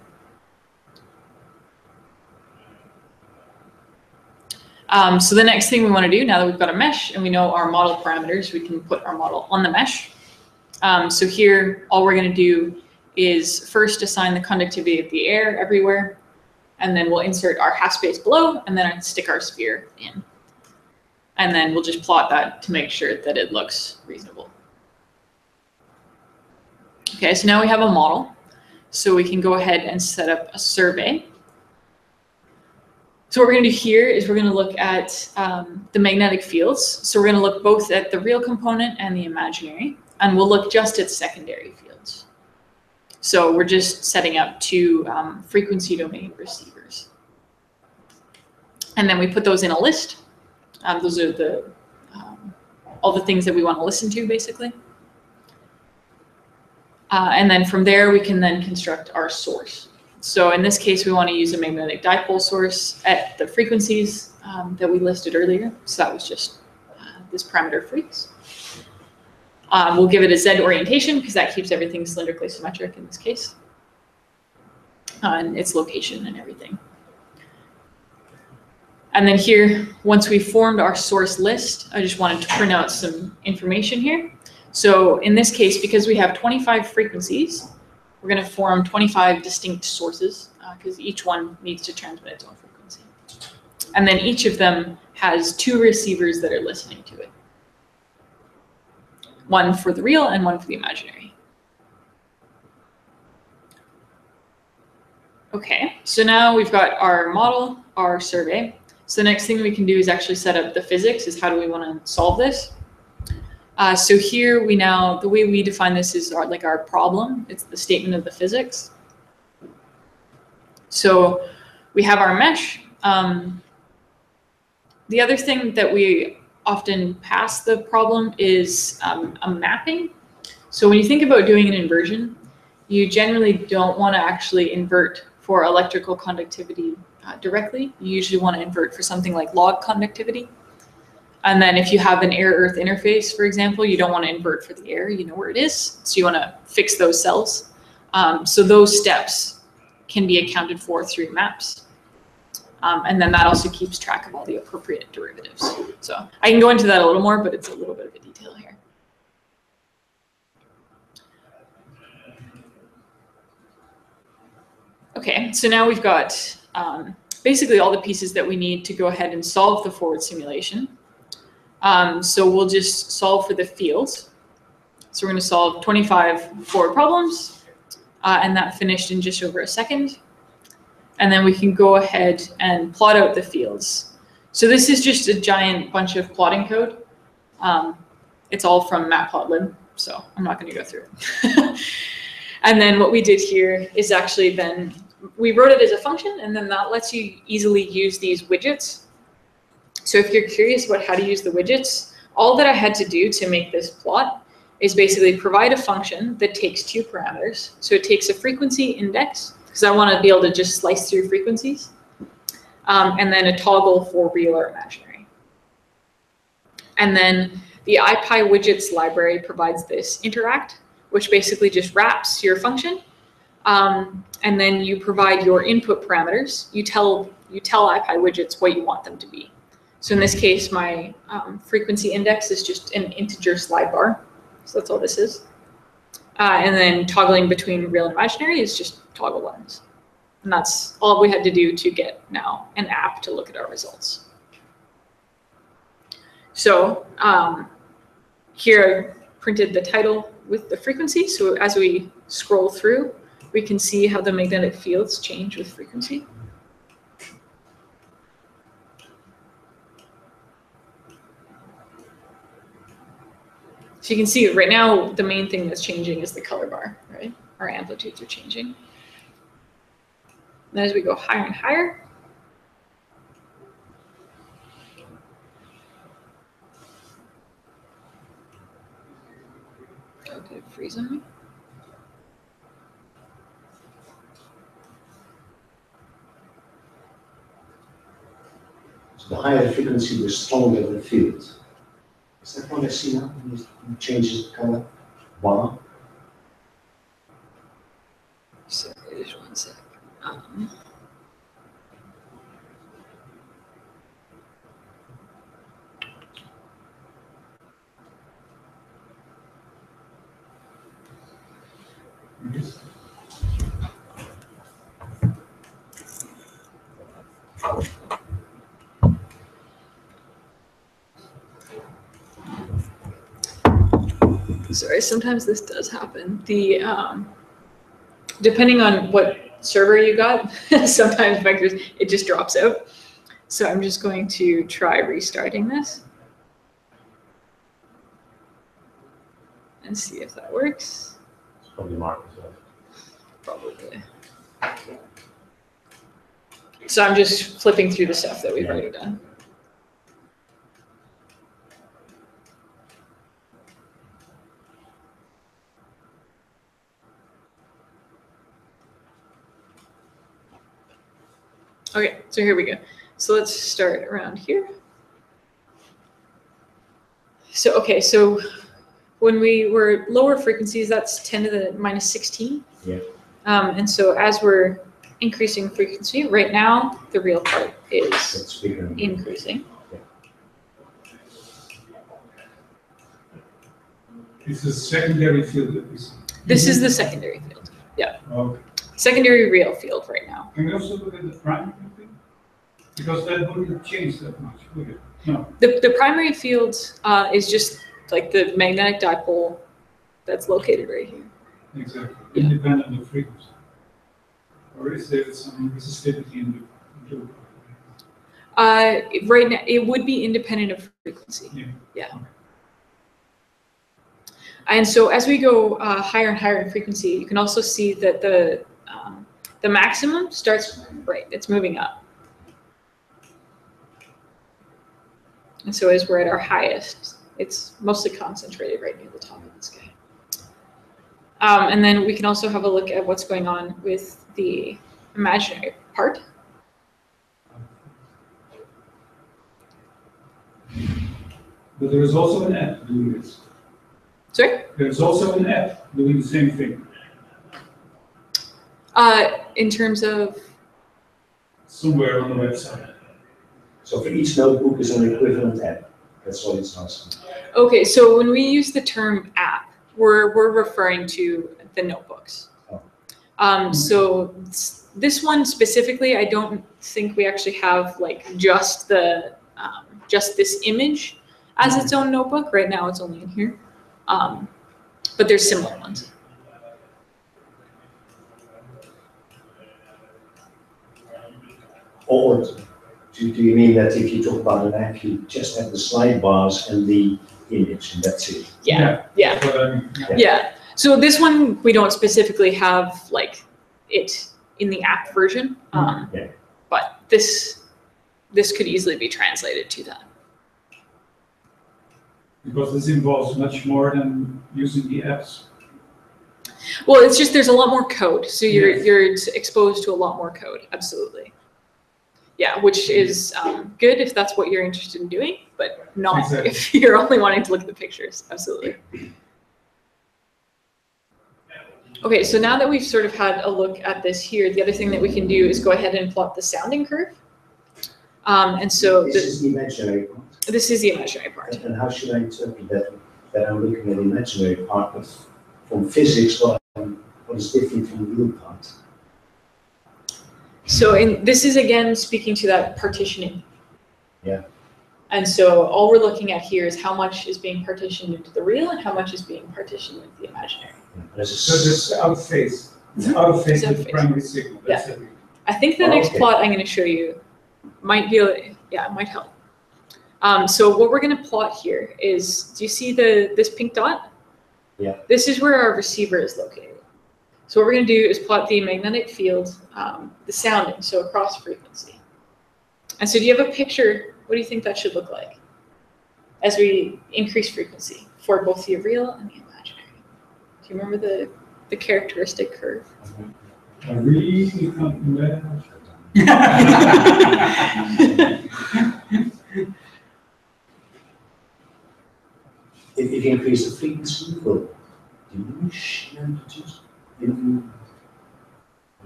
So the next thing we want to do, now that we've got a mesh and we know our model parameters, we can put our model on the mesh. So here, all we're going to do is first assign the conductivity of the air everywhere, and then we'll insert our half space below, and then stick our sphere in. And then we'll just plot that to make sure that it looks reasonable. Okay, so now we have a model. So we can go ahead and set up a survey. So what we're going to do here is we're going to look at the magnetic fields. So we're going to look both at the real component and the imaginary, and we'll look just at secondary fields. So we're just setting up 2 frequency domain receivers. And then we put those in a list. Those are the all the things that we want to listen to, basically. And then from there, we can then construct our source. So in this case, we want to use a magnetic dipole source at the frequencies that we listed earlier. So that was just this parameter freaks. We'll give it a Z orientation because that keeps everything cylindrically symmetric in this case, and its location and everything. And then here, once we formed our source list, I just wanted to print out some information here. So in this case, because we have 25 frequencies, we're going to form 25 distinct sources because each one needs to transmit its own frequency. And then each of them has 2 receivers that are listening to it. One for the real and one for the imaginary. Okay, so now we've got our model, our survey. So the next thing we can do is actually set up the physics, is how do we want to solve this? So here we now, the way we define this is our problem. It's the statement of the physics. So we have our mesh. The other thing that we often pass the problem is a mapping. So when you think about doing an inversion, you generally don't want to actually invert for electrical conductivity directly. You usually want to invert for something like log conductivity. And then if you have an air-earth interface, for example, you don't want to invert for the air, you know where it is. So you want to fix those cells. So those steps can be accounted for through maps. And then that also keeps track of all the appropriate derivatives. So I can go into that a little more, but it's a little bit of a detail here. Okay, so now we've got basically all the pieces that we need to go ahead and solve the forward simulation. So we'll just solve for the fields. So we're going to solve 25 forward problems, and that finished in just over a second. And then we can go ahead and plot out the fields. So this is just a giant bunch of plotting code. It's all from matplotlib, so I'm not going to go through it. And then what we did here is actually then we wrote it as a function, and then that lets you easily use these widgets. So if you're curious about how to use the widgets, all that I had to do to make this plot is basically provide a function that takes two parameters. So it takes a frequency index, because I want to be able to just slice through frequencies, and then a toggle for real or imaginary. And then the IPyWidgets library provides this interact, which basically just wraps your function, and then you provide your input parameters. You tell IPyWidgets what you want them to be. So in this case, my frequency index is just an integer slide bar. So that's all this is. And then toggling between real and imaginary is just toggle ones. And that's all we had to do to get now an app to look at our results. So here I printed the title with the frequency. So as we scroll through, we can see how the magnetic fields change with frequency. So you can see right now, the main thing that's changing is the color bar, right? Our amplitudes are changing. And as we go higher and higher, oh, did it freeze on me? So the higher the frequency, the stronger the field. Is that what I see now? It changes the color bar. So just 1 sec. Sorry, sometimes this does happen. The depending on what server you got, sometimes vectors it just drops out. So I'm just going to try restarting this and see if that works. It's probably Microsoft. Probably. So I'm just flipping through the stuff that we've already done. Okay, so here we go. So let's start around here. So, okay, so when we were lower frequencies, that's 10 to the minus 16. Yeah. And so as we're increasing frequency, right now, the real part is increasing. This is secondary field that we see. This is the secondary field. Yeah. Okay. Secondary real field right now. Can we also look at the primary field? Because that wouldn't change that much, would it? No. The primary field is just like the magnetic dipole that's located right here. Exactly. Yeah. Independent of frequency. Or is there some resistivity in the loop? Right now, it would be independent of frequency. Yeah. Okay. And so as we go higher and higher in frequency, you can also see that the maximum starts, right, it's moving up. And so as we're at our highest, it's mostly concentrated right near the top of the sky. And then we can also have a look at what's going on with the imaginary part. But there is also an app doing this. Sorry? There's also an app doing the same thing. In terms of? Somewhere on the website. So for each notebook is an equivalent app. That's what it's asking. Okay, so when we use the term app, we're referring to the notebooks. So this one specifically, I don't think we actually have like just the just this image as its own notebook. Right now, it's only in here, but there's similar ones. Or do you mean that if you talk about an app, you just have the slide bars and the image, and that's it? Yeah. So this one, we don't specifically have like it in the app version, but this could easily be translated to that. Because this involves much more than using the apps. Well, it's just there's a lot more code, so you're exposed to a lot more code. Absolutely. Yeah, which is good if that's what you're interested in doing, but not if you're only wanting to look at the pictures. Absolutely. Okay, so now that we've sort of had a look at this here, the other thing that we can do is go ahead and plot the sounding curve. And so this is the imaginary part. This is the imaginary part. And how should I interpret that I'm looking at the imaginary part, but from physics, what is different from the real part? So this is again speaking to that partitioning. Yeah. And so all we're looking at here is how much is being partitioned into the real and how much is being partitioned into the imaginary. So this out of phase. It's out of phase with the primary signal. That's it. I think the next plot I'm going to show you might be, it might help. So what we're going to plot here is, do you see this pink dot? Yeah. This is where our receiver is located. So what we're going to do is plot the magnetic field, the sounding, so across frequency. And so do you have a picture? What do you think that should look like as we increase frequency for both the real and the imaginary? Do you remember the characteristic curve? I really can't remember. If you increase the frequency, it will diminish the amplitude.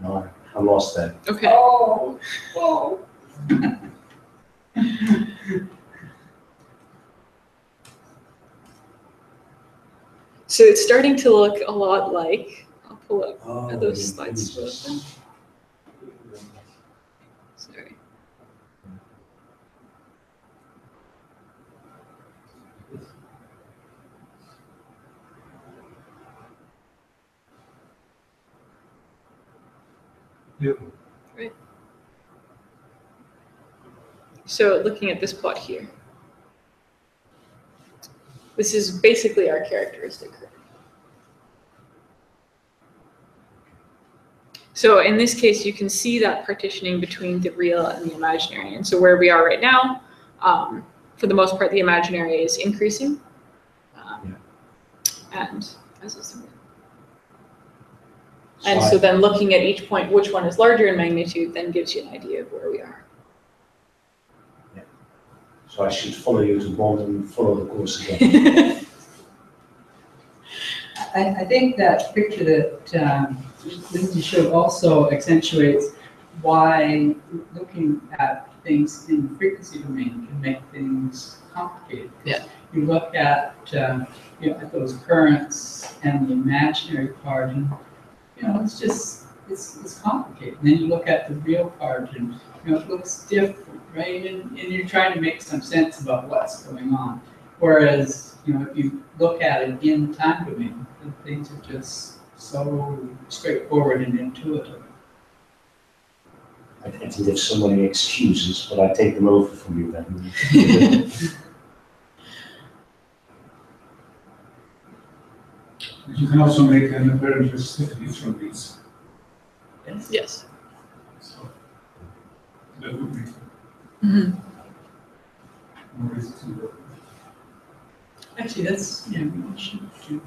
No, I lost that. Okay. Oh. So it's starting to look a lot like, I'll pull up those slides. Sorry. Right. So looking at this plot here, this is basically our characteristic curve. So in this case, you can see that partitioning between the real and the imaginary. And so where we are right now, for the most part, the imaginary is increasing. And as is the real. And so then looking at each point, which one is larger in magnitude, then gives you an idea of where we are. Yeah. So I should follow you to Bond and follow the course again. I think that picture that Lindsay showed also accentuates why looking at things in the frequency domain can make things complicated. Yeah. You look at at those currents and the imaginary part, and it's just it's complicated. And then you look at the real part, and it looks different, right? And you're trying to make some sense about what's going on. Whereas if you look at it in time domain, then things are just so straightforward and intuitive. I think there's so many excuses, but I take them over from you then. You can also make an apparent resistivity from these. Yes. So that would be Mm-hmm. more resistive. Actually, that's, yeah, we should do.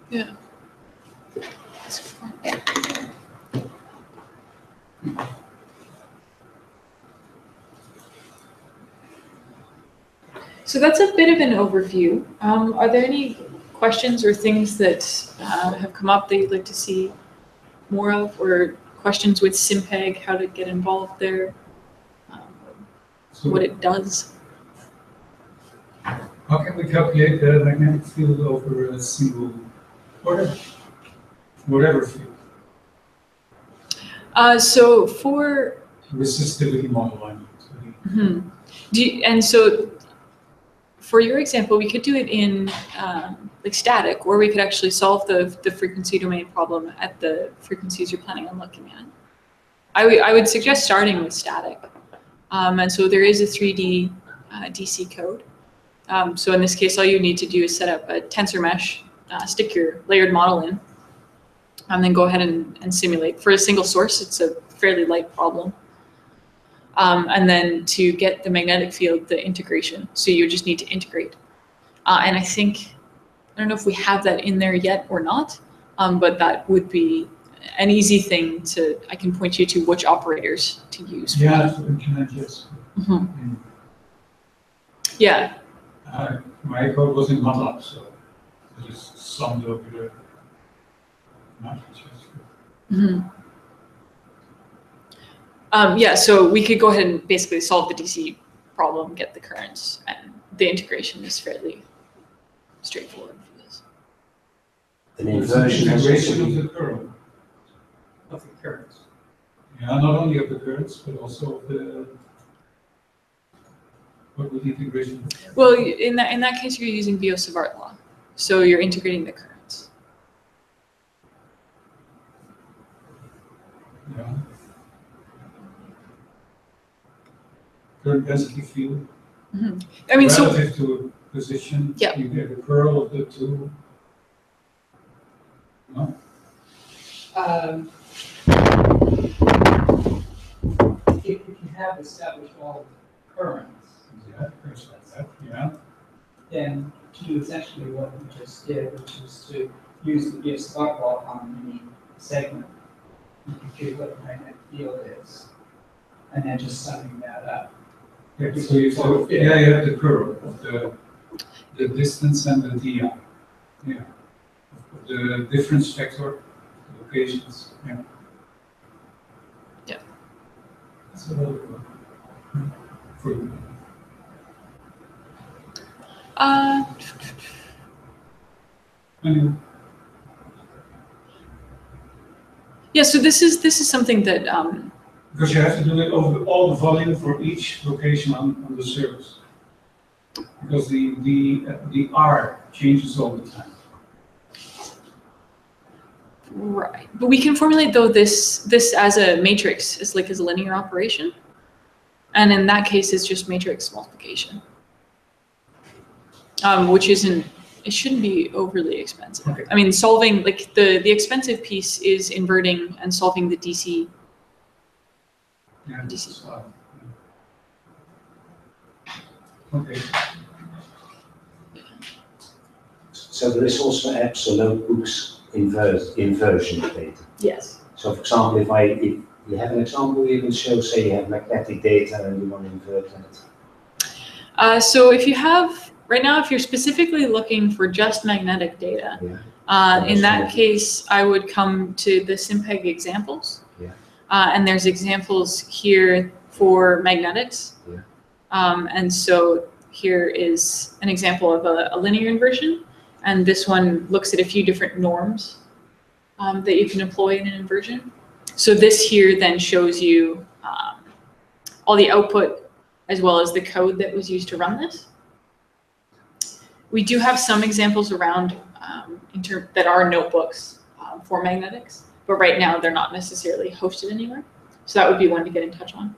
Yeah. So that's a bit of an overview. Are there any questions or things that have come up that you'd like to see more of, or questions with SIMPEG, how to get involved there, what it does? How can we calculate the magnetic field over a single whatever field? So for Resistivity model, I mean. and so for your example, we could do it in like static, or we could actually solve the frequency domain problem at the frequencies you're planning on looking at. I would suggest starting with static. And so there is a 3D DC code. So in this case, all you need to do is set up a tensor mesh, stick your layered model in, and then go ahead and simulate. For a single source, it's a fairly light problem. And then to get the magnetic field, the integration. So you just need to integrate. And I don't know if we have that in there yet or not, but that would be an easy thing I can point you to which operators to use. Yeah, that's what we can adjust. Yeah. My code was in MATLAB, so I just summed over the matrices. Yeah, so we could go ahead and basically solve the DC problem, get the currents, and the integration is fairly straightforward for this. An inversion has also Integration of the current. Of the currents. Yeah, not only of the currents, but also of the. What would the integration be? Well, in that case, you're using Biot-Savart law, so you're integrating the currents. Yeah. Current density field. I mean, so relative to a position. Yeah. You get the curl of the two. No. If you have established all currents, Yeah. then to do essentially what we just did, which is to use the Biot-Savart law on any segment, you compute what the magnetic field is, and then just summing that up. Yeah, so you have the curl of the distance and the di. Yeah. The difference factor, locations. Yeah. Yeah. That's a lot of work. For yeah, so this is something that because you have to do it over all the volume for each location on the surface. Because the R changes all the time. right, but we can formulate though this as a matrix, as a linear operation, and in that case, it's just matrix multiplication, which it shouldn't be overly expensive. Okay. I mean, solving the expensive piece is inverting and solving the DC. Yeah. DC. Okay. So there is also absolute Brooks inversion data. Yes. So for example, if you have an example, you can show, say you have magnetic data and you want to invert that. So if you have, right now, if you're specifically looking for just magnetic data, in that case, I would come to the SIMPEG examples. Yeah. And there's examples here for magnetics. Yeah. And so here is an example of a linear inversion. And this one looks at a few different norms that you can employ in an inversion. So this here then shows you all the output as well as the code that was used to run this. We do have some examples around that are notebooks for magnetics, but right now they're not necessarily hosted anywhere. So that would be one to get in touch on.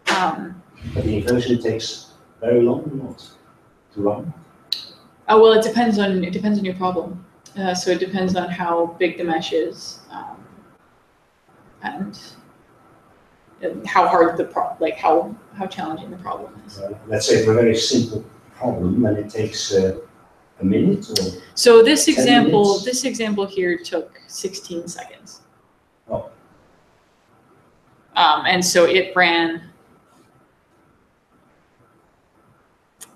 But the inversion takes very long or not to run? Oh, well, it depends on your problem. So it depends on how big the mesh is, and how hard how challenging the problem is. Let's say for a very simple problem when it takes a minute or? So this 10 minutes? this example here took 16 seconds. Oh. And so it ran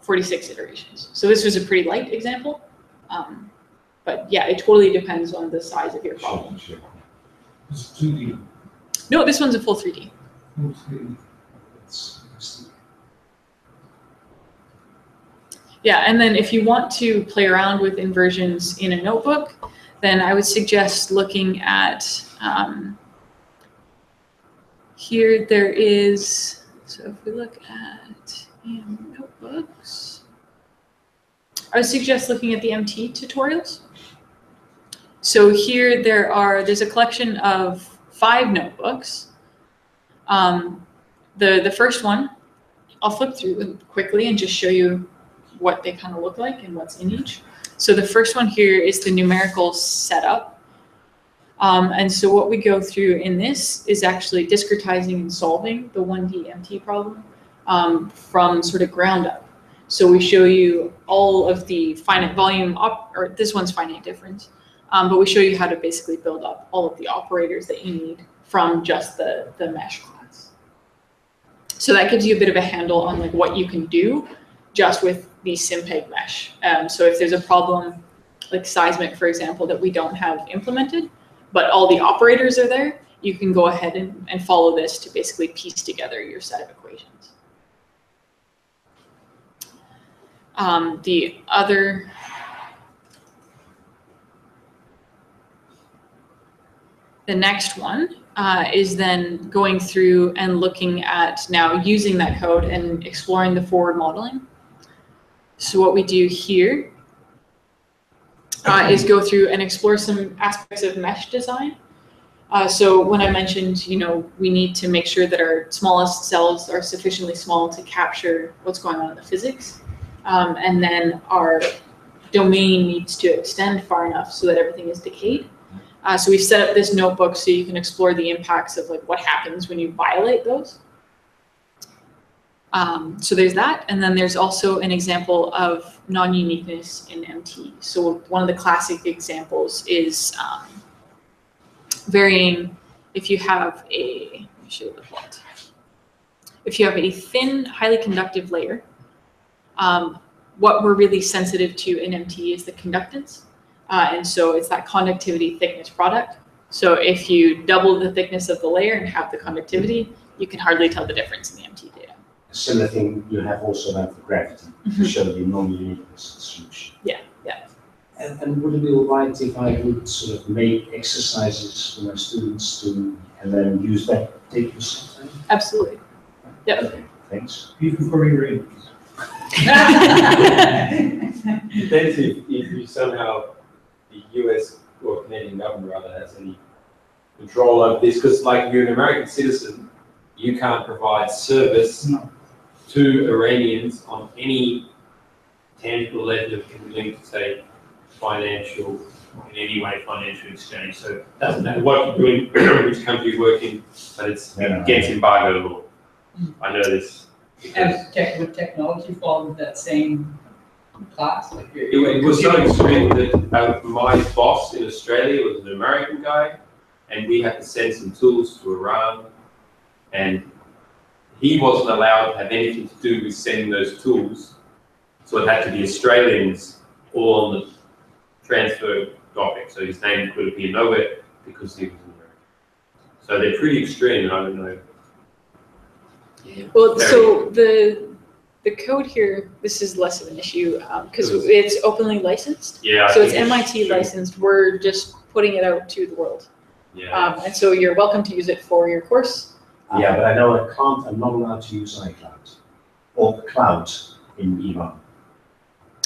46 iterations. So this was a pretty light example. But yeah, it totally depends on the size of your problem. It's 2D. No, this one's a full 3D. Full 3D. Yeah, and then if you want to play around with inversions in a notebook, then I would suggest looking at, here there is, so if we look at notebooks, I would suggest looking at the MT tutorials. So here there's a collection of 5 notebooks. The first one, I'll flip through them quickly and just show you what they kind of look like and what's in each. So the first one here is the numerical setup. And so what we go through in this is actually discretizing and solving the 1D MT problem from sort of ground up. So we show you all of the finite volume, or this one's finite difference, but we show you how to basically build up all of the operators that you need from just the mesh class. So that gives you a bit of a handle on like what you can do just with the SimPeg mesh. So if there's a problem like seismic, for example, that we don't have implemented, but all the operators are there, you can go ahead and follow this to basically piece together your set of equations. The next one is then going through and looking at now using that code and exploring the forward modeling. So what we do here is go through and explore some aspects of mesh design. So when I mentioned, we need to make sure that our smallest cells are sufficiently small to capture what's going on in the physics. And then our domain needs to extend far enough so that everything is decayed. So we've set up this notebook so you can explore the impacts of like what happens when you violate those. So there's that, and then there's also an example of non-uniqueness in MT. So one of the classic examples is varying if you have let me show you the plot. If you have a thin, highly conductive layer, what we're really sensitive to in MT is the conductance. And so it's that conductivity thickness product. So if you double the thickness of the layer and have the conductivity, you can hardly tell the difference in the MT data. Similar thing you have also done for gravity to show the non-uniqueness solution. Yeah. And would it be all right if I would sort of make exercises for my students to, and then use that data sometime? Absolutely. Yep. Okay, thanks. Even for re-ratings. Depends if you somehow, the US or Canadian government rather has any control over this, because like you're an American citizen, you can't provide service to Iranians on any tangible level that can be linked to, say, financial, in any way financial exchange. So it doesn't matter what you're doing, which country you work in, but it's against embargo law. I know this. Would technology fall into that same class? Like It was so extreme that my boss in Australia was an American guy, and we had to send some tools to Iran, and he wasn't allowed to have anything to do with sending those tools, so it had to be Australians all on the transfer docket. So his name could appear nowhere because he was an American. So they're pretty extreme, and I don't know. Well, so the code here, this is less of an issue because it's openly licensed. Yeah. So it's MIT licensed. We're just putting it out to the world. Yeah. And so you're welcome to use it for your course. Yeah, but I know I'm not allowed to use iCloud or cloud in Iran.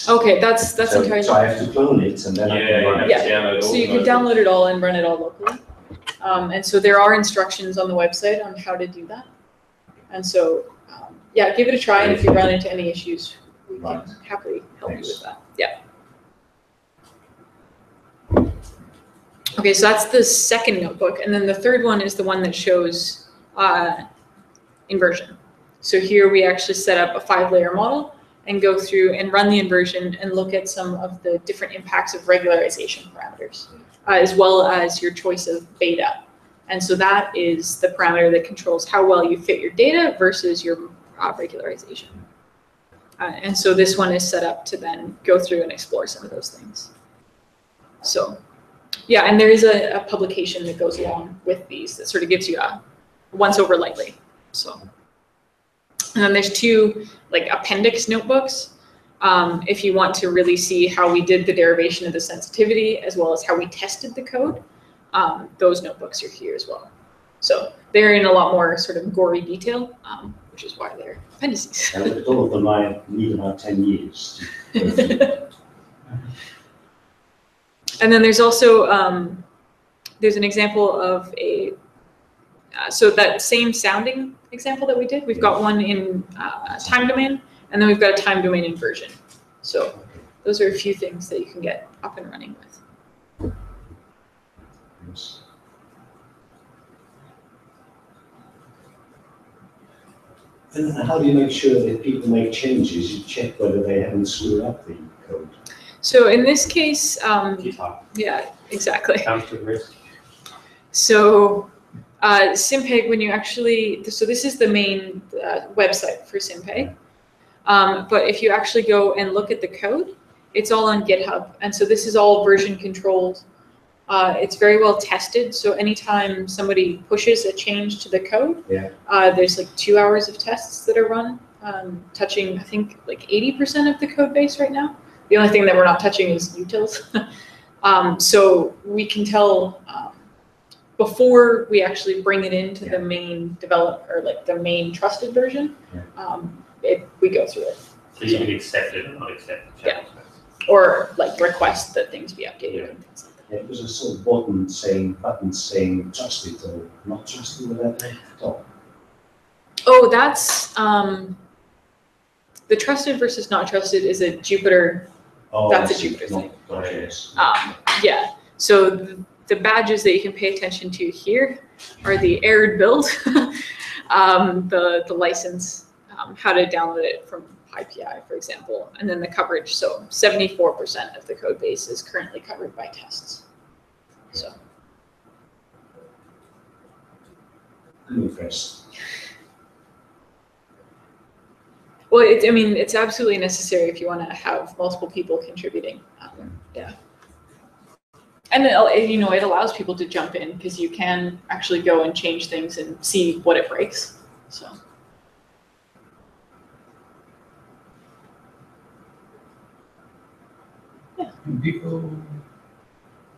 Okay, that's So entirely. I have to clone it and then I can run it. So you can download it all and run it all locally. And so there are instructions on the website on how to do that. And so, yeah, give it a try, and if you run into any issues, we can happily help you with that. Yeah. Okay, so that's the second notebook, and then the third one is the one that shows inversion. So here we actually set up a 5-layer model, and go through and run the inversion and look at some of the different impacts of regularization parameters, as well as your choice of beta. And so that is the parameter that controls how well you fit your data versus your regularization. And so this one is set up to then go through and explore some of those things. So yeah, and there is a publication that goes along with these that sort of gives you a once over lightly. So, and then there's 2 like appendix notebooks. If you want to really see how we did the derivation of the sensitivity as well as how we tested the code, those notebooks are here as well. So they're in a lot more sort of gory detail, which is why they're appendices. And all of them might need about 10 years. And then there's also, there's an example of a, so that same sounding example that we did, we've got one in time domain, and then we've got a time domain inversion. So those are a few things that you can get up and running with. Yes. And how do you make sure that if people make changes, you check whether they haven't screwed up the code? So in this case, yeah, exactly. Counter risk. So SimPeg, when you actually, so this is the main website for SimPeg. But if you actually go and look at the code, it's all on GitHub. And so this is all version controlled. It's very well tested. So anytime somebody pushes a change to the code, there's like 2 hours of tests that are run, touching, I think, like 80% of the code base right now. The only thing that we're not touching is utils. So we can tell before we actually bring it into the main develop, or like the main trusted version, we go through it. So you can accept it or not accept it. Yeah. Or like request that things be updated and things like that. Yeah, there's a sort of button saying trusted or not trusted with that at all. Oh, that's the trusted versus not trusted is a Jupyter. Oh, that's a Jupyter thing. Yes. Yeah. So the badges that you can pay attention to here are the errored build, the license, how to download it from PyPI, for example, and then the coverage. So 74% of the code base is currently covered by tests. So I'm impressed. Well, I mean, it's absolutely necessary if you want to have multiple people contributing. Yeah. And you know, it allows people to jump in because you can actually go and change things and see what it breaks. So. Yeah. And people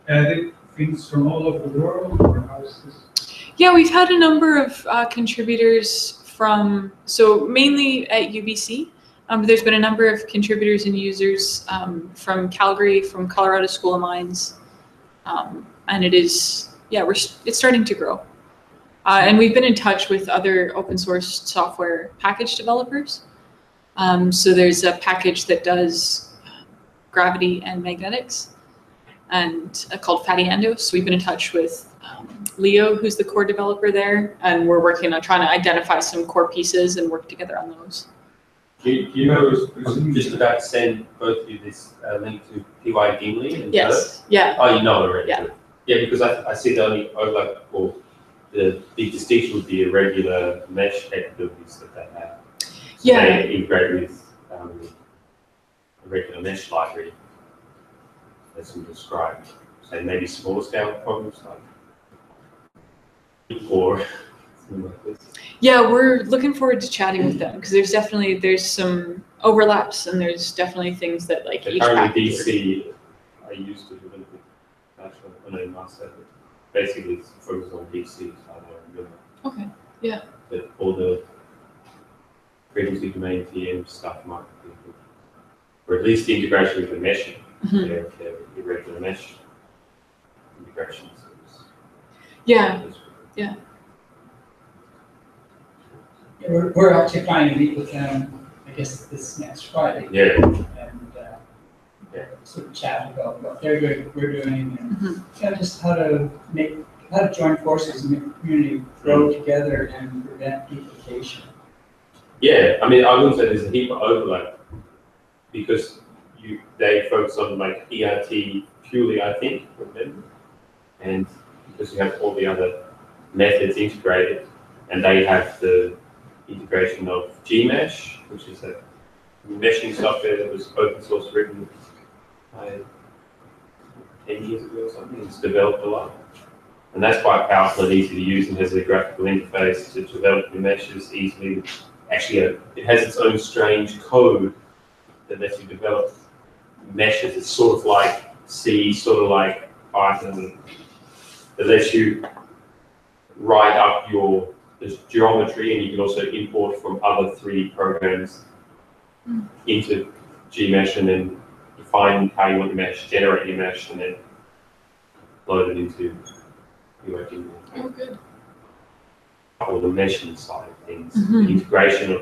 added things from all over the world, or how is this? Yeah, we've had a number of contributors from, so mainly at UBC. There's been a number of contributors and users from Calgary, from Colorado School of Mines. And it is, yeah, it's starting to grow. And we've been in touch with other open source software package developers. So there's a package that does gravity and magnetics, and called Fatiando. So we've been in touch with Leo, who's the core developer there, and we're working on trying to identify some core pieces and work together on those. Do you know, I'm just about to send both of you this link to PY Gimli? And yes. Yeah. Oh, you know it already. Yeah. Yeah, because I see the only overlap, or the big distinction would be irregular mesh capabilities that they have. So yeah. They integrate with a regular mesh library, as we described. So maybe small scale problems like, or something like this. Yeah, we're looking forward to chatting with them because there's some overlaps, and there's definitely things that like each currently package. DC, I used to develop it actually when I mastered it. Basically, it's focused on DC, so I don't remember. Okay. Yeah. But all the frequency domain TM stuff might be good. Or at least the integration with the meshing. The irregular mesh integration. Yeah. Yeah. We're actually trying to meet with them, I guess, this next Friday. Yeah. And sort of chat about what they're doing, what we're doing, and just how to join forces and make the community grow together and prevent duplication. Yeah, I mean, I wouldn't say there's a heap of overlap because they focus on like ERT purely, I think, from memory, and because you have all the other methods integrated, and they have the integration of GMesh, which is a meshing software that was open source written 10 years ago or something. It's developed a lot. And that's quite powerful and easy to use and has a graphical interface to develop the meshes easily. Actually, it has its own strange code that lets you develop meshes. It's sort of like C, sort of like Python, that lets you write up this geometry, and you can also import from other 3D programs into GMesh and then define how you want your mesh, generate your mesh, and then load it into your working. Oh, good. Or the meshing side of things, the integration of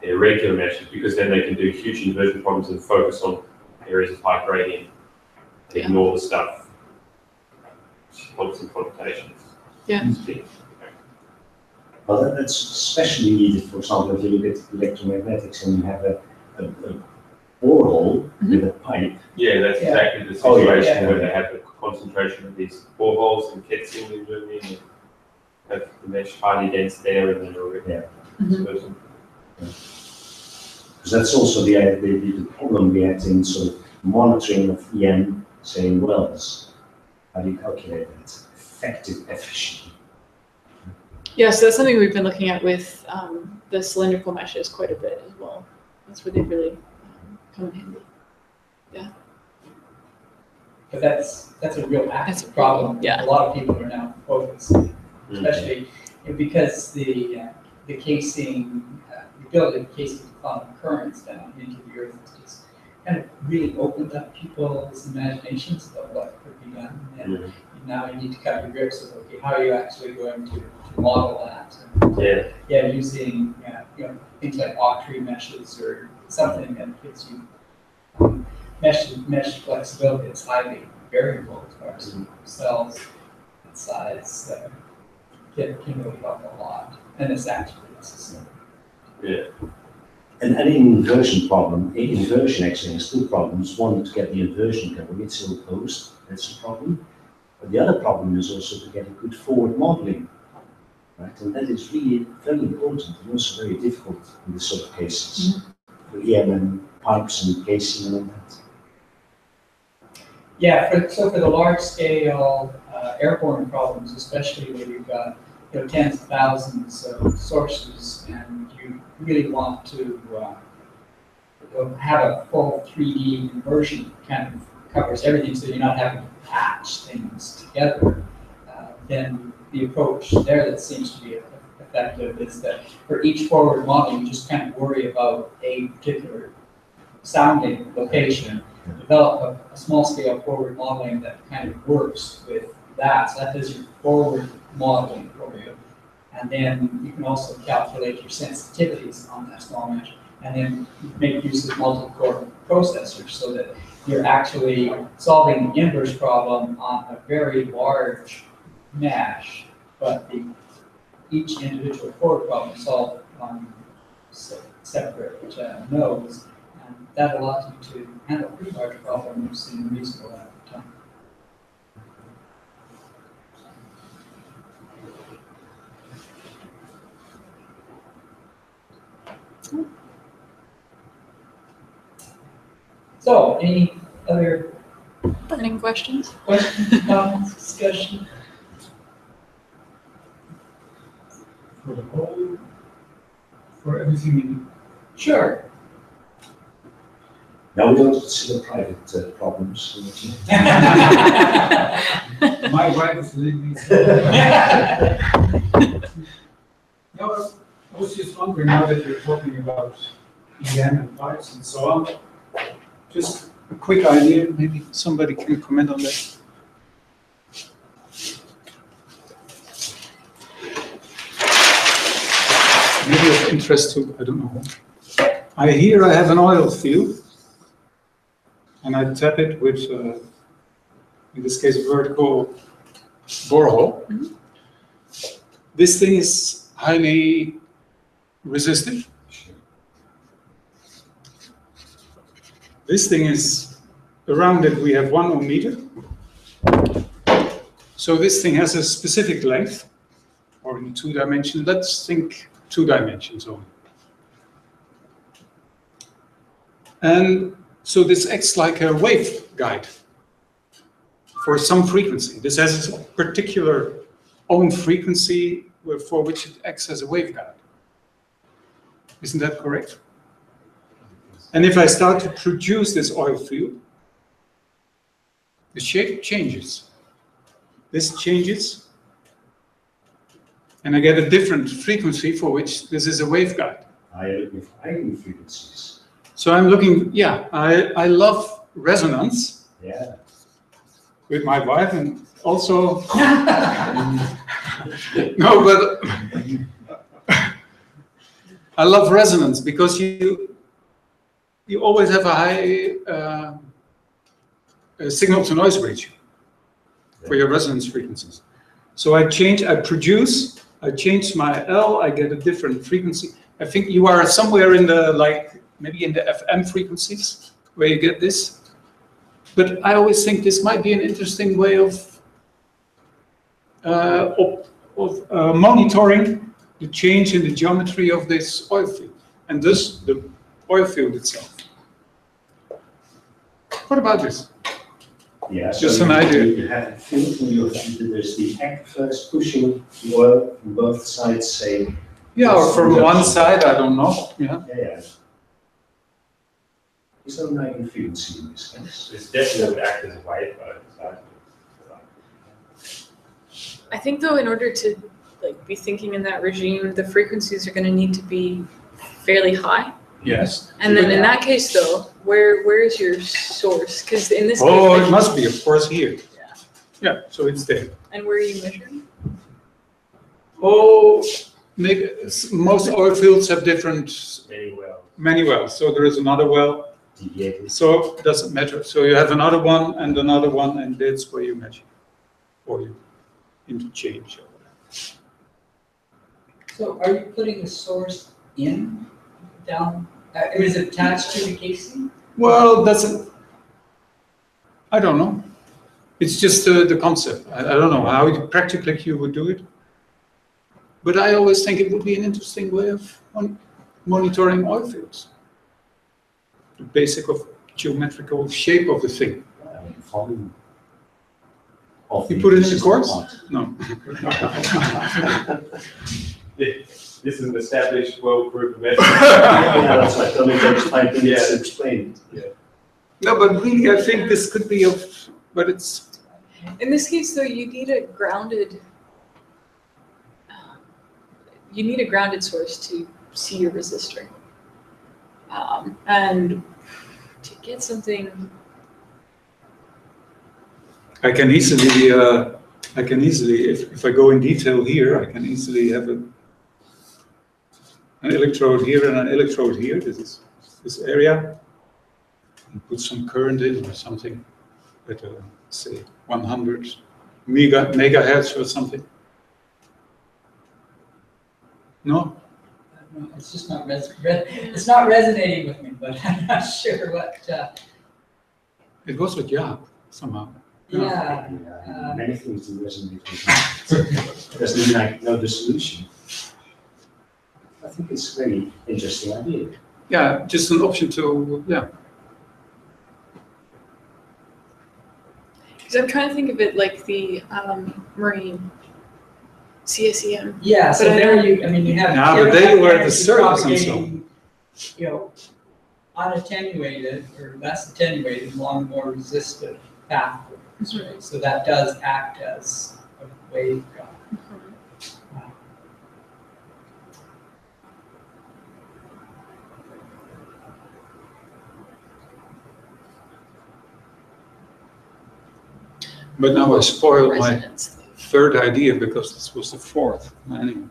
their regular meshes, because then they can do huge inversion problems and focus on areas of high gradient. They ignore the stuff, points and connotations. Yeah. Well, that's especially needed, for example, if you look at electromagnetics and you have a borehole with a pipe. Yeah, that's exactly the situation where they have the concentration of these boreholes and Ketzing in Germany, and have the mesh highly dense there, and then already dispersing. Because that's also the problem we had in sort of monitoring of EM, saying wells. How do you calculate that? Effective, efficient. Yeah, so that's something we've been looking at with the cylindrical meshes quite a bit as well. That's where they really come in handy. Yeah. But that's a real active problem. Yeah. A lot of people are now focused, especially because the casing, the ability of casing to follow currents down into the earth is just kind of really opened up people's imaginations about what could be done. And now you need to cut your grips of, okay, how are you actually going to model that? And, using things like octree meshes or something that gives you mesh flexibility. It's highly variable as far as cells and size can really help a lot, and it's actually necessary. Yeah. And an inversion problem, inversion actually has two problems. One, to get the inversion going, it's still opposed, that's a problem. But the other problem is also to get a good forward modeling, right? And that is really very important and also very difficult in this sort of cases. For EM and pipes and casing and all that. Yeah, so for the large scale airborne problems, especially where you've got tens of thousands of sources and you really want to have a full 3D conversion kind of covers everything, so you're not having to patch things together, then the approach there that seems to be effective is that for each forward model, you just kind of worry about a particular sounding location, develop a small scale forward modeling that kind of works with that. So that does your forward modeling for you. And then you can also calculate your sensitivities on that small mesh, and then make use of multi-core processors so that you're actually solving the inverse problem on a very large mesh, but each individual forward problem is solved on separate nodes, and that allows you to handle pretty large problems in a reasonable amount of time. So, any other burning questions? Questions, comments, discussion? For the whole, for everything. Sure. Now we don't consider private problems. My wife is living. No, I was just wondering, now that you're talking about EM and pipes and so on, just a quick idea, maybe somebody can comment on that. Maybe of interest to, I don't know. I have an oil field, and I tap it with, in this case, a vertical borehole. This thing is highly resistive. This thing is, around it we have 1 ohm meter. So this thing has a specific length, or in 2 dimensions. Let's think 2 dimensions only. And so this acts like a waveguide for some frequency. This has a particular own frequency for which it acts as a waveguide. Isn't that correct? And if I start to produce this oil field, the shape changes. This changes, and I get a different frequency for which this is a waveguide. With eigen frequencies. So I'm looking, yeah, I love resonance. Yeah. With my wife, and also no, but I love resonance because you always have a high signal to noise ratio for your resonance frequencies. So I change my L, I get a different frequency. I think you are somewhere in the, like, maybe in the FM frequencies where you get this. But I always think this might be an interesting way of monitoring the change in the geometry of this oil field, and thus the oil field itself. What about this? Yeah, just so an idea. You have a field and there's the activers pushing the oil from both sides, say. Yeah, or from one side, I don't know. Yeah. Yeah. Is there an eigen frequency in this case? It's definitely would act as a waveguide. I think though, in order to be thinking in that regime, the frequencies are going to need to be fairly high. Yes. And then in that case though, where is your source? Because in this case, it must be, of course, here. Yeah. Yeah, so it's there. And where are you measuring? Oh, maybe most oil fields have different many wells. So there is another well. So it doesn't matter. So you have another one, and that's where you measure, or you interchange. So are you putting the source down? Is it attached to the casing? Well, I don't know. It's just the concept. I don't know how practically you would do it. But I always think it would be an interesting way of monitoring oil fields. The basic of geometrical shape of the thing. You put it in the course? No. This is an established world-proven method. Yeah, that's why it only takes 5 minutes to explain it. Yeah. No, but really, I think this could be but it's. In this case, though, you need a grounded. You need a grounded source to see your resistor, and to get something. I can easily, if I go in detail here, I can easily have an electrode here and an electrode here. This is this area, and put some current in or something at say 100 megahertz or something. No. No, it's just not it's not resonating with me, but I'm not sure what. It was with Jaap somehow. Yeah. Many things do resonate with me. Doesn't mean I know the solution. I think it's a very interesting idea. Yeah, just an option to, yeah. Because I'm trying to think of it like the marine CSEM. Yeah, so there you have. Yeah, but they were the surface and so. Unattenuated or less attenuated along more resistive pathways. Right? So that does act as a waveguide. But now I spoiled my third idea because this was the fourth. Anyway.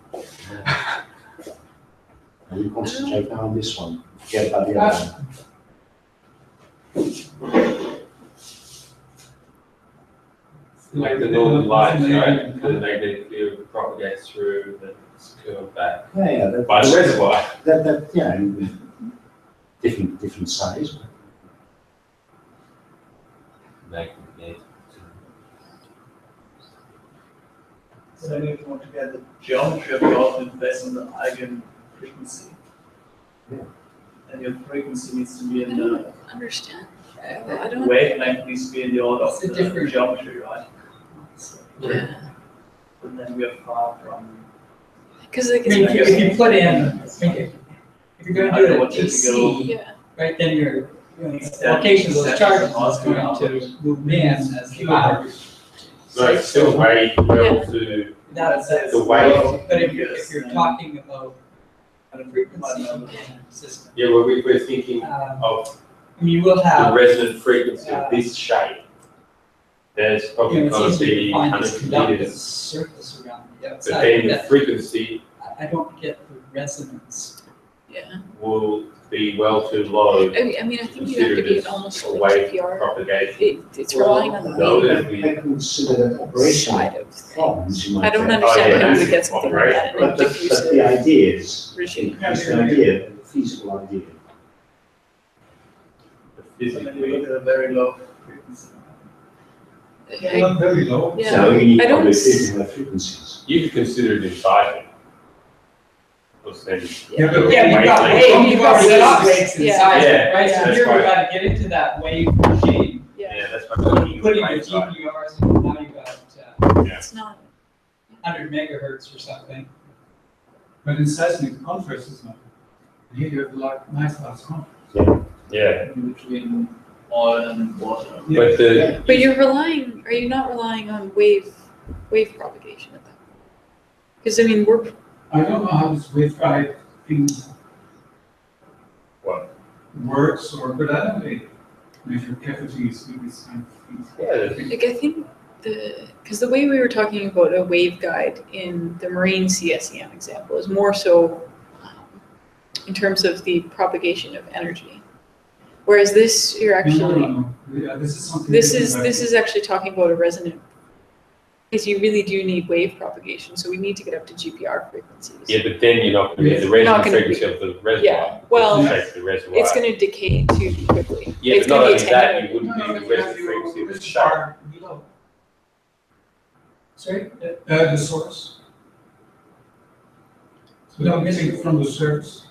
And we concentrate now on this one. Forget about the other one. Like the northern lights, right? The magnetic field propagates through, then it's curved back. Yeah, by the reservoir. Yeah, and different size. magnet. So then you want to get the geometry of the outlet based on the eigenfrequency. Yeah. And your frequency needs to be I in don't the understand. I don't. wavelength needs to be in the order of It's a the different- geometry, right? Yeah. And then we are far from. Because like I mean, it's if you put in, if you're going to do it at DC, yeah. right, then your location of those charges is going to move in as the boundary. No, it's still way well to That's the way. But if you're talking about a frequency system, Yeah, well, we're thinking um, of I mean, you will the have, resonant frequency of this shape. There's you probably know, going it's to easy be to find this 100 conductive meters, surface around the but outside. then the That- frequency I don't get the resonance. Yeah. will be well too low. I mean, I think you have to Consider be this almost a like wave GPR. propagation. It's relying on the No, wave that we- I consider that operational side of problems things. you might I don't have. understand yeah, how you that's would get something like that in a But the diffusive idea is, regime. it's an idea, a feasible idea. And then you look at a very low frequency. Not very low. Yeah. So you need I don't probably s- 50 high frequencies. You could consider it in seismic. Because then Yeah, but Yeah, you've got wavelength- wave, you've got waves Yeah. inside, Yeah, right? So that's here we right. gotta get into that wave regime. Yeah, that's what I'm looking You at. put in the wave side. GPRs, and now you've got It's not. 100 megahertz or something. But in seismic, the contrast is not. Here you have like nice large contrast. Yeah, In between oil and water. but the, But you're relying. Are you not relying on wave propagation at that point? Because I mean, we're I don't know how this waveguide thing what? works, but I don't know, measure cavities with these kind of things. Yeah, like I think because the way we were talking about a waveguide in the marine CSEM example is more so in terms of the propagation of energy, whereas this you're actually. No. Yeah, this is something. This different, is actually talking about a resonant, because you really do need wave propagation, so we need to get up to GPR frequencies. yeah, but then you're not going to get the You're not resonant gonna frequency of the reservoir. Yeah, well, The shape of the reservoir. It's going to decay too quickly. Yeah, It's but not gonna only be that, attenuated. you wouldn't need the resonant frequency of the shape. far below. Sorry? The source. So No, missing from the surface.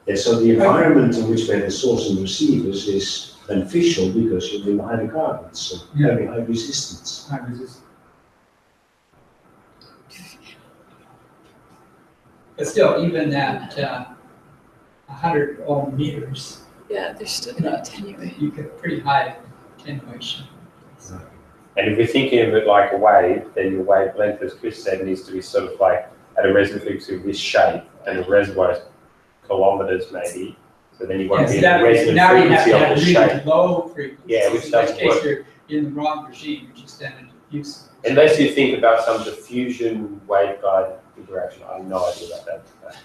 Yeah, so the environment in which we have the source and receivers is beneficial because you're in hydrocarbons, so Yeah. very high resistance. High resistance. But still, even at 100 ohm meters, Yeah, they're still going to attenuate. you get pretty high attenuation. And if we're thinking of it like a wave, then your wavelength, as Chris said, needs to be sort of like at a resonant frequency of this shape, and the reservoir is kilometers maybe. So then you want Yes, to be that at the way, resonant now you have frequency to of have the really shape. low frequencies. Yeah, which in doesn't case work. you're in the wrong regime, which is standard diffuse. Unless you think about some diffusion waveguide configuration, I have no idea about that.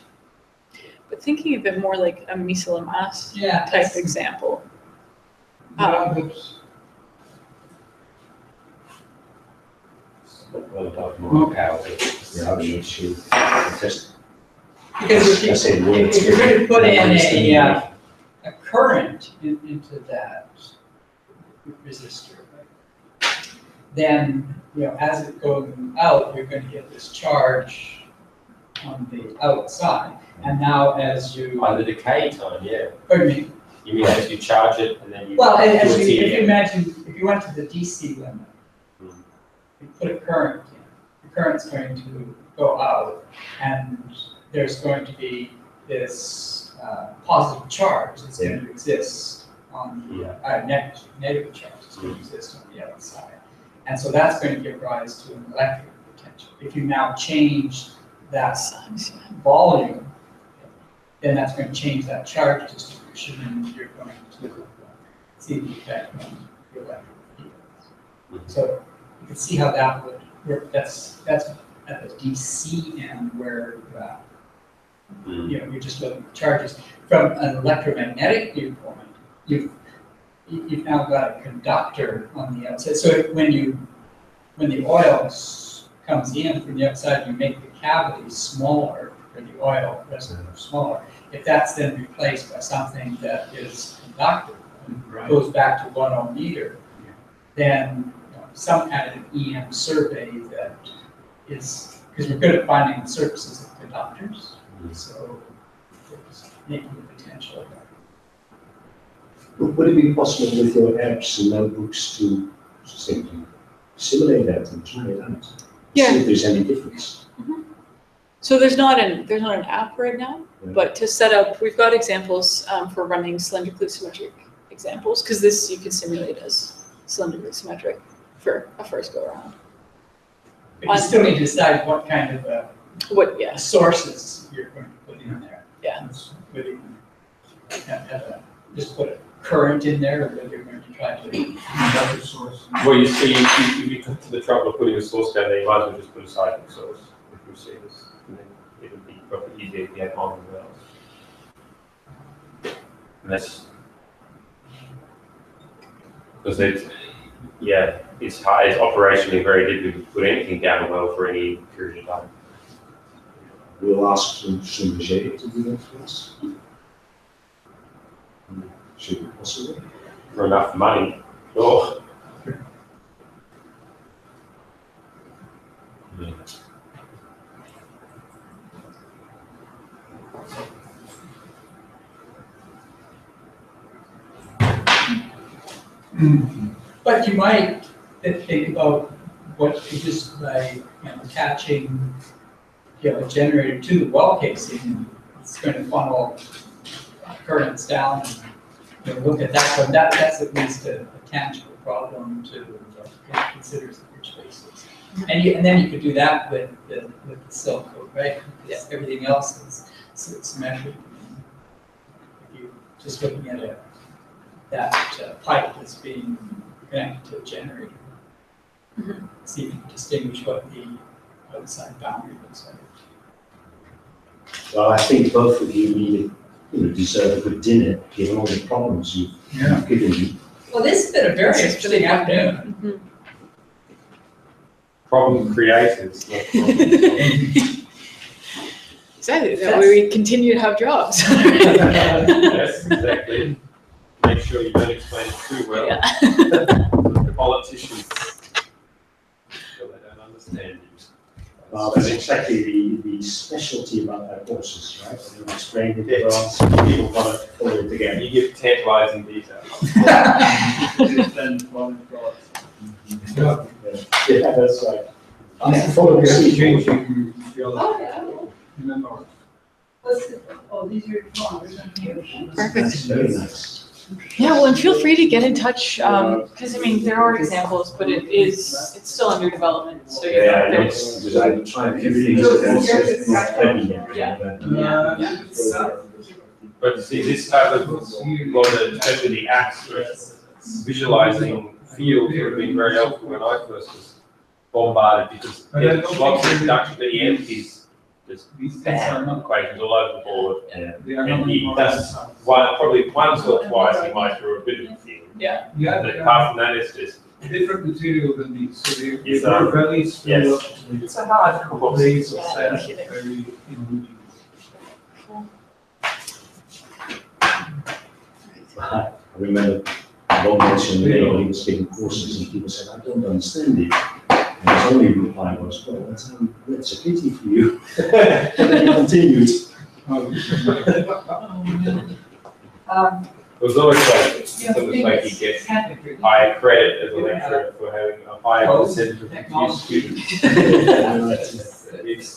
But thinking of it more like a Misela mass Yeah, type that's- example. Yeah, but Well, about more power. Yeah, I mean, she just Because That's it, if you're going to put in understand. a current into that resistor, right, then, you know, as it goes out, you're going to get this charge on the outside. And now as you, By the decay time, yeah. pardon me, You mean as you charge it and then you. well, do as a you, if you TDM. imagine, if you went to the DC limit, you put a current in, the current's going to go out, and there's going to be this positive charge that's going to exist on the negative charge that's going to exist on the outside. And so that's going to give rise to an electric potential. If you now change that volume, then that's going to change that charge distribution, and you're going to see the effect on the electric field. So you can see how that would work. That's at the DC end where you know, you're just looking at charges. From an electromagnetic viewpoint, you've now got a conductor on the outside. So when the oil comes in from the outside, you make the cavity smaller for the oil, reservoir smaller. If that's then replaced by something that is conductive, and goes back to 1 meter, then some kind of EM survey that is, because we're good at finding the surfaces of conductors, so there's maybe the potential. Would it be possible with your apps and notebooks to simply simulate that and try it out? Yeah. See if there's any difference. So there's not an app right now, but to set up, we've got examples for running cylindrically symmetric examples, because this you can simulate as cylindrically symmetric for a first go around. But you still need to decide what kind of sources you're going to put in there. Yeah. Whether you just put a current in there, or whether you're going to try to another source. Well, you see, if you come to the trouble of putting a source down there, you might as well just put a seismic source, if you see this. And then it would be probably easier if you had on the wells. And that's because it's high, it's operationally very difficult to put anything down a well for any period of time. We'll ask Schlumberger to do that for us. Should be possible. For enough money. Oh. But you might think about what you just by attaching a generator to the well casing. It's going to funnel currents down. And look at that, but that's at least a tangible problem to consider the rich spaces. And then you could do that with the cell code, right? Because everything else is symmetric. If you're just looking at that pipe that's being connected to a generator, see if you can distinguish what the outside boundary looks like. Well, I think both of you deserve a good dinner, given all the problems you've given me. Well, this has been a very interesting afternoon. Problem creators. Exactly, that way we continue to have jobs. Yes, exactly. Make sure you don't explain it too well. The politicians, so they don't understand you. Well, that's exactly the specialty about our courses, right? You explain it well, so people want to follow it again. You give tantalizing detail. Yeah, that's right. Follow changing in the north. Oh, these are Perfect. That's very nice. Yeah, well, and feel free to get in touch, because I mean, there are examples, but it's still under development, so you know, there's. Because I'm trying to do things But see, this type of, well, especially the apps, visualizing fields would have been very helpful when I first was bombarded, because there's lots of reduction to the empties. Just equations all over the board, and he does probably once or twice he might do a bit of a thing. Yeah. But apart from that, it's just different material than these. So they Yes, are very still up. it's a hard course. Days of Yeah, sand, very in I remember one mention later he was giving courses and people said, I don't understand it. And his only reply was, well, that's a pity for you. And then he continued. It was always like he gets high credit as a lecturer for having a high percentage of confused students.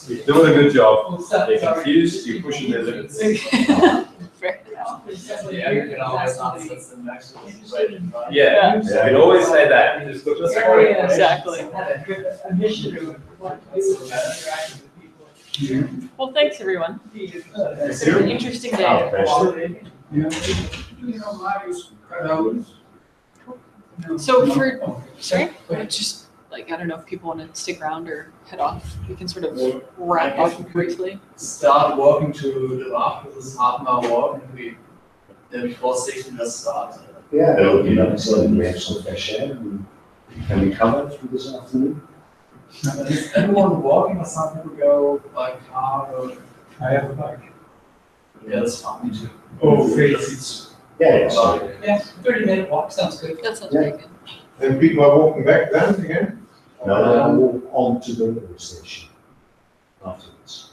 You're doing a good job. They're confused, you're pushing their limits. Yeah, you can always answer some actual question. Yeah, you can always say that. Just look Exactly. Well, thanks, everyone. It's been an interesting day. So sorry, just like, I don't know if people want to stick around or head off. We can sort of wrap up briefly. Start walking to the after this half-an-hour walk, and then before 6 we just start. Yeah, that would be nice. So we have some fresh air. Can we cover through this afternoon? Is everyone walking, or some people go by car? Or I have a bike. Yeah, that's fine, me too. Oh, it's Yeah, Yeah, 30-minute walk sounds good. That sounds Yeah. very good. And people are walking back then again? now I walk on to the railway station afterwards.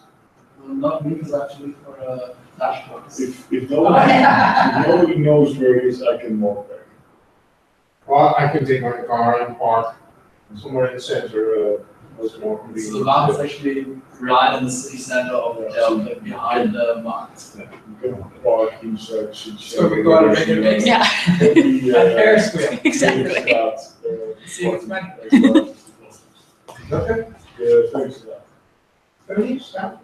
Not me, because actually for a flash course. If nobody knows where it is, I can walk back. Well, I can take my car and park somewhere in the center, was more So the convenient. market is actually right in the city center of Delft, like behind the market. You can park inside. So we go on a regular basis. Yeah, At Paris Square. exactly. See what's money. Okay, Yeah, thanks a lot. very neat stuff.